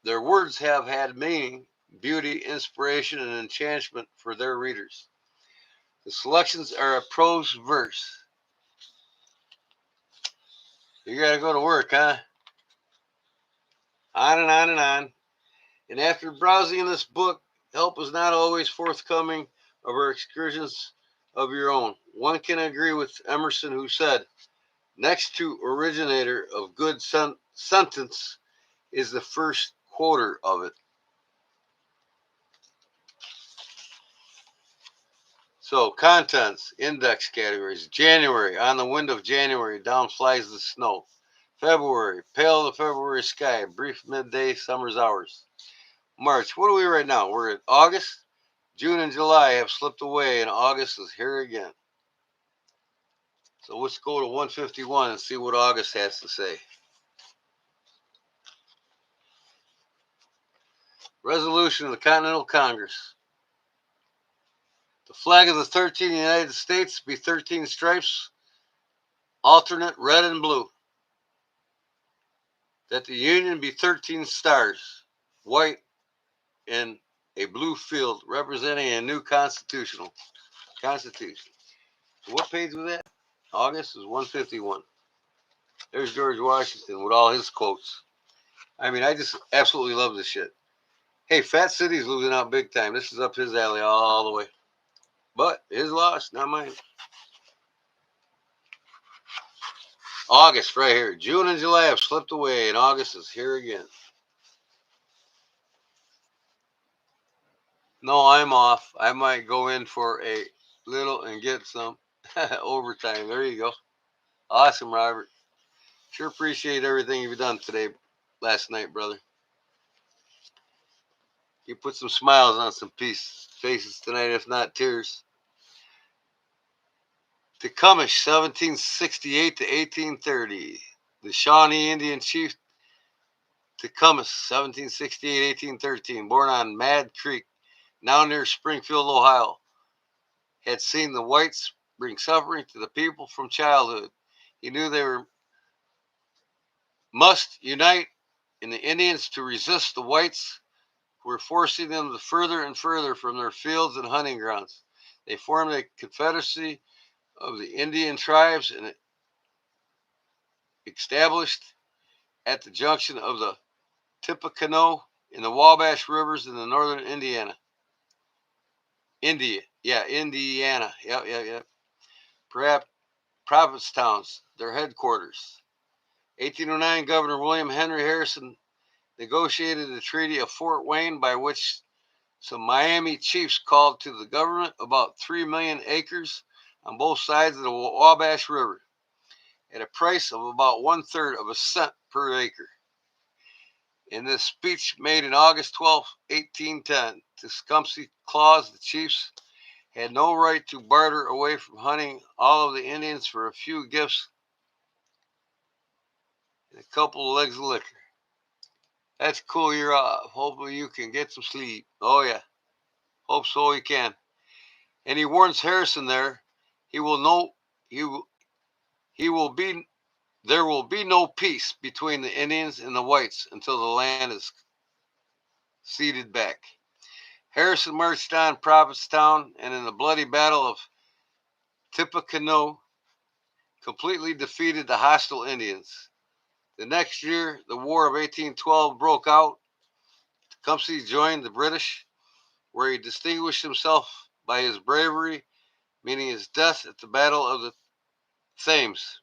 [SPEAKER 1] their words have had meaning, beauty, inspiration, and enchantment for their readers. The selections are a prose verse. You gotta go to work, huh? On and on and on. And after browsing in this book, help is not always forthcoming of our excursions of your own. One can agree with Emerson, who said, next to originator of good sentence is the first quoter of it. So, contents, index categories. January, on the wind of January, down flies the snow. February, pale the February sky, brief midday summer's hours. March, what are we right now? We're at August. June and July have slipped away, and August is here again. So let's go to 151 and see what August has to say. Resolution of the Continental Congress. The flag of the 13 United States be 13 stripes, alternate red and blue. That the Union be 13 stars, white and a blue field, representing a new constitution. So what page was that? August is 151. There's George Washington with all his quotes. I mean, I just absolutely love this shit. Hey, Fat City's losing out big time. This is up his alley all the way. But his loss, not mine. August, right here. June and July have slipped away, and August is here again. No, I'm off. I might go in for a little and get some overtime. There you go. Awesome, Robert. Sure appreciate everything you've done today, last night, brother. You put some smiles on some faces tonight, if not tears. Tecumseh, 1768 to 1830. The Shawnee Indian chief Tecumseh, 1768, 1813, born on Mad Creek, now near Springfield, Ohio, had seen the whites bring suffering to the people from childhood. He knew they must unite in the Indians to resist the whites who were forcing them to further and further from their fields and hunting grounds. They formed a confederacy of the Indian tribes and established at the junction of the Tippecanoe and the Wabash rivers in the northern Indiana. Indiana. Yep. Perhaps Provincetowns, their headquarters. 1809, Governor William Henry Harrison negotiated the Treaty of Fort Wayne, by which some Miami chiefs called to the government about 3 million acres on both sides of the Wabash River. at a price of about 1/3 of a cent per acre. In this speech made on August 12, 1810, Tecumseh Claus, the chiefs had no right to barter away from hunting all of the Indians for a few gifts and a couple of legs of liquor. That's cool, you're off. Hopefully you can get some sleep. Oh yeah, hope so you can. And he warns Harrison there, he will know he will be there will be no peace between the Indians and the whites until the land is ceded back. Harrison marched on Provincetown and in the bloody battle of Tippecanoe completely defeated the hostile Indians. The next year, the War of 1812 broke out. Tecumseh joined the British, where he distinguished himself by his bravery, meaning his death at the Battle of the Thames.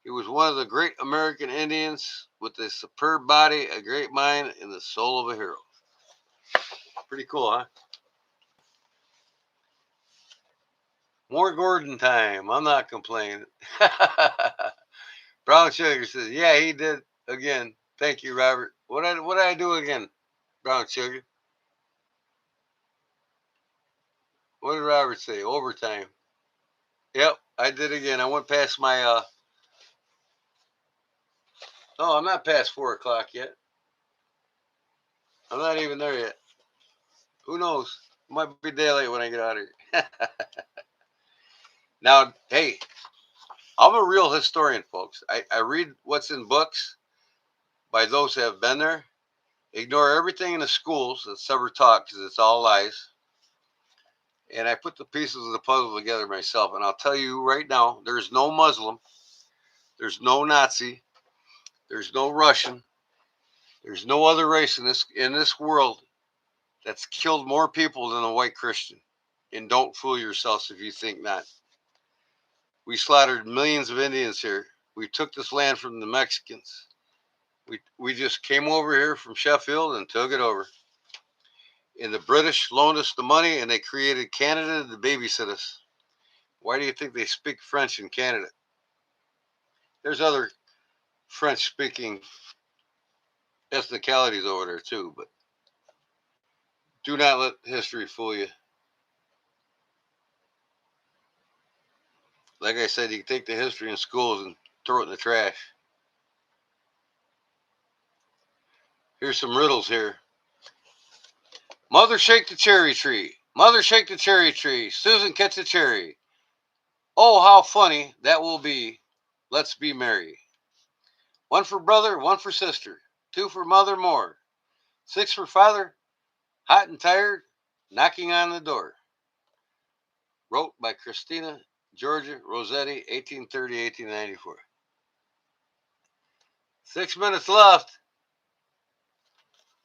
[SPEAKER 1] He was one of the great American Indians with a superb body, a great mind, and the soul of a hero. Pretty cool, huh? More Gordon time. I'm not complaining. Brown Sugar says, yeah, he did again. Thank you, Robert. What did I do again, Brown Sugar? What did Robert say? Overtime. Yep, I did again. I went past my, oh, I'm not past 4 o'clock yet. I'm not even there yet. Who knows? It might be daylight when I get out of here. Now, hey, I'm a real historian, folks. I read what's in books by those who have been there. Ignore everything in the schools that's ever taught because it's all lies. And I put the pieces of the puzzle together myself. And I'll tell you right now, there's no Muslim, there's no Nazi, there's no Russian, there's no other race in this world that's killed more people than a white Christian. And don't fool yourselves if you think not. We slaughtered millions of Indians here. We took this land from the Mexicans. We just came over here from Sheffield and took it over. And the British loaned us the money and they created Canada to babysit us. Why do you think they speak French in Canada? There's other French speaking ethnicalities over there too, but do not let history fool you. Like I said, you can take the history in schools and throw it in the trash. Here's some riddles here. Mother shake the cherry tree. Mother shake the cherry tree. Susan catch a cherry. Oh, how funny that will be. Let's be merry. One for brother, one for sister. Two for mother more. Six for father, hot and tired, knocking on the door. Wrote by Christina Georgia Rossetti, 1830-1894. 6 minutes left.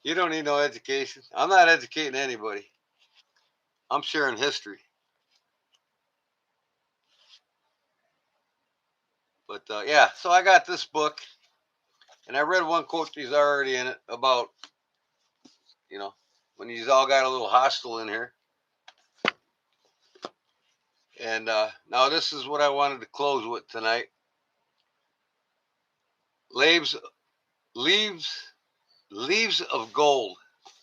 [SPEAKER 1] You don't need no education. I'm not educating anybody. I'm sharing history. But yeah, so I got this book, and I read one quote that's already in it about, when he's all got a little hostile in here. And now this is what I wanted to close with tonight. Leaves of Gold.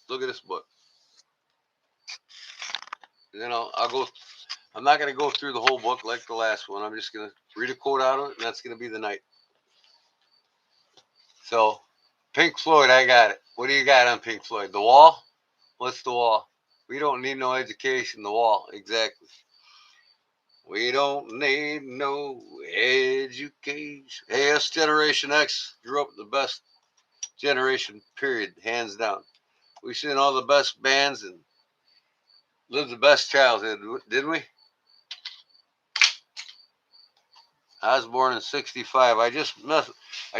[SPEAKER 1] Look at this book. I'm not going to go through the whole book like the last one. I'm just going to read a quote out of it, and that's going to be the night. So, Pink Floyd, I got it. What do you got on Pink Floyd? The Wall? What's The Wall? We don't need no education. The Wall, exactly. We don't need no education. Hey, us Generation X grew up in the best generation, period, hands down. We seen all the best bands and lived the best childhood, didn't we? I was born in '65. I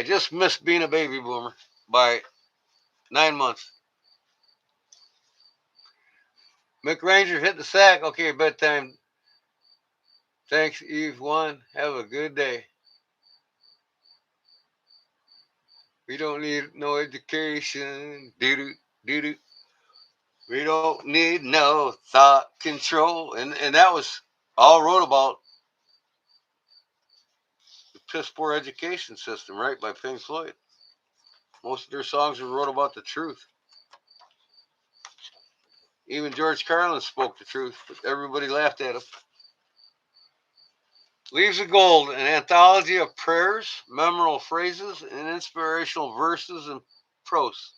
[SPEAKER 1] just missed being a baby boomer by 9 months. Mick Ranger hit the sack. Okay, bedtime. Thanks, Eve 1. Have a good day. We don't need no education. Doo-doo, doo-doo. We don't need no thought control. And that was all wrote about piss poor education system, right? By Pink Floyd. Most of their songs are wrote about the truth. Even George Carlin spoke the truth, but everybody laughed at him. Leaves of Gold, an anthology of prayers, memorable phrases, and inspirational verses and prose.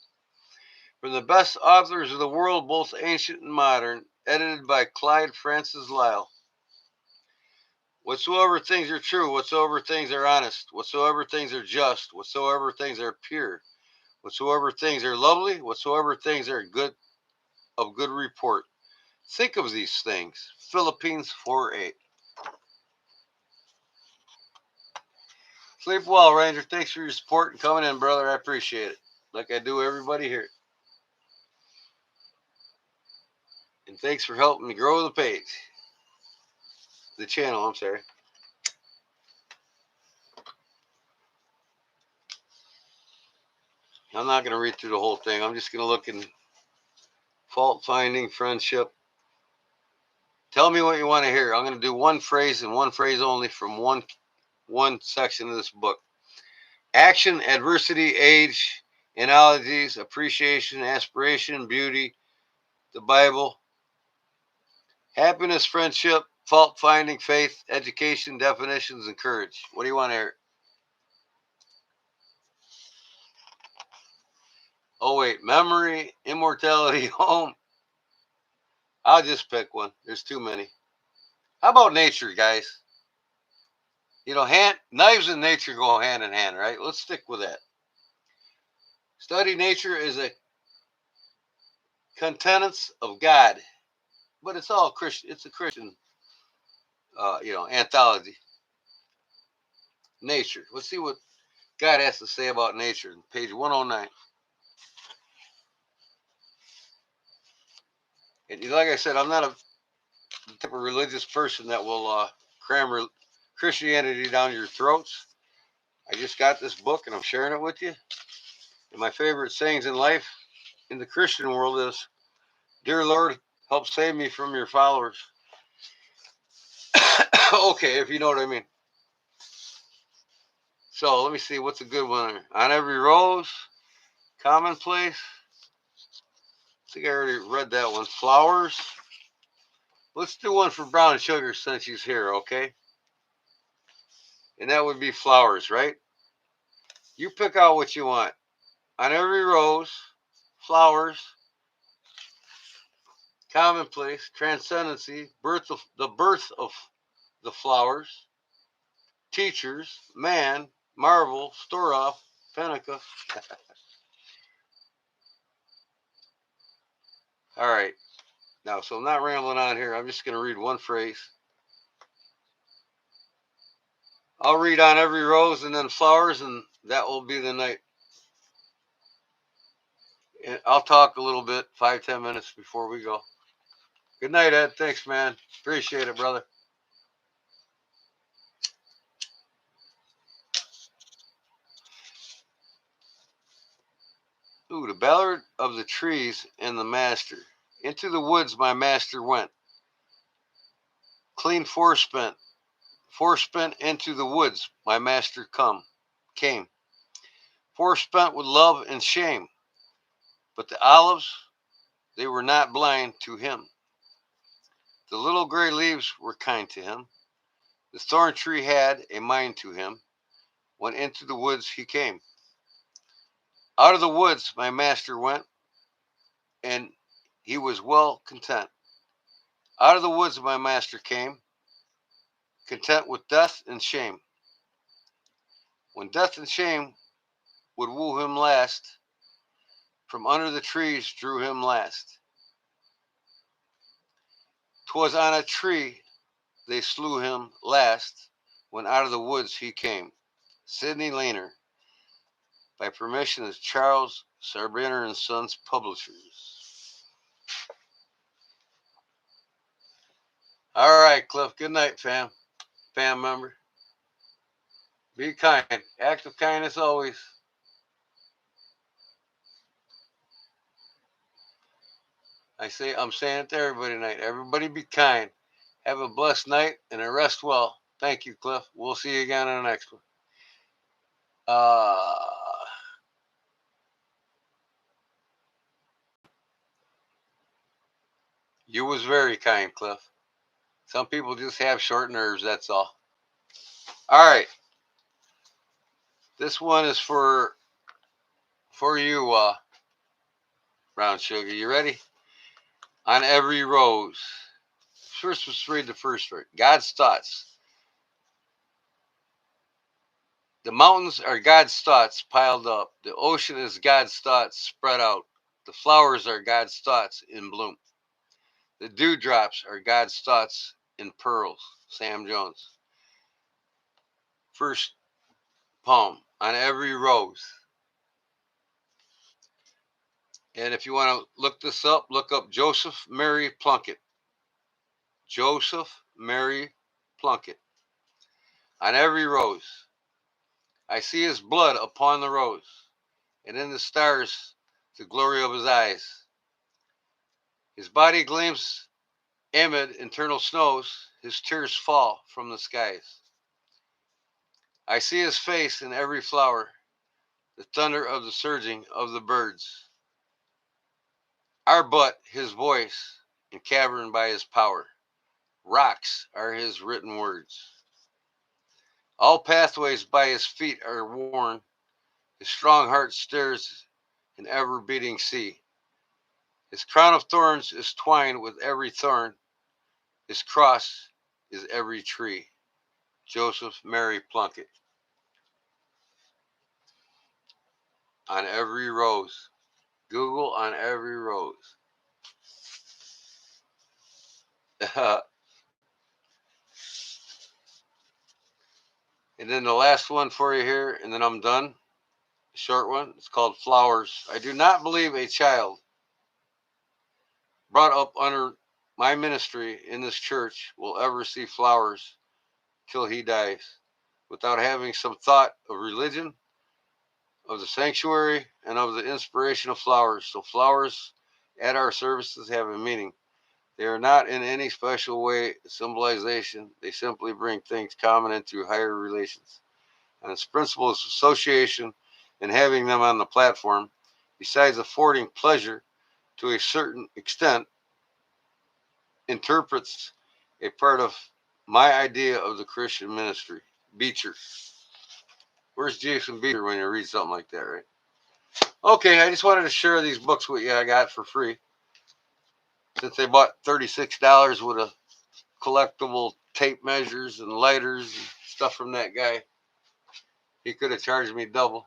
[SPEAKER 1] From the best authors of the world, both ancient and modern, edited by Clyde Francis Lyle. Whatsoever things are true, whatsoever things are honest, whatsoever things are just, whatsoever things are pure, whatsoever things are lovely, whatsoever things are good of good report. Think of these things. Philippines 4:8. Sleep well, Ranger. Thanks for your support and coming in, brother. I appreciate it. Like I do everybody here. And thanks for helping me grow the page. The channel, I'm sorry. I'm not going to read through the whole thing. I'm just going to look in fault finding, friendship. Tell me what you want to hear. I'm going to do one phrase and one phrase only from one section of this book. Action, adversity, age, analogies, appreciation, aspiration, beauty, the Bible, happiness, friendship, fault finding, faith, education, definitions, and courage. What do you want to hear? Oh, wait. Memory, immortality, home. I'll just pick one. There's too many. How about nature, guys? You know, knives and nature go hand in hand, right? Let's stick with that. Study nature is a contents of God, but it's all Christian. It's a Christian, anthology. Nature. Let's see what God has to say about nature. Page 109. And like I said, I'm not a type of religious person that will cram Christianity down your throats. I just got this book and I'm sharing it with you. And my favorite sayings in life, in the Christian world, is, "Dear Lord, help save me from your followers." Okay, if you know what I mean. So let me see, what's a good one? On every rose, commonplace. I think I already read that one. Flowers. Let's do one for Brown Sugar since he's here, okay? And that would be flowers, right? You pick out what you want. On every rose, flowers, commonplace, transcendency, the birth of the flowers, teachers, man, marvel, store off, Pentecost. All right. Now, so I'm not rambling on here. I'm just going to read one phrase. I'll read on every rose and then flowers, and that will be the night. And I'll talk a little bit, 5-10 minutes before we go. Good night, Ed. Thanks, man. Appreciate it, brother. Ooh, the ballad of the trees and the master. Into the woods my master went. Clean forespent into the woods my master came. Forespent with love and shame. But the olives, they were not blind to him. The little gray leaves were kind to him. The thorn tree had a mind to him. When into the woods he came. Out of the woods my master went, and he was well content. Out of the woods my master came, content with death and shame. When death and shame would woo him last, from under the trees drew him last. 'Twas on a tree they slew him last, when out of the woods he came. Sidney Lanier, by permission of Charles Sarbaner and Sons Publishers. All right, Cliff. Good night, fam member. Be kind. Act of kindness always. I'm saying it to everybody tonight. Everybody be kind. Have a blessed night and rest well. Thank you, Cliff. We'll see you again on the next one. You was very kind, Cliff. Some people just have short nerves, that's all. All right. This one is for you, Brown Sugar. You ready? On every rose. First, let's read the first word. God's thoughts. The mountains are God's thoughts piled up. The ocean is God's thoughts spread out. The flowers are God's thoughts in bloom. The dewdrops are God's thoughts in pearls. Sam Jones. First poem. On every rose. And if you want to look this up, look up Joseph Mary Plunkett. Joseph Mary Plunkett. On every rose. I see his blood upon the rose, and in the stars the glory of his eyes. His body gleams amid eternal snows, his tears fall from the skies. I see his face in every flower, the thunder of the surging of the birds are but his voice, and caverned by his power. Rocks are his written words. All pathways by his feet are worn. His strong heart stirs an ever beating sea. His crown of thorns is twined with every thorn. His cross is every tree. Joseph Mary Plunkett. On every rose. Google on every rose. And then the last one for you here, and then I'm done. Short one. It's called Flowers. I do not believe a child brought up under my ministry in this church will ever see flowers till he dies without having some thought of religion, of the sanctuary, and of the inspiration of flowers. So flowers at our services have a meaning. They are not in any special way a symbolization. They simply bring things common into higher relations. And its principle is association, and having them on the platform, besides affording pleasure to a certain extent, interprets a part of my idea of the Christian ministry. Beecher. Where's Jason Beecher when you read something like that, right? Okay, I just wanted to share these books with you I got for free. Since they bought $36 with a collectible tape measures and lighters and stuff from that guy, he could have charged me double.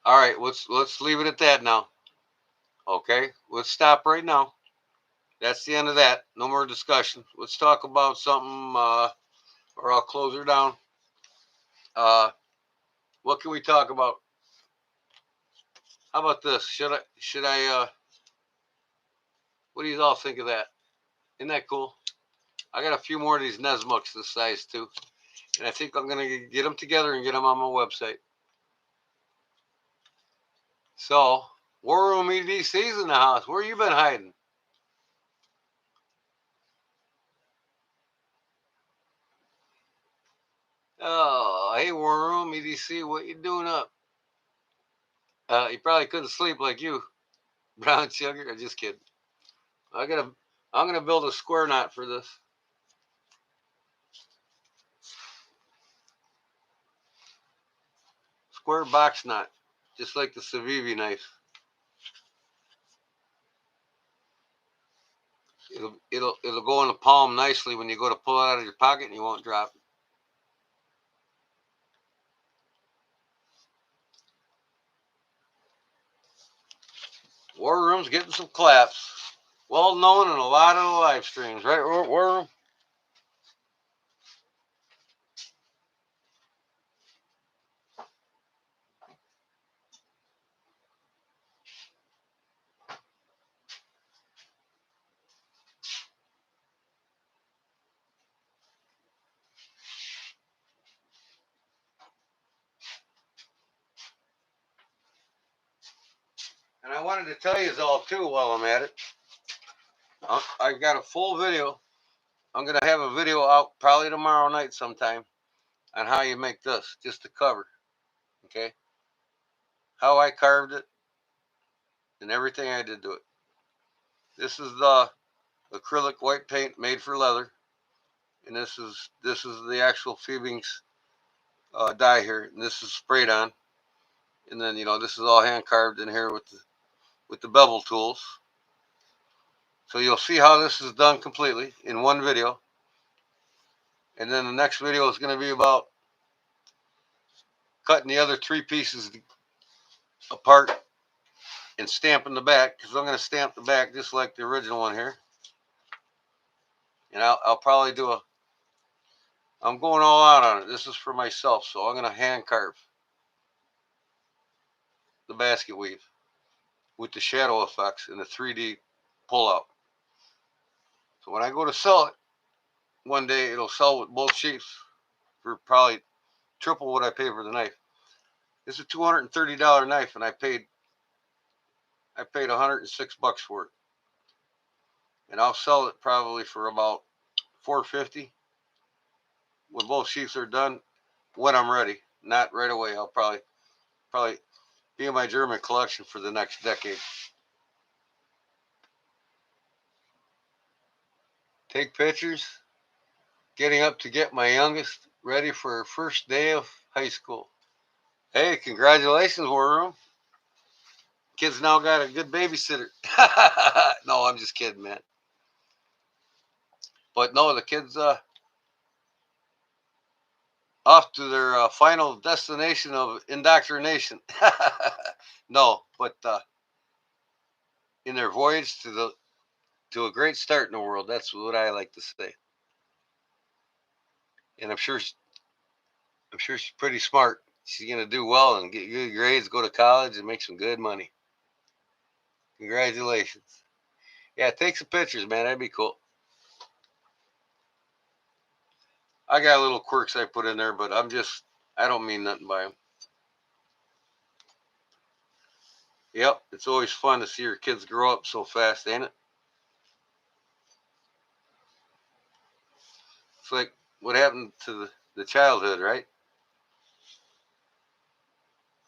[SPEAKER 1] All right, let's leave it at that now. Okay, let's stop right now. That's the end of that. No more discussion. Let's talk about something, or I'll close her down. What can we talk about? How about this? Should I what do you all think of that? Isn't that cool? I got a few more of these Nesmuks this size too. And I think I'm going to get them together and get them on my website. So, War Room EDC's in the house. Where you been hiding? Oh, hey, War Room EDC, what you doing up? You probably couldn't sleep like you, Brown Sugar. I'm just kidding. I'm gonna build a square knot for this. Square box knot, just like the Civivi knife. It'll go in the palm nicely when you go to pull it out of your pocket, and you won't drop it. War Room's getting some claps. Well known in a lot of the live streams, right, War Room? And I wanted to tell you all too while I'm at it. I got a full video. I'm going to have a video out probably tomorrow night sometime on how you make this, just the cover. Okay? How I carved it and everything I did to it. This is the acrylic white paint made for leather. And this is the actual Fiebing's dye here. And this is sprayed on. And then, this is all hand carved in here with the bevel tools. So you'll see how this is done completely in one video. And then the next video is going to be about cutting the other 3 pieces apart and stamping the back, because I'm going to stamp the back just like the original one here. And I'll probably do I'm going all out on it. This is for myself, so I'm going to hand carve the basket weave with the shadow effects and the 3D pull out. So when I go to sell it one day, it'll sell with both sheets for probably triple what I paid for the knife. It's a $230 knife, and I paid $106 for it. And I'll sell it probably for about $450 when both sheets are done, when I'm ready. Not right away. I'll probably be in my German collection for the next decade. Take pictures. Getting up to get my youngest ready for her first day of high school. Hey, congratulations, War Room. Kids now got a good babysitter. No, I'm just kidding, man. But no, the kids off to their final destination of indoctrination. No, but in their voyage to a great start in the world. That's what I like to say. And I'm sure she's pretty smart. She's gonna do well and get good grades, go to college, and make some good money. Congratulations. Yeah, take some pictures, man. That'd be cool. I got little quirks I put in there, but I don't mean nothing by them. Yep, it's always fun to see your kids grow up so fast, ain't it? It's like what happened to the childhood, right?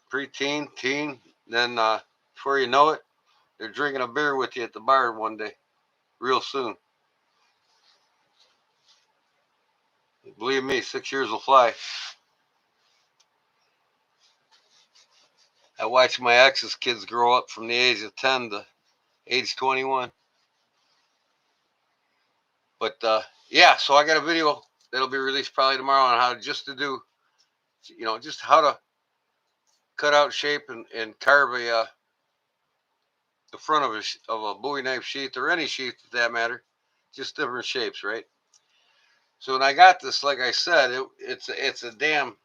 [SPEAKER 1] Pre-teen, teen, then before you know it, they're drinking a beer with you at the bar one day, real soon. Believe me, 6 years will fly. I watched my ex's kids grow up from the age of 10 to age 21. But yeah, so I got a video that'll be released probably tomorrow on how just to do, just how to cut out shape and carve the front of a Bowie knife sheath, or any sheath for that matter, just different shapes, right? So when I got this, like I said, it's a damn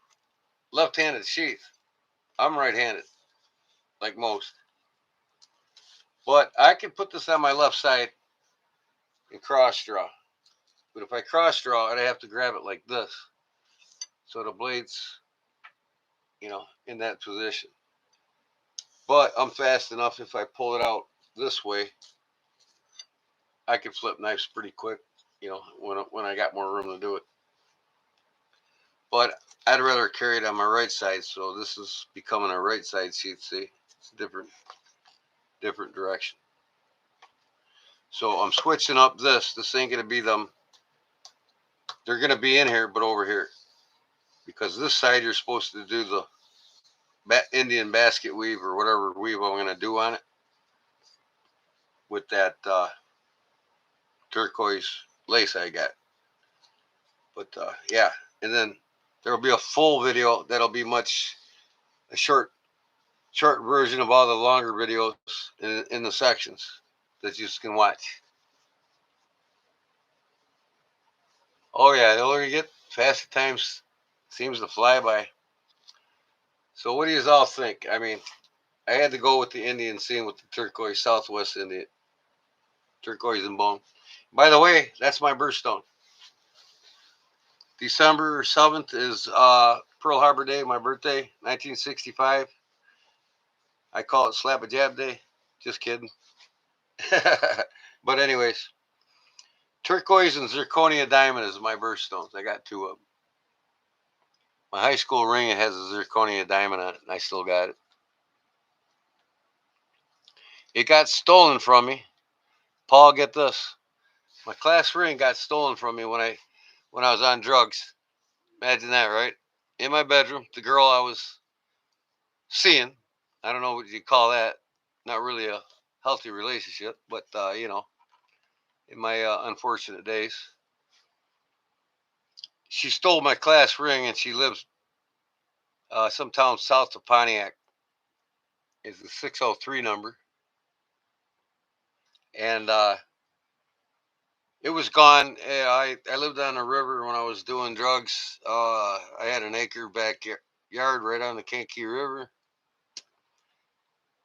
[SPEAKER 1] left-handed sheath. I'm right-handed, like most, but I can put this on my left side and cross draw. But if I cross draw it, I have to grab it like this, so the blade's, in that position. But I'm fast enough, if I pull it out this way, I can flip knives pretty quick, when I got more room to do it. But I'd rather carry it on my right side, so this is becoming a right side sheath. See, it's a different direction. So I'm switching up this. This ain't gonna be them. They're gonna be in here, but over here, because this side you're supposed to do the Indian basket weave or whatever weave I'm gonna do on it with that turquoise lace I got. But yeah, and then there will be a full video that'll be a short version of all the longer videos in the sections that you can watch. Oh yeah, the older you get, faster times seems to fly by. So what do you all think? I mean, I had to go with the Indian scene with the turquoise Southwest Indian, turquoise and bone. By the way, that's my birthstone. December 7th is Pearl Harbor Day, my birthday, 1965. I call it Slap a Jab Day. Just kidding. But anyways, Turquoise and zirconia diamond is my birthstones. I got 2 of them. My high school ring, it has a zirconia diamond on it, and I still got it. It got stolen from me. Paul, get this. My class ring got stolen from me when I was on drugs. Imagine that, right? In my bedroom, the girl I was seeing, I don't know what you call that. Not really a healthy relationship, but in my unfortunate days, she stole my class ring, and she lives some town south of Pontiac. It's a 603 number, and it was gone. I lived on the river when I was doing drugs. I had an acre backyard right on the Kankakee River.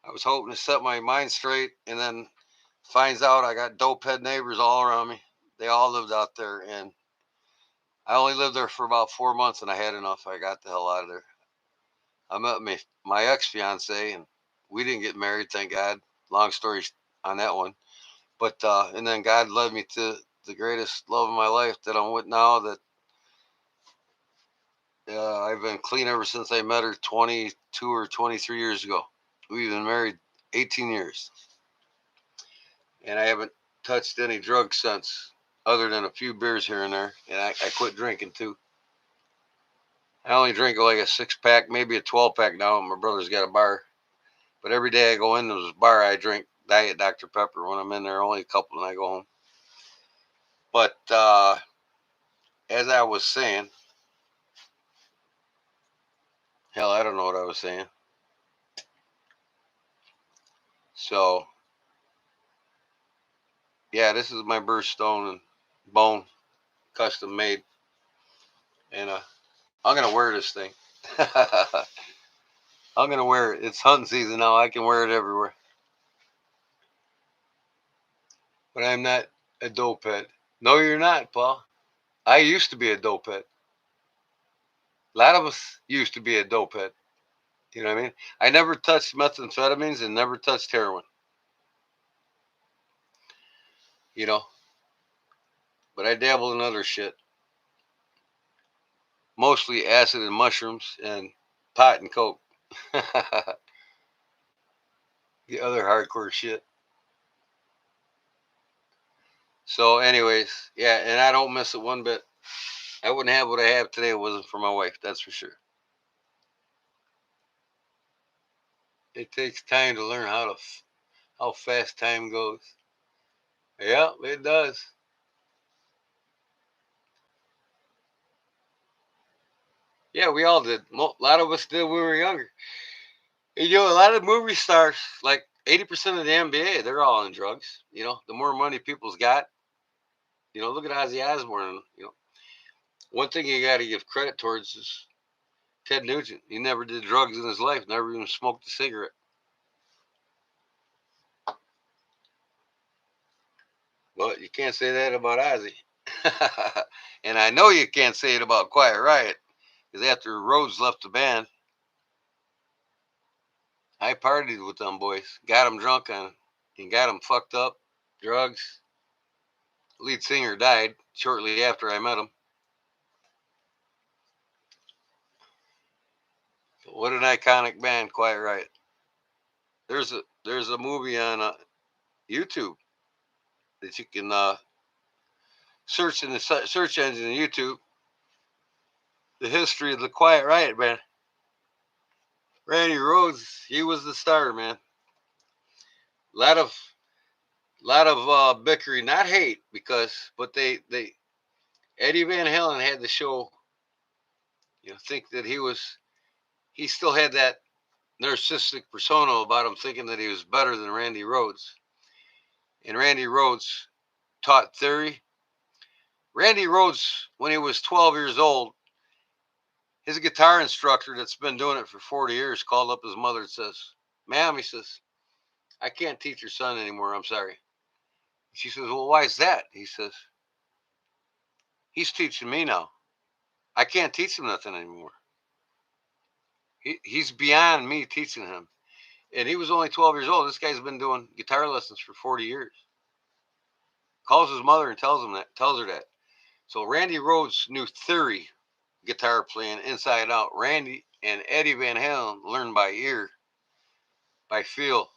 [SPEAKER 1] I was hoping to set my mind straight, and then finds out I got dopehead neighbors all around me. They all lived out there, and I only lived there for about 4 months, and I had enough. I got the hell out of there. I met my ex fiance, and we didn't get married, thank God. Long story on that one, but and then God led me to the greatest love of my life that I'm with now. That I've been clean ever since I met her 22 or 23 years ago. We've been married 18 years, and I haven't touched any drugs since, other than a few beers here and there. And I quit drinking too. I only drink like a 6-pack, maybe a 12-pack now. My brother's got a bar, but every day I go into this bar, I drink Diet Dr. Pepper. When I'm in there, only a couple, and I go home. But as I was saying, hell, I don't know what I was saying. So yeah, this is my birthstone and bone, custom made, and I'm gonna wear this thing. I'm gonna wear it. It's hunting season now. I can wear it everywhere. But I'm not a dopehead. No, you're not, Paul. I used to be a dopehead. A lot of us used to be a dopehead. You know what I mean? I never touched methamphetamines and never touched heroin. You know, but I dabbled in other shit, mostly acid and mushrooms and pot and coke. The other hardcore shit. So, anyways, yeah, and I don't miss it one bit. I wouldn't have what I have today if it wasn't for my wife. That's for sure. It takes time to learn how fast time goes. Yeah, it does. Yeah, we all did. A lot of us did when we were younger. And, a lot of movie stars, like 80% of the NBA, they're all on drugs. The more money people's got, look at Ozzy Osbourne. One thing you got to give credit towards is Ted Nugent. He never did drugs in his life, never even smoked a cigarette. But you can't say that about Ozzy. And I know you can't say it about Quiet Riot, because after Rhodes left the band, I partied with them boys, got them drunk and got them fucked up, drugs. Lead singer died shortly after I met him. What an iconic band, Quiet Riot. There's a movie on YouTube that you can search in the search engine of YouTube. The history of the Quiet Riot band. Randy Rhodes, he was the star, man. Lot of bickering, not hate, but they Eddie Van Halen had the show. Think that he still had that narcissistic persona about him, thinking that he was better than Randy Rhodes. And Randy Rhodes taught theory. Randy Rhodes, when he was 12 years old, his guitar instructor that's been doing it for 40 years called up his mother and says, "Ma'am," he says, "I can't teach your son anymore. I'm sorry." She says, "Well, why is that?" He says, "He's teaching me now. I can't teach him nothing anymore. He's beyond me teaching him." And he was only 12 years old. This guy's been doing guitar lessons for 40 years. Calls his mother and tells her that. So Randy Rhoads knew theory guitar playing inside out. Randy and Eddie Van Halen learned by ear, by feel.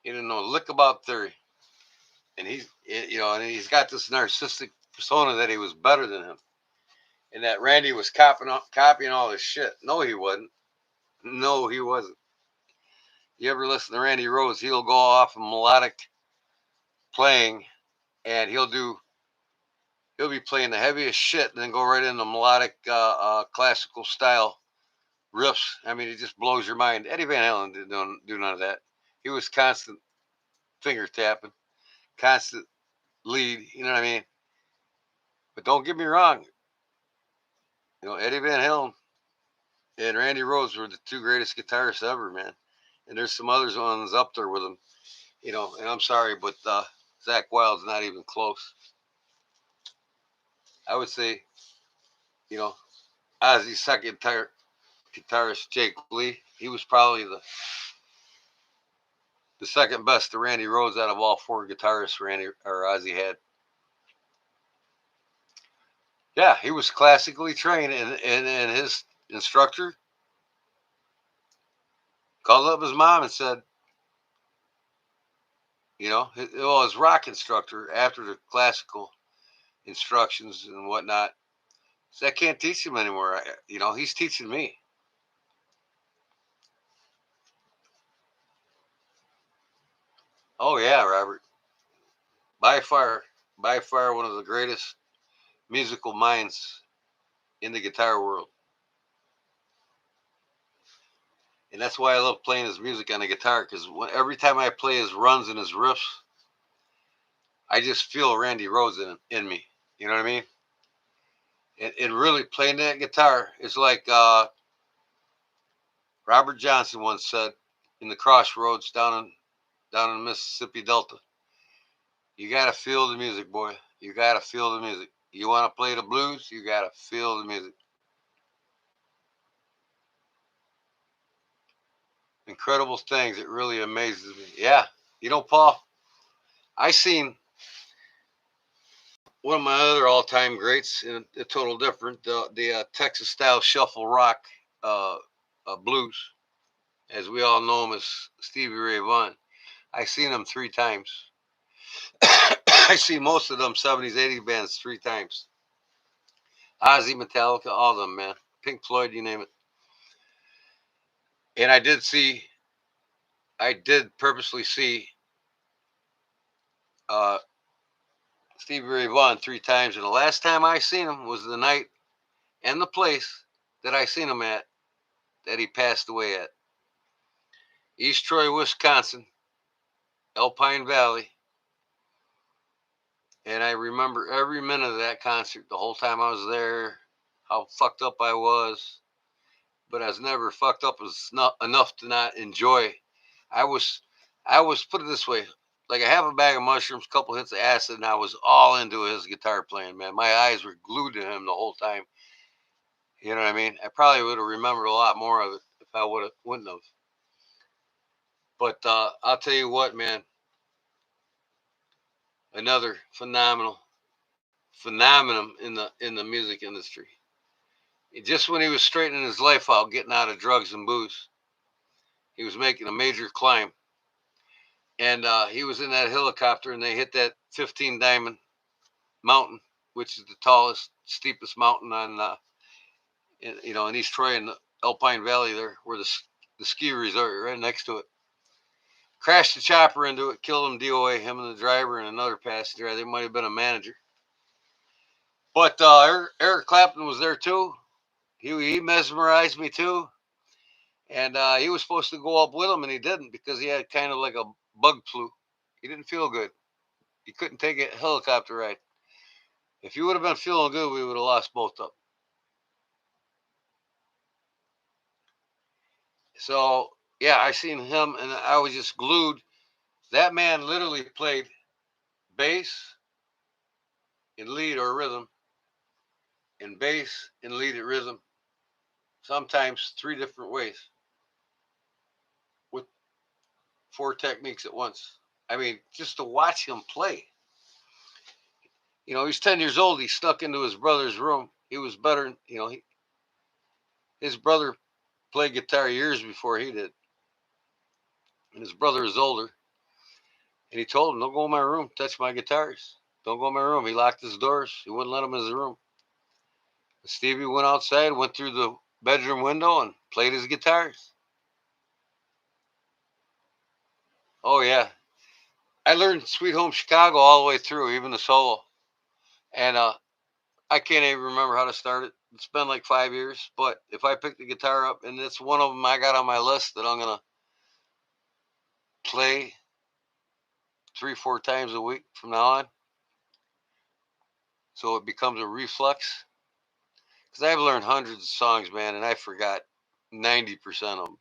[SPEAKER 1] He didn't know a lick about theory, and and he's got this narcissistic persona that he was better than him, and that Randy was copying all his shit. No, he wasn't. No, he wasn't. You ever listen to Randy Rhoads? He'll go off of melodic playing, and he'll be playing the heaviest shit, and then go right into melodic classical style riffs. I mean, it just blows your mind. Eddie Van Halen didn't do none of that. He was constant finger tapping, constant lead. You know what I mean? But don't get me wrong. Eddie Van Halen and Randy Rhoads were the two greatest guitarists ever, man. And there's some others ones up there with them. And I'm sorry, but Zakk Wylde's not even close. I would say, you know, Ozzy's second guitarist, Jake Lee, he was probably the second best to Randy Rhoads out of all four guitarists Randy or Ozzy had. Yeah, he was classically trained, and his instructor called up his mom and said, his rock instructor after the classical instructions and whatnot. So I can't teach him anymore. He's teaching me. Oh yeah, Robert. By far one of the greatest musical minds in the guitar world. And that's why I love playing his music on the guitar, because every time I play his runs and his riffs, I just feel Randy Rhoads in me. You know what I mean? And really playing that guitar is like Robert Johnson once said in the Crossroads down in the Mississippi Delta. You gotta feel the music, boy. You gotta feel the music. You want to play the blues? You gotta feel the music. Incredible things. It really amazes me. Yeah, Paul, I seen one of my other all-time greats in a total different, the Texas style shuffle rock blues, as we all know him as Stevie Ray Vaughan. I seen him 3 times. I see most of them 70s, 80s bands 3 times. Ozzy, Metallica, all of them, man. Pink Floyd, you name it. And I did purposely see Stevie Ray Vaughan 3 times, and the last time I seen him was the night and the place that I seen him at, that he passed away at. East Troy, Wisconsin, Alpine Valley. And I remember every minute of that concert, the whole time I was there, how fucked up I was. But I was never fucked up enough to not enjoy. I was put it this way, like a half a bag of mushrooms, a couple hits of acid, and I was all into his guitar playing, man. My eyes were glued to him the whole time. You know what I mean? I probably would have remembered a lot more of it if I wouldn't have. But I'll tell you what, man. Another phenomenum in the music industry. Just when he was straightening his life out, getting out of drugs and booze, he was making a major climb, and he was in that helicopter, and they hit that 15 Diamond Mountain, which is the tallest, steepest mountain on, in East Troy in the Alpine Valley there, where the ski resort right next to it. Crashed the chopper into it, killed him DOA, him and the driver and another passenger. They might have been a manager. But Eric Clapton was there too. He mesmerized me too. And he was supposed to go up with him, and he didn't, because he had kind of like a bug flu. He didn't feel good. He couldn't take a helicopter ride. If he would have been feeling good, we would have lost both of them. So, yeah, I seen him, and I was just glued. That man literally played bass in lead or rhythm, and bass and lead at rhythm, sometimes 3 different ways with 4 techniques at once. I mean, just to watch him play. You know, he's 10 years old. He snuck into his brother's room. He was better, you know, his brother played guitar years before he did. And his brother is older. And he told him, don't go in my room, touch my guitars. Don't go in my room. He locked his doors. He wouldn't let him in his room. Stevie went outside, went through the bedroom window, and played his guitars. Oh, yeah. I learned Sweet Home Chicago all the way through, even the solo. And I can't even remember how to start it. It's been like 5 years. But if I pick the guitar up, and it's one of them I got on my list that I'm going to play 3-4 times a week from now on, so it becomes a reflex. Because I've learned hundreds of songs, man, and I forgot 90% of them.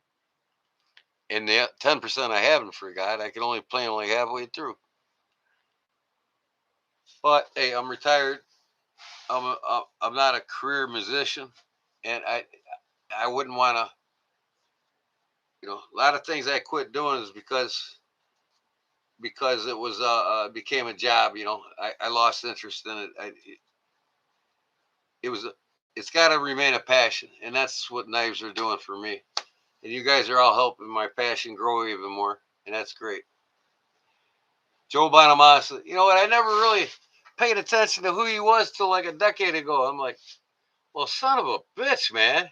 [SPEAKER 1] And the 10% I haven't forgot, I can only play them like halfway through. But hey, I'm retired. I'm not a career musician, and I wouldn't want to. You know, a lot of things I quit doing is because it was became a job. You know, I lost interest in it. It was it's got to remain a passion, and that's what knives are doing for me. And you guys are all helping my passion grow even more, and that's great. Joe Bonamassa, you know what? I never really paid attention to who he was till like a decade ago. I'm like, well, son of a bitch, man.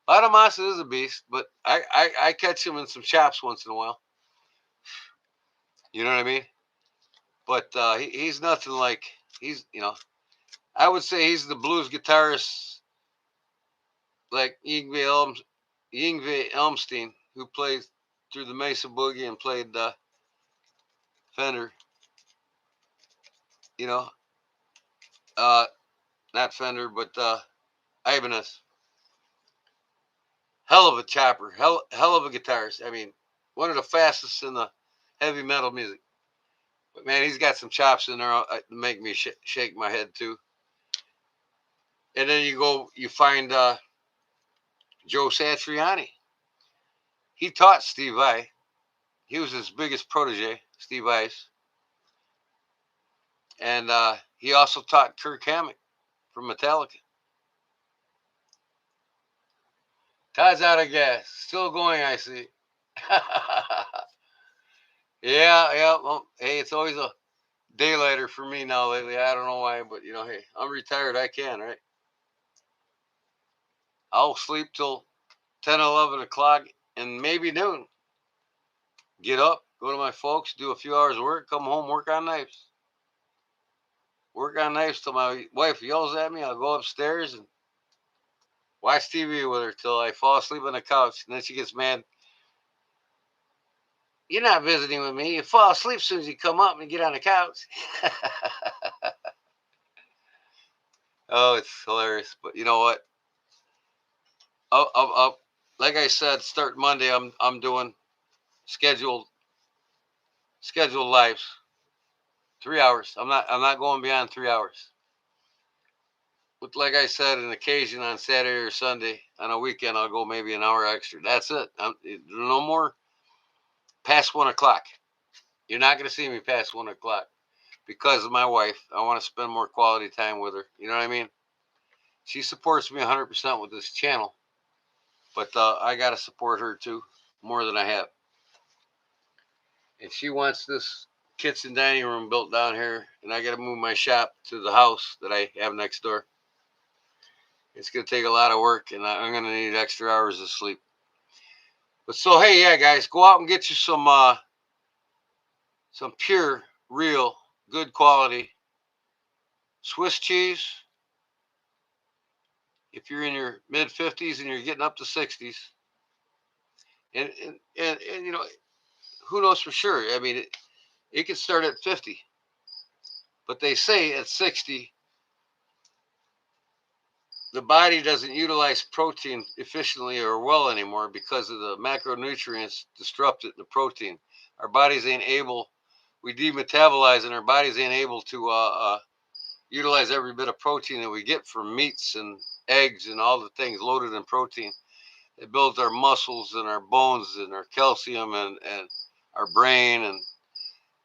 [SPEAKER 1] Bonamassa is a beast, but I catch him in some chops once in a while. You know what I mean? But he's nothing like you know. I would say he's the blues guitarist like Yngwie Elmstein, who played through the Mesa Boogie and played Fender. You know, uh, not Fender, but Ibanez. Hell of a chopper, hell of a guitarist. I mean, one of the fastest in the heavy metal music. But man, he's got some chops in there to make me shake my head too. And then you find Joe Satriani. He taught Steve Vai. He was his biggest protege, Steve Vai's. And he also taught Kirk Hammett from Metallica. Todd's out of gas. Still going, I see. Yeah. Well, hey, it's always a daylighter for me now lately. I don't know why, but you know, hey, I'm retired. I can, right? I'll sleep till 10, 11 o'clock and maybe noon. Get up, go to my folks, do a few hours of work, come home, work on knives. Work on knives till my wife yells at me. I'll go upstairs and watch TV with her till I fall asleep on the couch. And then she gets mad. You're not visiting with me. You fall asleep as soon as you come up and get on the couch. Oh, it's hilarious. But you know what? Like I said, start Monday. I'm doing scheduled lives. 3 hours. I'm not going beyond 3 hours. But like I said, an occasion on Saturday or Sunday. On a weekend, I'll go maybe an hour extra. That's it. No more past 1 o'clock. You're not going to see me past 1 o'clock because of my wife. I want to spend more quality time with her. You know what I mean? She supports me 100% with this channel, but I got to support her too more than I have. And she wants this kitchen dining room built down here, and I got to move my shop to the house that I have next door. It's going to take a lot of work, and I'm going to need extra hours of sleep. But so, hey, yeah, guys, go out and get you some pure, real, good quality Swiss cheese. If you're in your mid 50s and you're getting up to 60s, and you know, who knows for sure? I mean, it can start at 50, but they say at 60, the body doesn't utilize protein efficiently or well anymore because of the macronutrients disrupted in the protein. Our bodies ain't able, we demetabolize, and our bodies ain't able to utilize every bit of protein that we get from meats and eggs and all the things loaded in protein. It builds our muscles and our bones and our calcium and our brain. And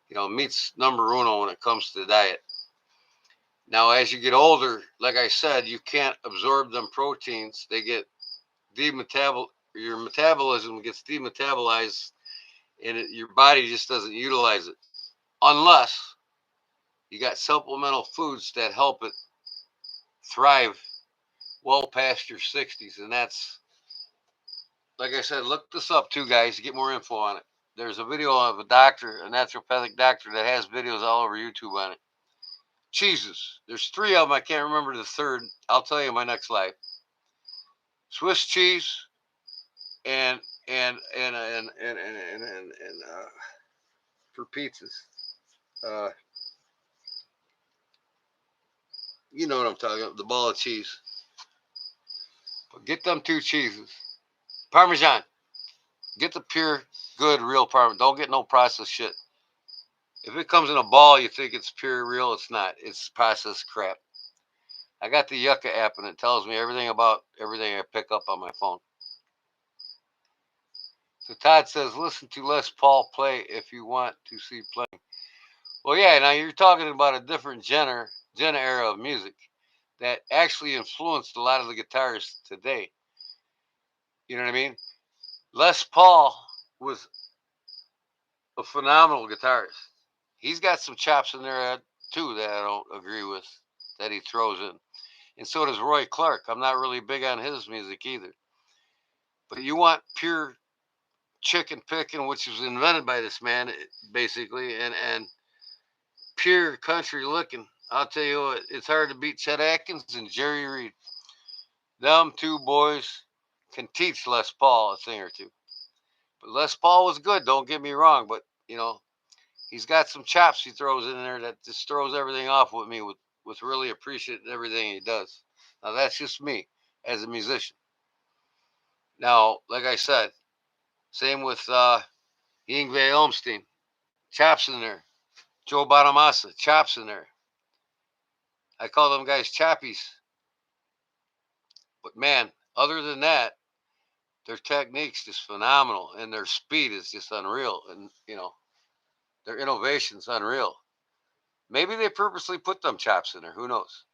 [SPEAKER 1] You know, meat's number uno when it comes to the diet. Now, as you get older, like I said, you can't absorb them proteins. They get your metabolism gets demetabolized, and your body just doesn't utilize it unless you got supplemental foods that help it thrive well past your 60s. And that's, like I said, look this up too, guys, to get more info on it. There's a video of a doctor, a naturopathic doctor, that has videos all over YouTube on it. Cheeses. There's 3 of them. I can't remember the third. I'll tell you in my next live. Swiss cheese and for pizzas. Uh, you know what I'm talking about, the ball of cheese. But get them 2 cheeses. Parmesan. Get the pure, good, real Parmesan. Don't get no processed shit. If it comes in a ball, you think it's pure, real. It's not. It's processed crap. I got the Yucca app, and it tells me everything about everything I pick up on my phone. So Todd says, listen to Les Paul play if you want to see playing. Well, yeah, now you're talking about a different genre era of music that actually influenced a lot of the guitarists today. You know what I mean? Les Paul was a phenomenal guitarist. He's got some chops in there too that I don't agree with that he throws in. And so does Roy Clark. I'm not really big on his music either. But you want pure chicken picking, which was invented by this man, basically, and pure country looking. I'll tell you what, it's hard to beat Chet Atkins and Jerry Reed. Them 2 boys can teach Les Paul a thing or two. But Les Paul was good, don't get me wrong, but, you know, he's got some chops he throws in there that just throws everything off with me with really appreciating everything he does. Now, that's just me as a musician. Now, like I said, same with Yngwie Malmsteen. Chops in there. Joe Bonamassa. Chops in there. I call them guys choppies. But man, other than that, their technique's just phenomenal, and their speed is just unreal, and you know, their innovation's unreal. Maybe they purposely put them chops in there. Who knows?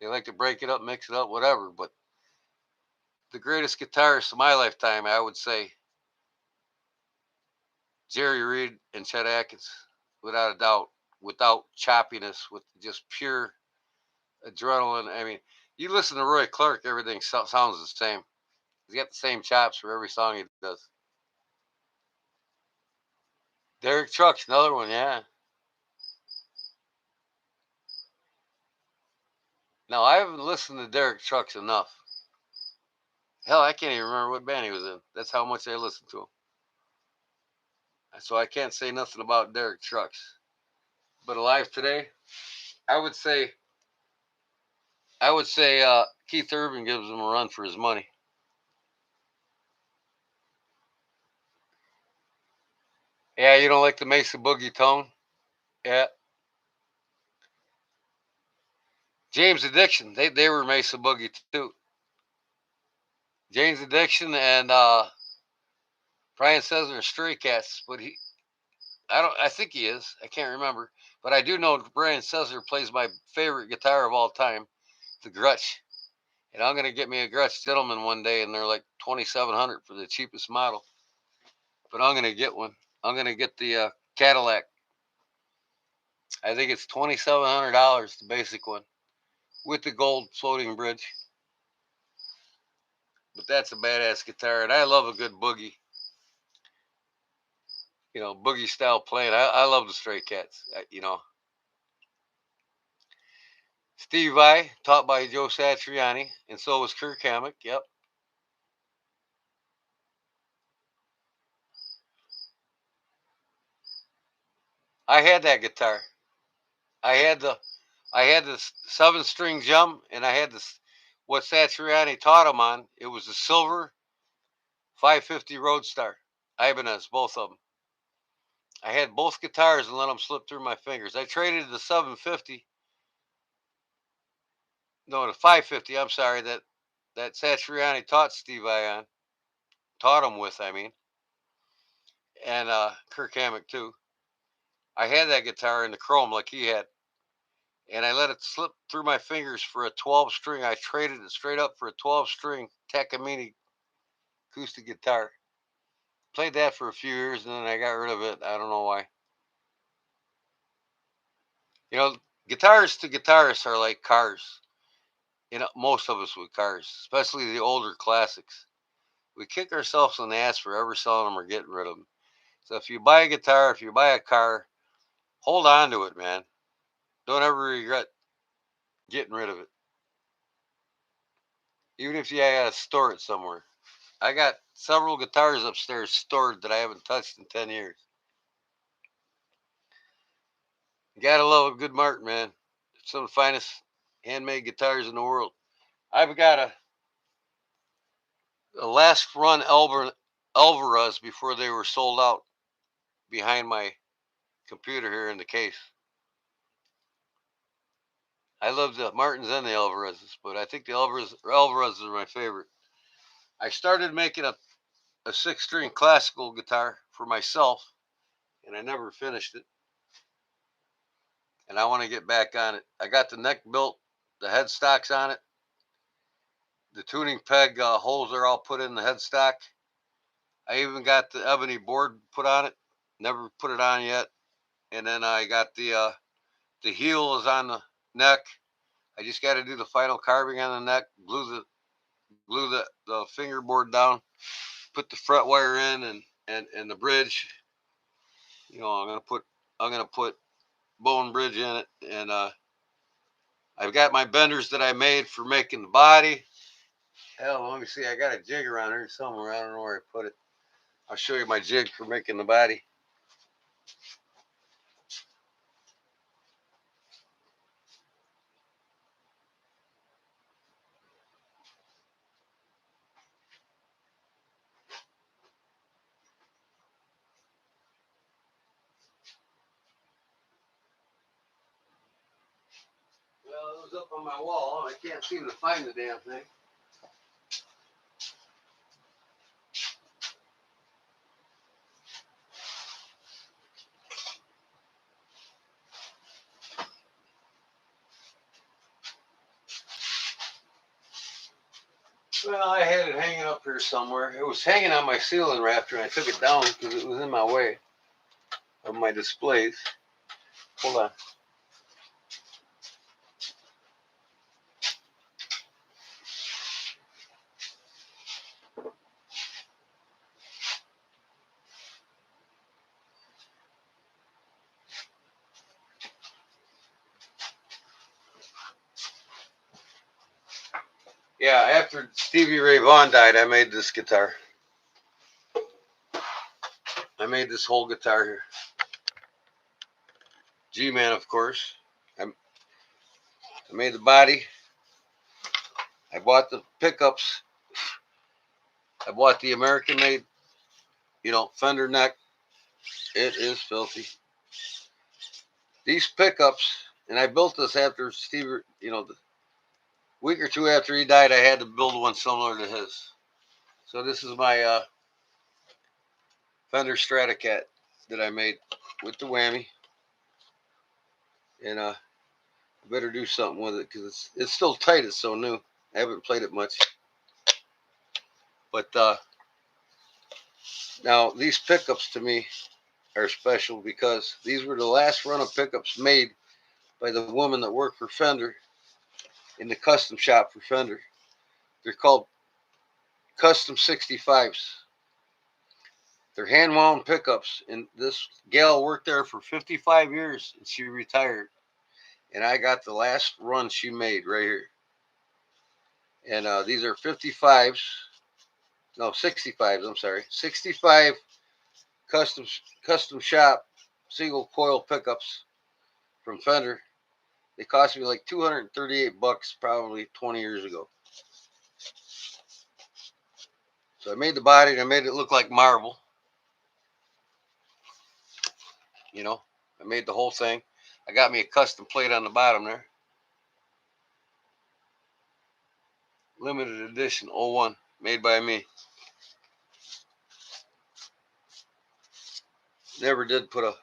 [SPEAKER 1] They like to break it up, mix it up, whatever. But the greatest guitarist of my lifetime, I would say, Jerry Reed and Chet Atkins, without a doubt, without choppiness, with just pure adrenaline. I mean, you listen to Roy Clark, everything sounds the same. He's got the same chops for every song he does. Derek Trucks, another one, yeah. Now, I haven't listened to Derek Trucks enough. Hell, I can't even remember what band he was in. That's how much I listened to him. So I can't say nothing about Derek Trucks. But alive today, I would say Keith Urban gives him a run for his money. Yeah, you don't like the Mesa Boogie tone? Yeah. James Addiction, they were Mesa Boogie too. James Addiction and Brian Setzer are Stray Cats, but I think he is. I can't remember. But I do know Brian Setzer plays my favorite guitar of all time, the Gretsch. And I'm going to get me a Gretsch Gentleman one day, and they're like $2,700 for the cheapest model. But I'm going to get one. I'm going to get the Cadillac. I think it's $2,700, the basic one, with the gold floating bridge. But that's a badass guitar, and I love a good boogie. You know, boogie style playing. I love the Stray Cats. You know, Steve Vai, taught by Joe Satriani, and so was Kirk Hammett. Yep. I had that guitar. I had the 7-string Jum, and I had what Satriani taught him on. It was the silver 550 Roadstar Ibanez, both of them. I had both guitars and let them slip through my fingers. I traded the 750, no, the 550. I'm sorry, that Satriani taught Steve Vai on, taught him with. I mean, and Kirk Hammett too. I had that guitar in the chrome like he had, and I let it slip through my fingers for a 12 string. I traded it straight up for a 12 string Takamine acoustic guitar. Played that for a few years and then I got rid of it. I don't know why. You know, guitars to guitarists are like cars. You know, most of us with cars, especially the older classics. We kick ourselves in the ass for ever selling them or getting rid of them. So if you buy a guitar, if you buy a car, hold on to it, man. Don't ever regret getting rid of it. Even if you gotta store it somewhere. I got several guitars upstairs stored that I haven't touched in 10 years. You gotta love a good Martin, man. It's some of the finest handmade guitars in the world. I've got a last run Alvarez before they were sold out behind my computer here in the case. I love the Martins and the Alvarez's, but I think the Alvarez are my favorite. I started making a 6 string classical guitar for myself, and I never finished it. And I want to get back on it. I got the neck built, the headstocks on it. The tuning peg holes are all put in the headstock. I even got the ebony board put on it. Never put it on yet. And then I got the heel is on the neck. I just got to do the final carving on the neck. Glue the fingerboard down. Put the fret wire in and the bridge. You know, I'm gonna put bone bridge in it, and I've got my benders that I made for making the body. Hell, let me see. I got a jig around here somewhere. I don't know where I put it. I'll show you my jig for making the body. Well, it was up on my wall. I can't seem to find the damn thing. Well, I had it hanging up here somewhere. It was hanging on my ceiling rafter, and I took it down because it was in my way of my displays. Hold on. Yeah, after Stevie Ray Vaughan died, I made this guitar. I made this whole guitar here. G-Man, of course. I made the body. I bought the pickups. I bought the American-made, Fender neck. It is filthy. These pickups, and I built this after Stevie, the week or two after he died, I had to build one similar to his. So this is my Fender Stratocat that I made with the whammy. And I better do something with it because it's still tight. It's so new. I haven't played it much. But now these pickups to me are special because these were the last run of pickups made by the woman that worked for Fender in the custom shop for Fender. They're called Custom 65s. They're hand wound pickups, and this gal worked there for 55 years, and she retired. And I got the last run she made right here. And these are 55s, no 65s. I'm sorry, 65 custom shop single coil pickups from Fender. They cost me like $238, probably 20 years ago. So I made the body and I made it look like marble. I made the whole thing. I got me a custom plate on the bottom there. Limited edition 01, made by me. Never did put a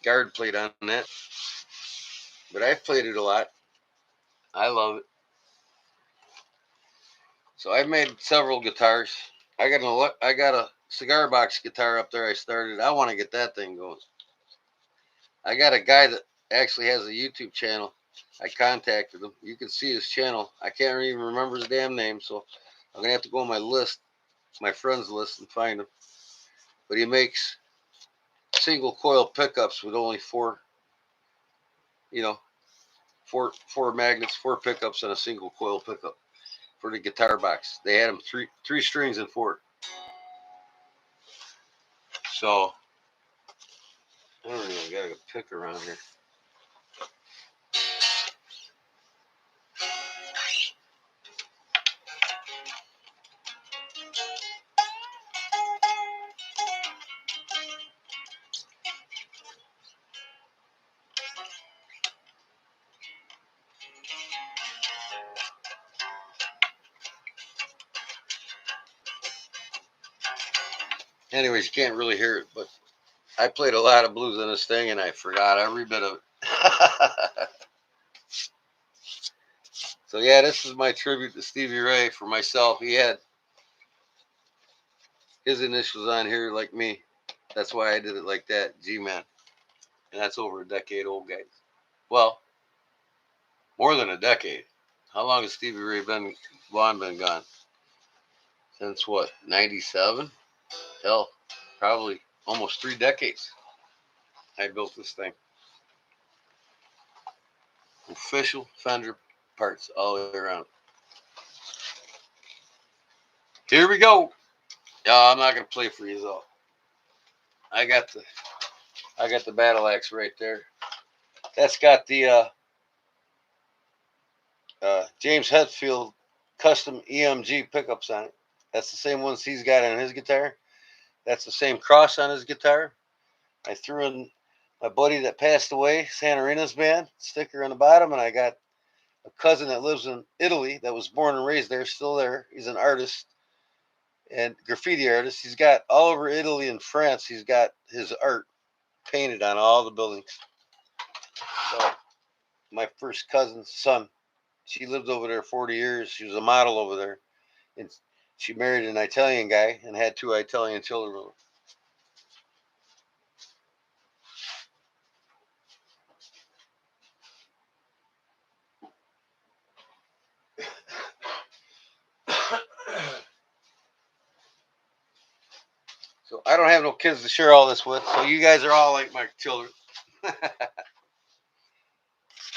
[SPEAKER 1] guard plate on that. But I've played it a lot. I love it. So I've made several guitars. I got a cigar box guitar up there I started. I want to get that thing going. I got a guy that actually has a YouTube channel. I contacted him. You can see his channel. I can't even remember his damn name, so I'm gonna have to go on my list, my friends list, and find him. But he makes single coil pickups with only four, you know, four magnets, four pickups, and a single coil pickup for the guitar box. They had them three strings and four. So I don't know. I got a pick around here. Anyways, you can't really hear it, but I played a lot of blues on this thing, and I forgot every bit of it. So yeah, this is my tribute to Stevie Ray for myself. He had his initials on here like me. That's why I did it like that, G-Man. And that's over a decade old, guys. Well, more than a decade. How long has Stevie Ray Vaughan been gone? Since what, 97? Hell, probably almost 3 decades. I built this thing. Official Fender parts all the way around. Here we go. I'm not gonna play for you though. I got the battle axe right there. That's got the James Hetfield custom EMG pickups on it. That's the same ones he's got on his guitar. That's the same cross on his guitar. I threw in my buddy that passed away, Santorina's band sticker on the bottom, and I got a cousin that lives in Italy that was born and raised there, still there. He's an artist and graffiti artist. He's got all over Italy and France. He's got his art painted on all the buildings. So my first cousin's son, she lived over there 40 years. She was a model over there, and she married an Italian guy and had 2 Italian children. So I don't have no kids to share all this with. So you guys are all like my children.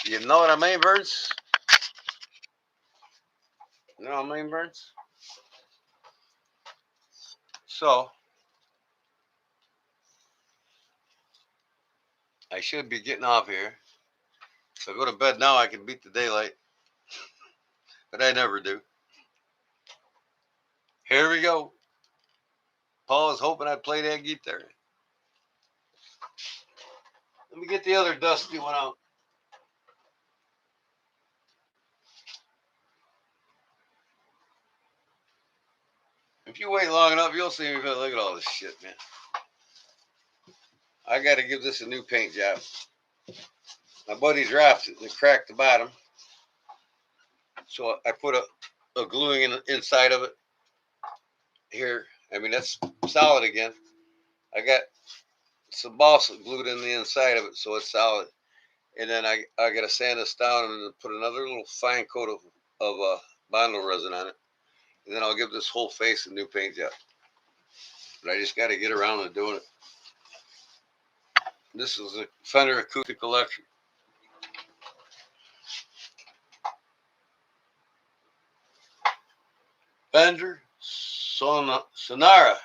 [SPEAKER 1] You know what I mean, Burns? You know what I mean, Burns? So I should be getting off here. If I go to bed now, I can beat the daylight. But I never do. Here we go. Paul was hoping I'd play that guitar. Let me get the other dusty one out. If you wait long enough, you'll see me. Look at all this shit, man. I got to give this a new paint job. My buddy dropped it and it cracked the bottom. So I put a gluing inside of it. Here, I mean, that's solid again. I got some balsa glued in the inside of it so it's solid. And then I got to sand this down and put another little fine coat of vinyl resin on it. And then I'll give this whole face a new paint job. But I just got to get around to doing it. This is a Fender Acoustic Electric. Fender Sonara.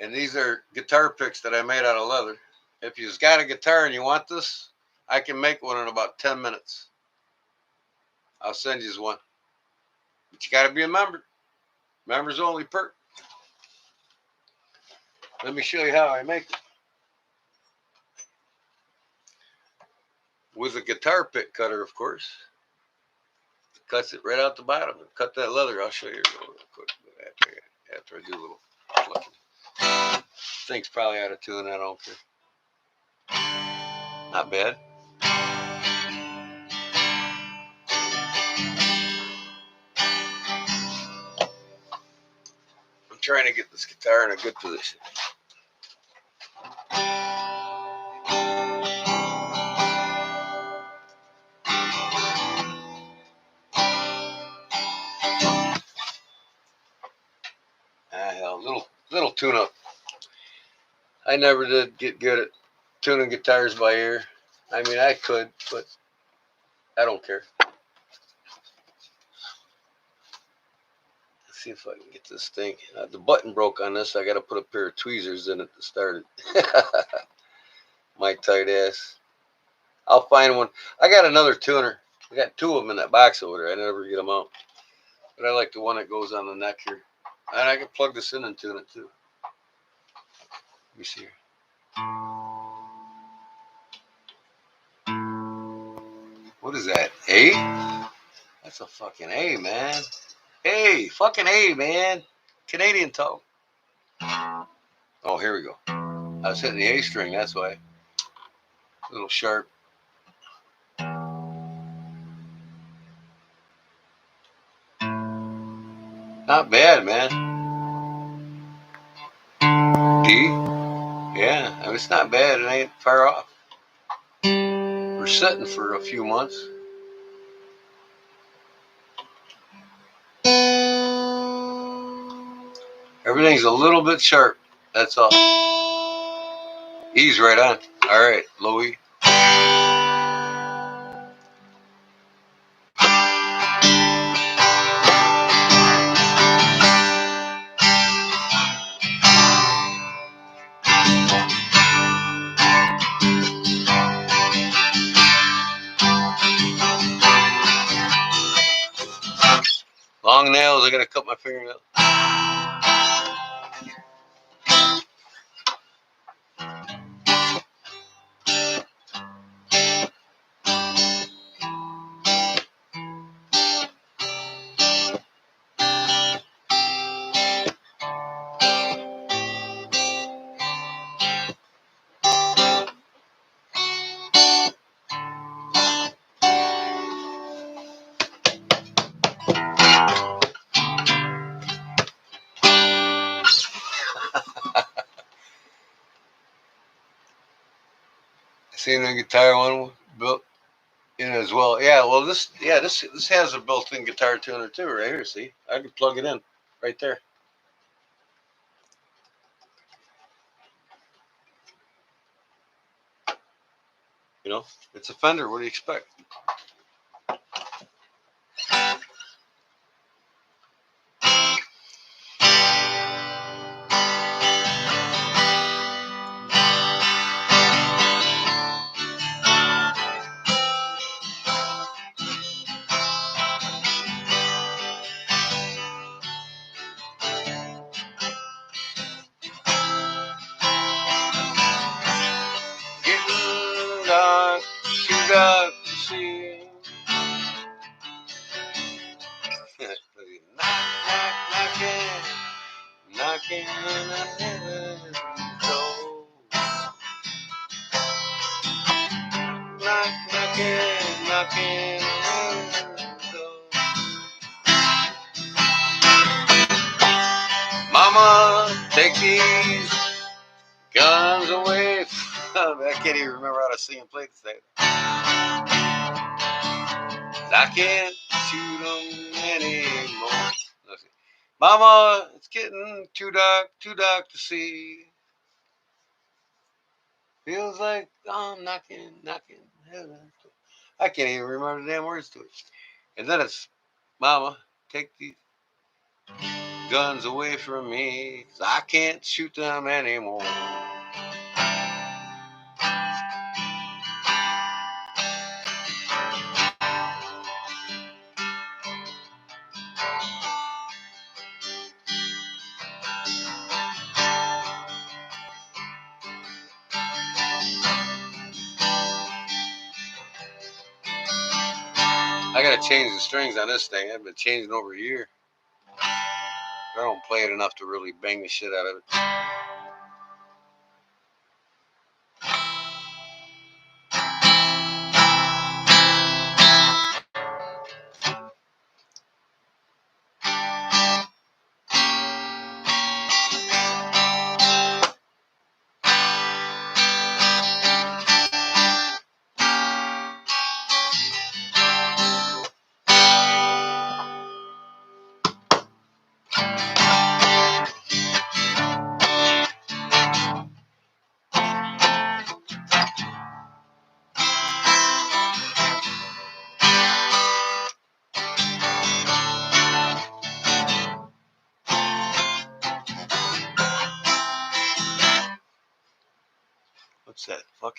[SPEAKER 1] And these are guitar picks that I made out of leather. If you've got a guitar and you want this, I can make one in about 10 minutes. I'll send you one. But you got to be a member. Members only perk. Let me show you how I make it. With a guitar pick cutter, of course. Cuts it right out the bottom. Cut that leather. I'll show you real quick after I do a little flicking. Thing's probably out of tune. I don't care. Not bad. I'm trying to get this guitar in a good position. Hell, little tune up. I never did get good at tuning guitars by ear. I mean, I could, but I don't care. Let's see if I can get this thing. The button broke on this. I got to put a pair of tweezers in it to start it. My tight ass. I'll find one. I got another tuner. I got two of them in that box over there. I never get them out. But I like the one that goes on the neck here. And I can plug this in and tune it too. Let me see here. What is that? A? That's a fucking A, man. A. Fucking A, man. Canadian talk. Oh, here we go. I was hitting the A string, that's why. A little sharp. Not bad, man. D? Yeah, I mean, it's not bad. It ain't far off. We're sitting for a few months. Everything's a little bit sharp. That's all. E's right on. All right, low E. Long nails. I gotta cut my fingernails. Seen the guitar one built in as well. Yeah, well this has a built-in guitar tuner too, right here. See, I can plug it in right there. You know, it's a Fender. What do you expect? Getting dark, too dark to see. Knocking on the heaven's door. Knocking on the door. Mama, take these guns away. I can't even remember how to sing and play this thing. I can't shoot them anymore. Mama, it's getting too dark to see. Feels like I'm knocking heaven. I can't even remember the damn words to it. And then it's, Mama, take these guns away from me, 'cause I can't shoot them anymore. I gotta change the strings on this thing. I've been changing over a year. I don't play it enough to really bang the shit out of it.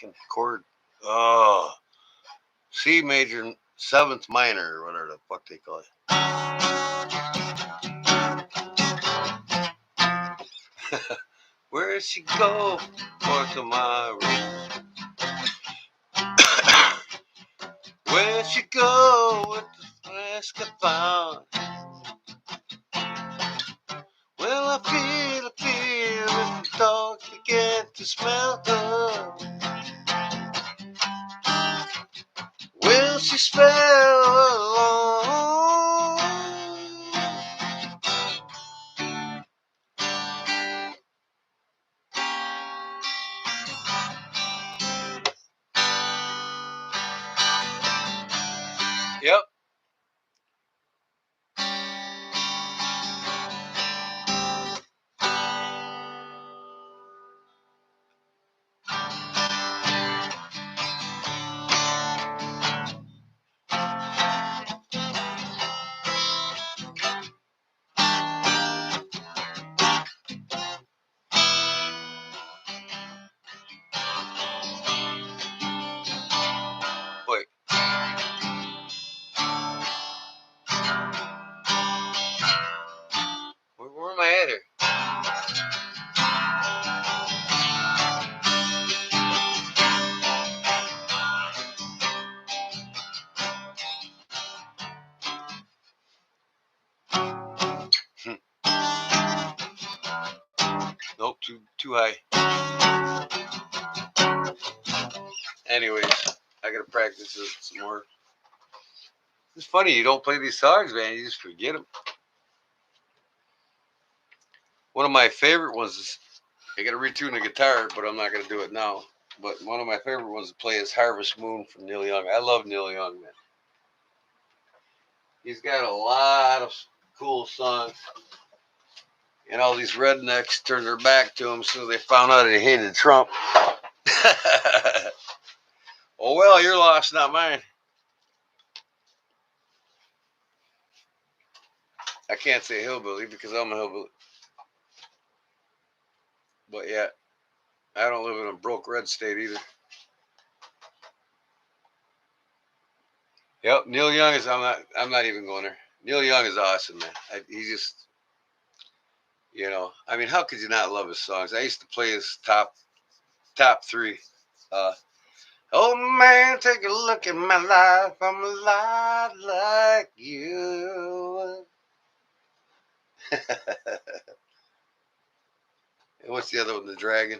[SPEAKER 1] fucking chord. Oh, C major, 7th minor, or whatever the fuck they call it. Where'd she go for tomorrow? Where'd she go with the flask I found? Well, I feel if the dog began to smell her. Will she spell alone? Yep. Wait. Where am I at here? Nope, too high. Anyways, I gotta practice it some more. It's funny, you don't play these songs, man. You just forget them. One of my favorite ones is, I gotta retune the guitar, but I'm not gonna do it now. But one of my favorite ones to play is Harvest Moon from Neil Young. I love Neil Young, man. He's got a lot of cool songs. And all these rednecks turned their back to him, so they found out he hated Trump. Oh, well, your loss, not mine. I can't say hillbilly because I'm a hillbilly. But yeah, I don't live in a broke red state either. Yep, Neil Young is. I'm not even going there. Neil Young is awesome, man. He just, I mean, how could you not love his songs? I used to play his top three. Oh man, take a look at my life. I'm a lot like you. And what's the other one? The Dragon.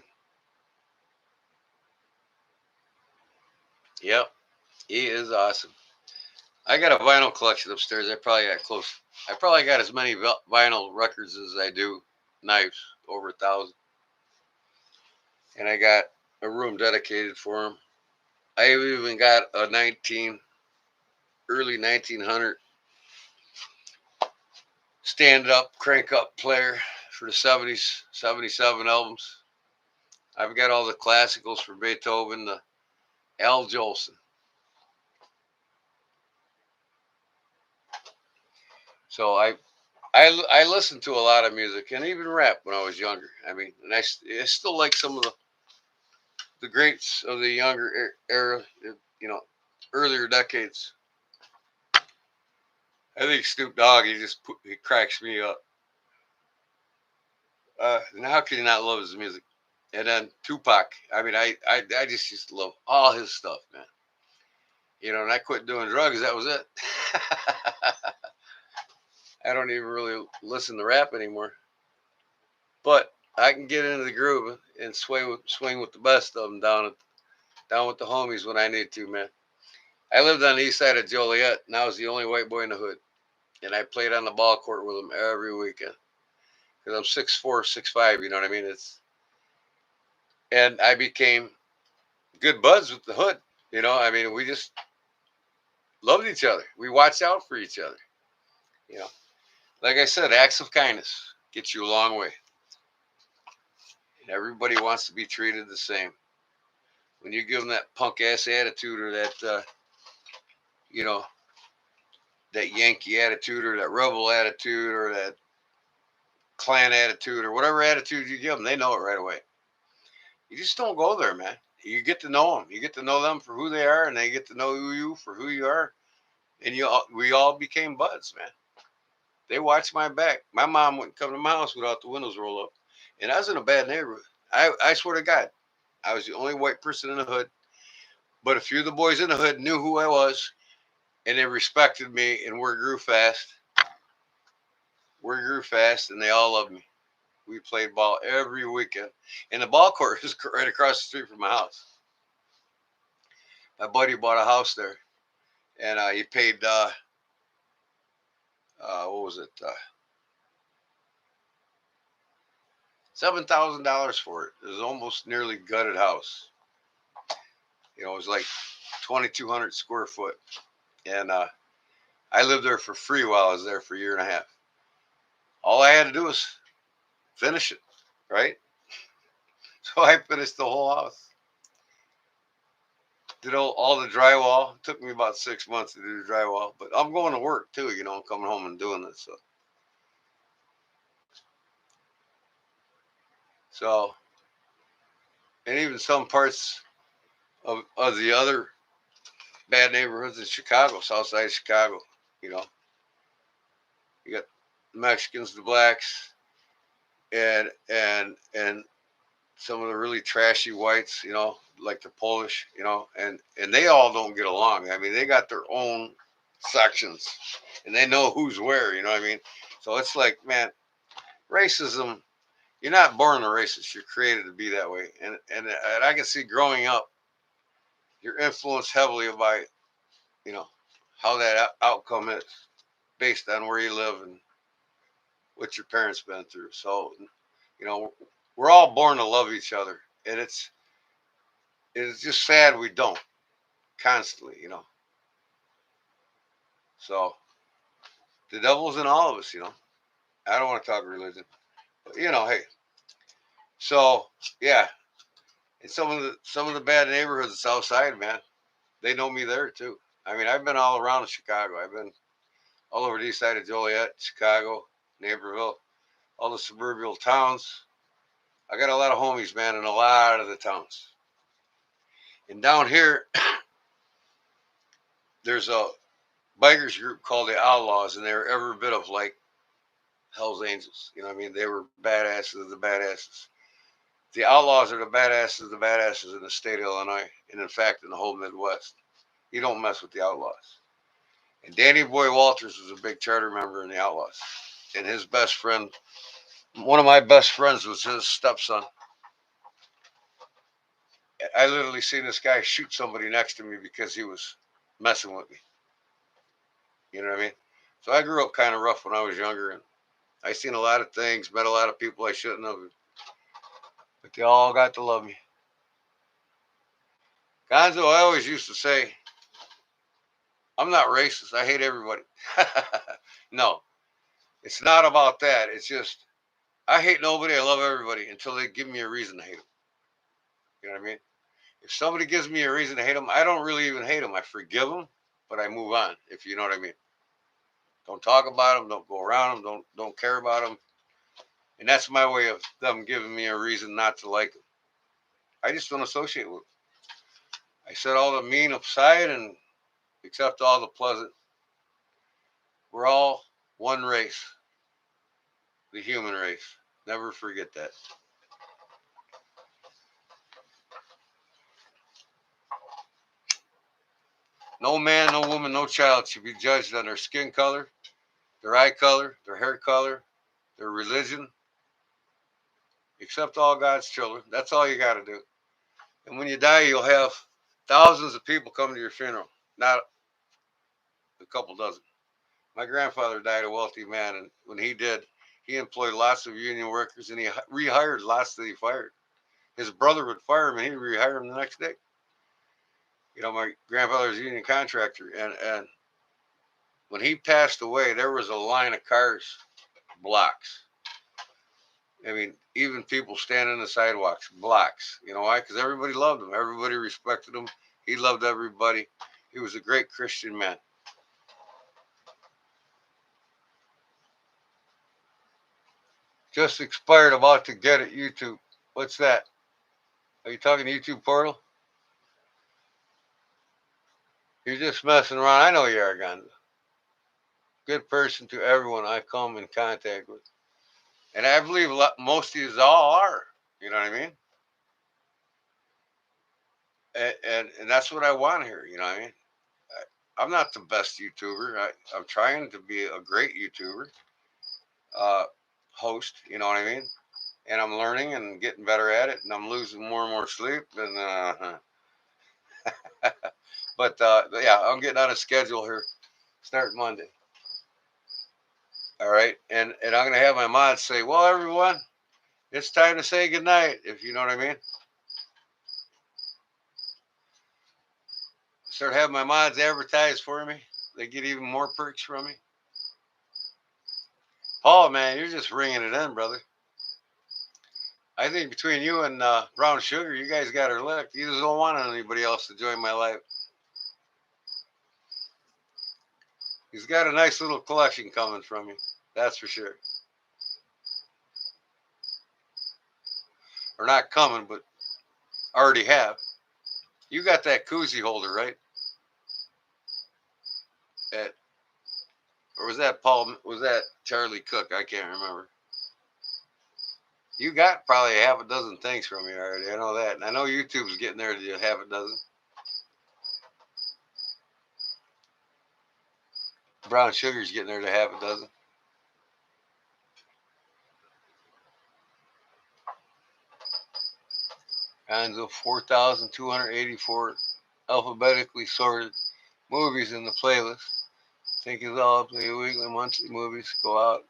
[SPEAKER 1] Yep, he is awesome. I got a vinyl collection upstairs. I probably got as many vinyl records as I do knives, over 1,000. And I got a room dedicated for him. I even got a early 1900 stand up, crank up player for the 70s, 77 albums. I've got all the classicals for Beethoven, the Al Jolson. So I listened to a lot of music and even rap when I was younger. I mean, and I still like some of the greats of the younger era, earlier decades. I think Snoop Dogg, he cracks me up. And how can you not love his music? And then Tupac. I mean, I just used to love all his stuff, man. And I quit doing drugs. That was it. I don't even really listen to rap anymore. But I can get into the groove and swing with the best of them down with the homies when I need to, man. I lived on the east side of Joliet, and I was the only white boy in the hood. And I played on the ball court with them every weekend. Because I'm 6'4", 6'5", you know what I mean? And I became good buds with the hood. I mean, we just loved each other. We watched out for each other. Like I said, acts of kindness get you a long way. And everybody wants to be treated the same. When you give them that punk ass attitude or that, that Yankee attitude or that rebel attitude or that Klan attitude or whatever attitude you give them, they know it right away. You just don't go there, man. you get to know them. You get to know them for who they are, and they get to know you for who you are. And we all became buds, man. They watched my back. My mom wouldn't come to my house without the windows rolled up. And I was in a bad neighborhood. I swear to God, I was the only white person in the hood. But a few of the boys in the hood knew who I was, and they respected me, and word grew fast. Word grew fast, and they all loved me. We played ball every weekend. And the ball court is right across the street from my house. My buddy bought a house there, and he paid, what was it, $7,000 for it. It was almost nearly gutted house. You know, it was like 2,200 square foot. And I lived there for free while I was there for a year and a half. All I had to do was finish it, right? So I finished the whole house. Did all the drywall. It took me about 6 months to do the drywall, but I'm going to work too. You know, I'm coming home and doing this. So, and even some parts of the other bad neighborhoods in Chicago, South Side of Chicago. You know, you got the Mexicans, the blacks, and some of the really trashy whites. You know, like the Polish. You know, and they all don't get along. I mean, they got their own sections, and they know who's where. You know what I mean? So it's like, man, racism. You're not born a racist. You're created to be that way. And I can see growing up, you're influenced heavily by, you know, how that outcome is based on where you live and what your parents been through. So, you know, we're all born to love each other, and it's just sad we don't constantly, you know. So the devil's in all of us, you know. I don't want to talk religion, but you know, hey. So yeah, and some of the bad neighborhoods South Side, man, they know me there too. I mean, I've been all around Chicago. I've been all over the east side of Joliet, Chicago, Naperville, all the suburban towns. I got a lot of homies, man, in a lot of the towns. And down here, there's a bikers group called the Outlaws, and they were every bit of like Hell's Angels. You know what I mean? They were badasses of the badasses. The Outlaws are the badasses in the state of Illinois, and in fact, in the whole Midwest. You don't mess with the Outlaws. And Danny Boy Walters was a big charter member in the Outlaws. And his best friend, one of my best friends, was his stepson. I literally seen this guy shoot somebody next to me because he was messing with me. You know what I mean? So I grew up kind of rough when I was younger, and I seen a lot of things, met a lot of people I shouldn't have, but they all got to love me. Gonzo, I always used to say, I'm not racist. I hate everybody. No, it's not about that. It's just I hate nobody. I love everybody until they give me a reason to hate them. You know what I mean? If somebody gives me a reason to hate them, I don't really even hate them. I forgive them, but I move on. If you know what I mean. Don't talk about them. Don't go around them. Don't care about them. And that's my way of them giving me a reason not to like them. I just don't associate with them. I set all the mean aside and accept all the pleasant. We're all one race, the human race. Never forget that. No man, no woman, no child should be judged on their skin color, their eye color, their hair color, their religion. Accept all God's children. That's all you got to do. And when you die, you'll have thousands of people come to your funeral, not a couple dozen. My grandfather died a wealthy man, and when he did, he employed lots of union workers and he rehired lots that he fired. His brother would fire him and he'd rehire him the next day. You know, my grandfather's a union contractor, and when he passed away, there was a line of cars, blocks. I mean, even people standing on the sidewalks, blocks. You know why? Because everybody loved him. Everybody respected him. He loved everybody. He was a great Christian man. Just expired, about to get it. YouTube. What's that? Are you talking YouTube portal? You're just messing around. I know you are, Gonzo. Good person to everyone I come in contact with. And I believe most of you all are. You know what I mean? And that's what I want here. You know what I mean? I'm not the best YouTuber. I'm trying to be a great YouTuber, uh, host. You know what I mean? And I'm learning and getting better at it. And I'm losing more and more sleep. And but yeah, I'm getting on a schedule here, starting Monday. All right, and I'm gonna have my mods say, "Well, everyone, it's time to say goodnight." If you know what I mean. Start having my mods advertise for me. They get even more perks from me. Paul, man, you're just ringing it in, brother. I think between you and Brown Sugar, you guys got her licked. You just don't want anybody else to join my life. He's got a nice little collection coming from you. That's for sure. Or not coming, but already have. You got that koozie holder, right? At, or was that Paul? Was that Charlie Cook? I can't remember. You got probably half a dozen things from me already. I know that. And I know YouTube's getting there to half a dozen. Brown Sugar's getting there to half a dozen. Gonzo 4,284 alphabetically sorted movies in the playlist. Think is all up to the weekly, monthly movies go out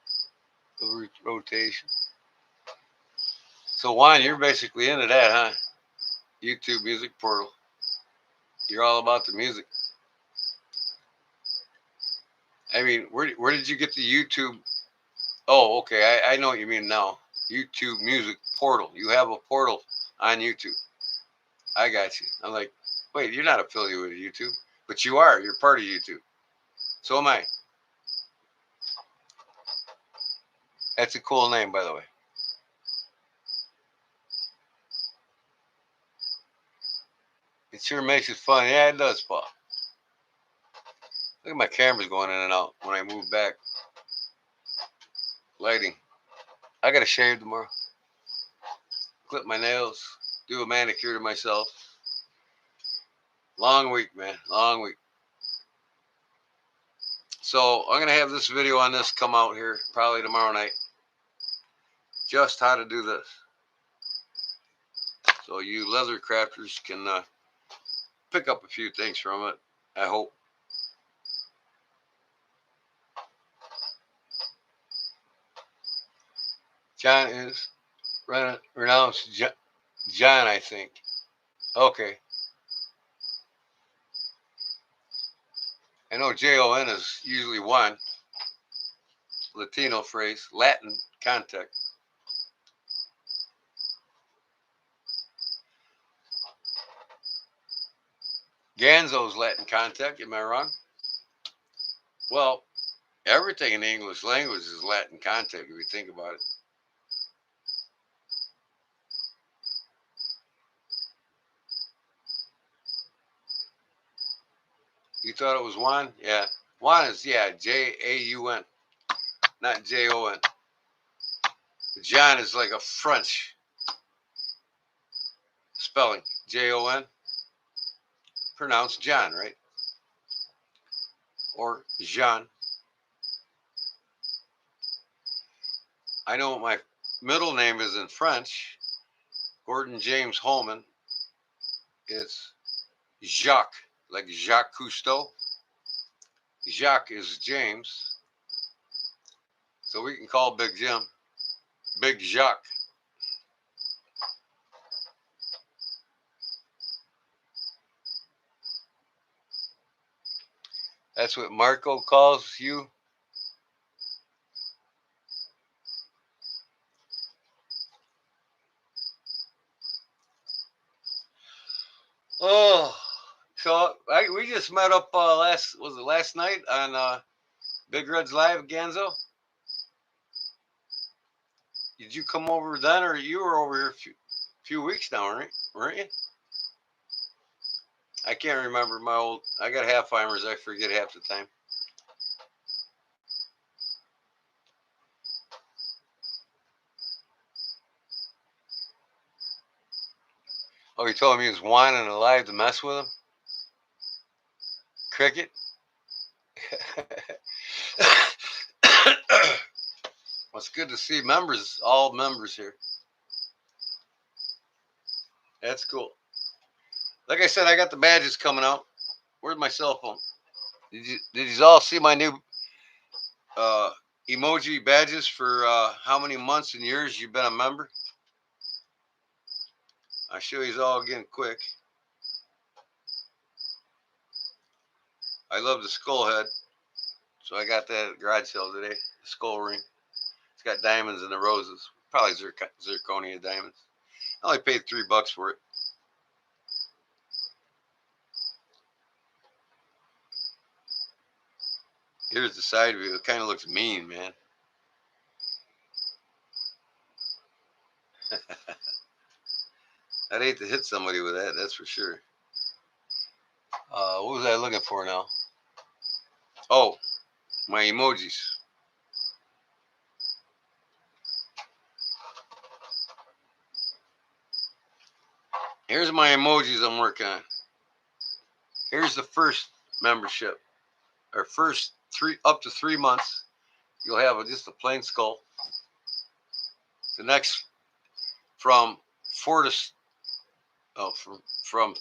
[SPEAKER 1] of rotation. So Juan, you're basically into that, huh? YouTube music portal. You're all about the music. I mean, where did you get the YouTube? Oh, okay, I know what you mean now. YouTube music portal. You have a portal on YouTube. I got you. I'm like, wait, you're not affiliated with YouTube, but you are. You're part of YouTube. So am I. That's a cool name, by the way. It sure makes it fun. Yeah, it does, Paul. Look at my cameras going in and out when I move back. Lighting. I got to shave tomorrow. Clip my nails. Do a manicure to myself. Long week, man. Long week. So I'm going to have this video on this come out here probably tomorrow night. Just how to do this. So you leather crafters can pick up a few things from it, I hope. John is renounced John, I think. Okay. I know Jon is usually one. Latino phrase, Latin context. Ganzo's Latin context, am I wrong? Well, everything in the English language is Latin context if you think about it. You thought it was Juan? Yeah. Juan is, yeah, Jaun, not Jon. John is like a French spelling. Jon. Pronounced John, right? Or Jean. I know what my middle name is in French. Gordon James Holman. It's Jacques, like Jacques Cousteau. Jacques is James. So we can call Big Jim Big Jacques. That's what Marco calls you. Oh, so we just met up last night on Big Red's Live, Ganzo. Did you come over then, or you were over here a few weeks now, right? Weren't you? I can't remember my old. I got Halfheimers. I forget half the time. Oh, he told me he was whining alive to mess with him. Cricket. Well, it's good to see members, all members here. That's cool. Like I said, I got the badges coming out. Where's my cell phone? Did you all see my new uh, emoji badges for how many months and years you've been a member? I'll show you all again quick. I love the skull head, so I got that at garage sale today. The skull ring. It's got diamonds in the roses. Probably zirconia diamonds. I only paid $3 for it. Here's the side view. It kind of looks mean, man. I'd hate to hit somebody with that, that's for sure. What was I looking for now? Oh, my emojis. Here's my emojis I'm working on. Here's the first membership, or first up to 3 months. You'll have just a plain skull. The next, from four to from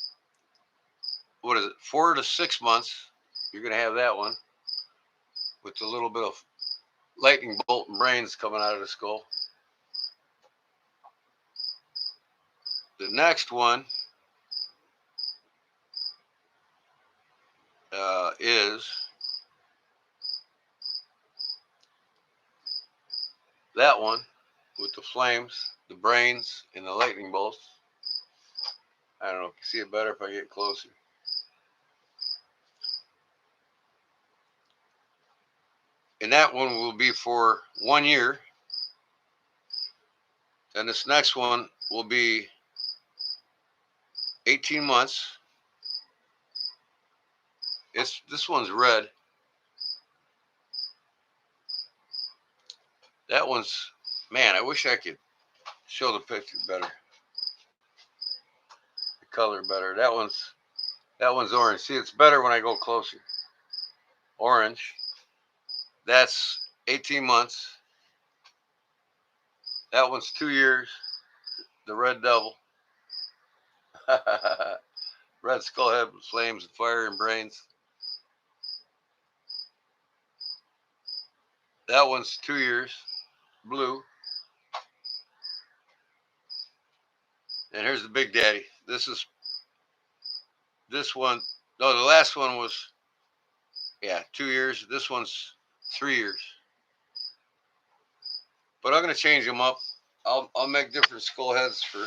[SPEAKER 1] what is it, 4 to 6 months, you're gonna have that one with a little bit of lightning bolt and brains coming out of the skull. The next one is that one with the flames, the brains, and the lightning bolts. I don't know if you see it better if I get closer. And that one will be for 1 year. And this next one will be 18 months. This one's red. That one's, man, I wish I could show the picture better. The color better. That one's orange. See, it's better when I go closer. Orange. That's 18 months. That one's 2 years. The red devil. Red skull head with flames and fire and brains. That one's 2 years. Blue. And here's the big daddy. This one. No, the last one was, 2 years. This one's 3 years. But I'm gonna change them up. I'll make different skull heads for,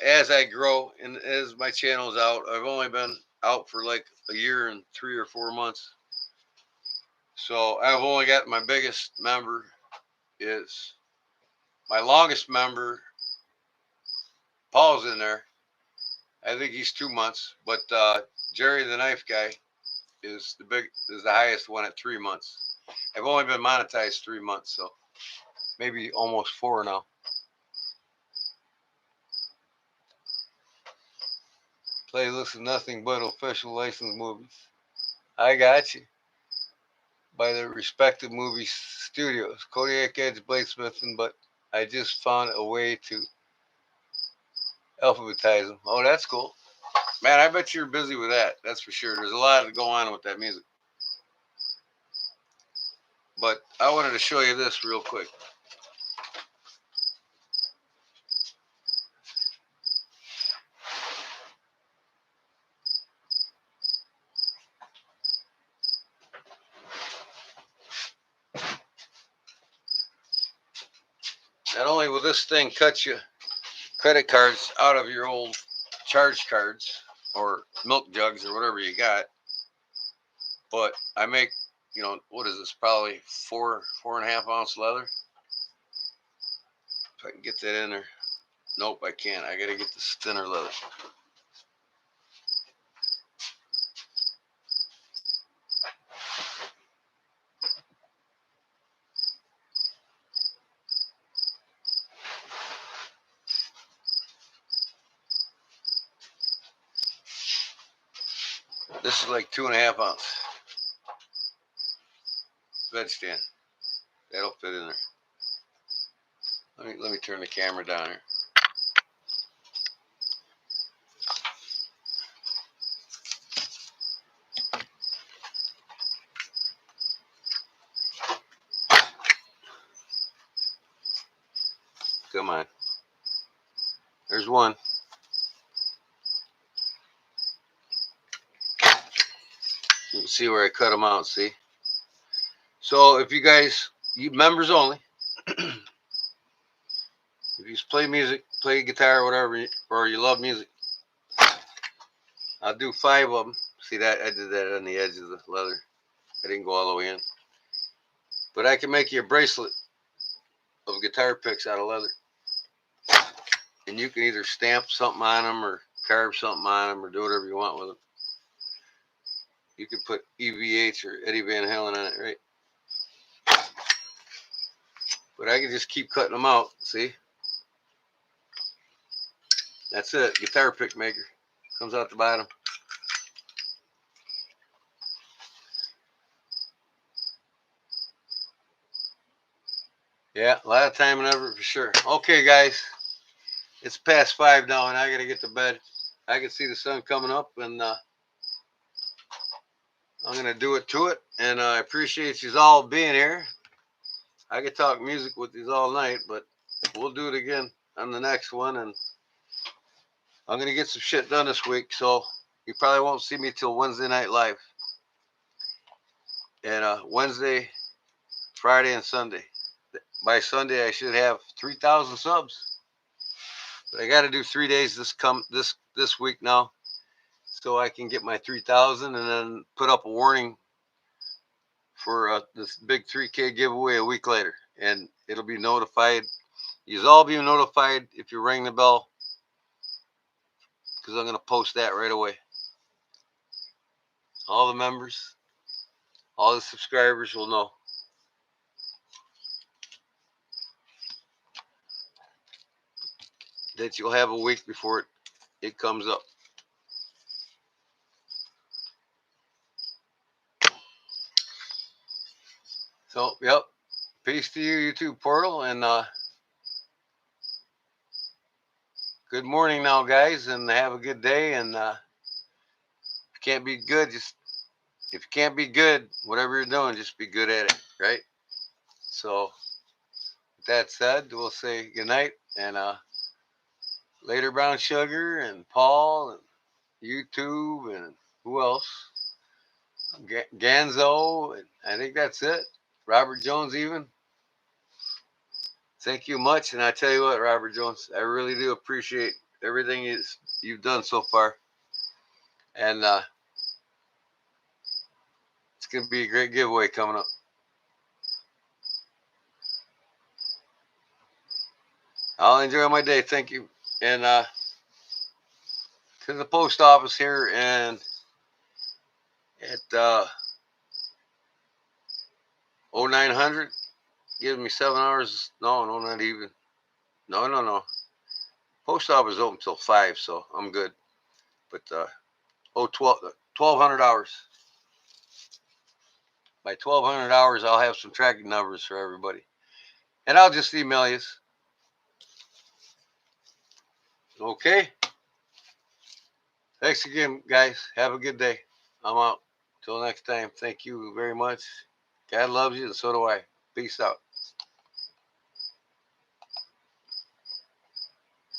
[SPEAKER 1] as I grow and as my channel's out. I've only been out for like a year and 3 or 4 months. So I've only got my biggest member is my longest member. Paul's in there. I think he's 2 months, but Jerry the knife guy is the highest one at 3 months. I've only been monetized 3 months, so maybe almost 4 now. Playlist of nothing but official licensed movies. I got you. By the respective movie studios, Kodiak Edge, Bladesmith, but I just found a way to alphabetize them. Oh, that's cool. Man, I bet you're busy with that. That's for sure. There's a lot to go on with that music. But I wanted to show you this real quick. Not only will this thing cut you credit cards out of your old charge cards or milk jugs or whatever you got, but I make, what is this? Probably 4.5 ounce leather. If I can get that in there. Nope, I can't. I gotta get this thinner leather. This is like 2.5 ounce bed stand. That'll fit in there. Let me turn the camera down here. Come on. There's one. You can see where I cut them out, see? So if you guys, you members only, if you play music, play guitar, whatever, or you love music, I'll do 5 of them. See that? I did that on the edge of the leather. I didn't go all the way in. But I can make you a bracelet of guitar picks out of leather. And you can either stamp something on them or carve something on them or do whatever you want with them. You can put EVH or Eddie Van Halen on it, right? But I can just keep cutting them out, see? That's it, guitar pick maker. Comes out the bottom. Yeah, a lot of time and effort for sure. Okay, guys. It's past 5 now, and I got to get to bed. I can see the sun coming up, and I'm going to do it to it. And I appreciate you all being here. I could talk music with you all night, but we'll do it again on the next one. And I'm going to get some shit done this week, so you probably won't see me till Wednesday night live. And Wednesday, Friday, and Sunday. By Sunday, I should have 3,000 subs. But I got to do 3 days this week now, so I can get my 3,000 and then put up a warning for this big 3K giveaway a week later, and it'll be notified. You'll all be notified if you ring the bell, because I'm going to post that right away. All the members, all the subscribers will know. That you'll have a week before it comes up. So, yep. Peace to you, YouTube portal, and good morning now, guys, and have a good day. And if you can't be good, if you can't be good, whatever you're doing, just be good at it, right? So, with that said, we'll say good night, and later, Brown Sugar, and Paul, and YouTube, and who else? Ganzo, and I think that's it. Robert Jones, even. Thank you much, and I tell you what, Robert Jones, I really do appreciate everything you've done so far, and it's going to be a great giveaway coming up. I'll enjoy my day. Thank you. And to the post office here and at 0900, gives me 7 hours. No, not even. No. Post office is open till 5, so I'm good. But 1,200 hours. By 1,200 hours, I'll have some tracking numbers for everybody. And I'll just email you. Okay? Thanks again, guys. Have a good day. I'm out. Till next time, thank you very much. God loves you, and so do I. Peace out.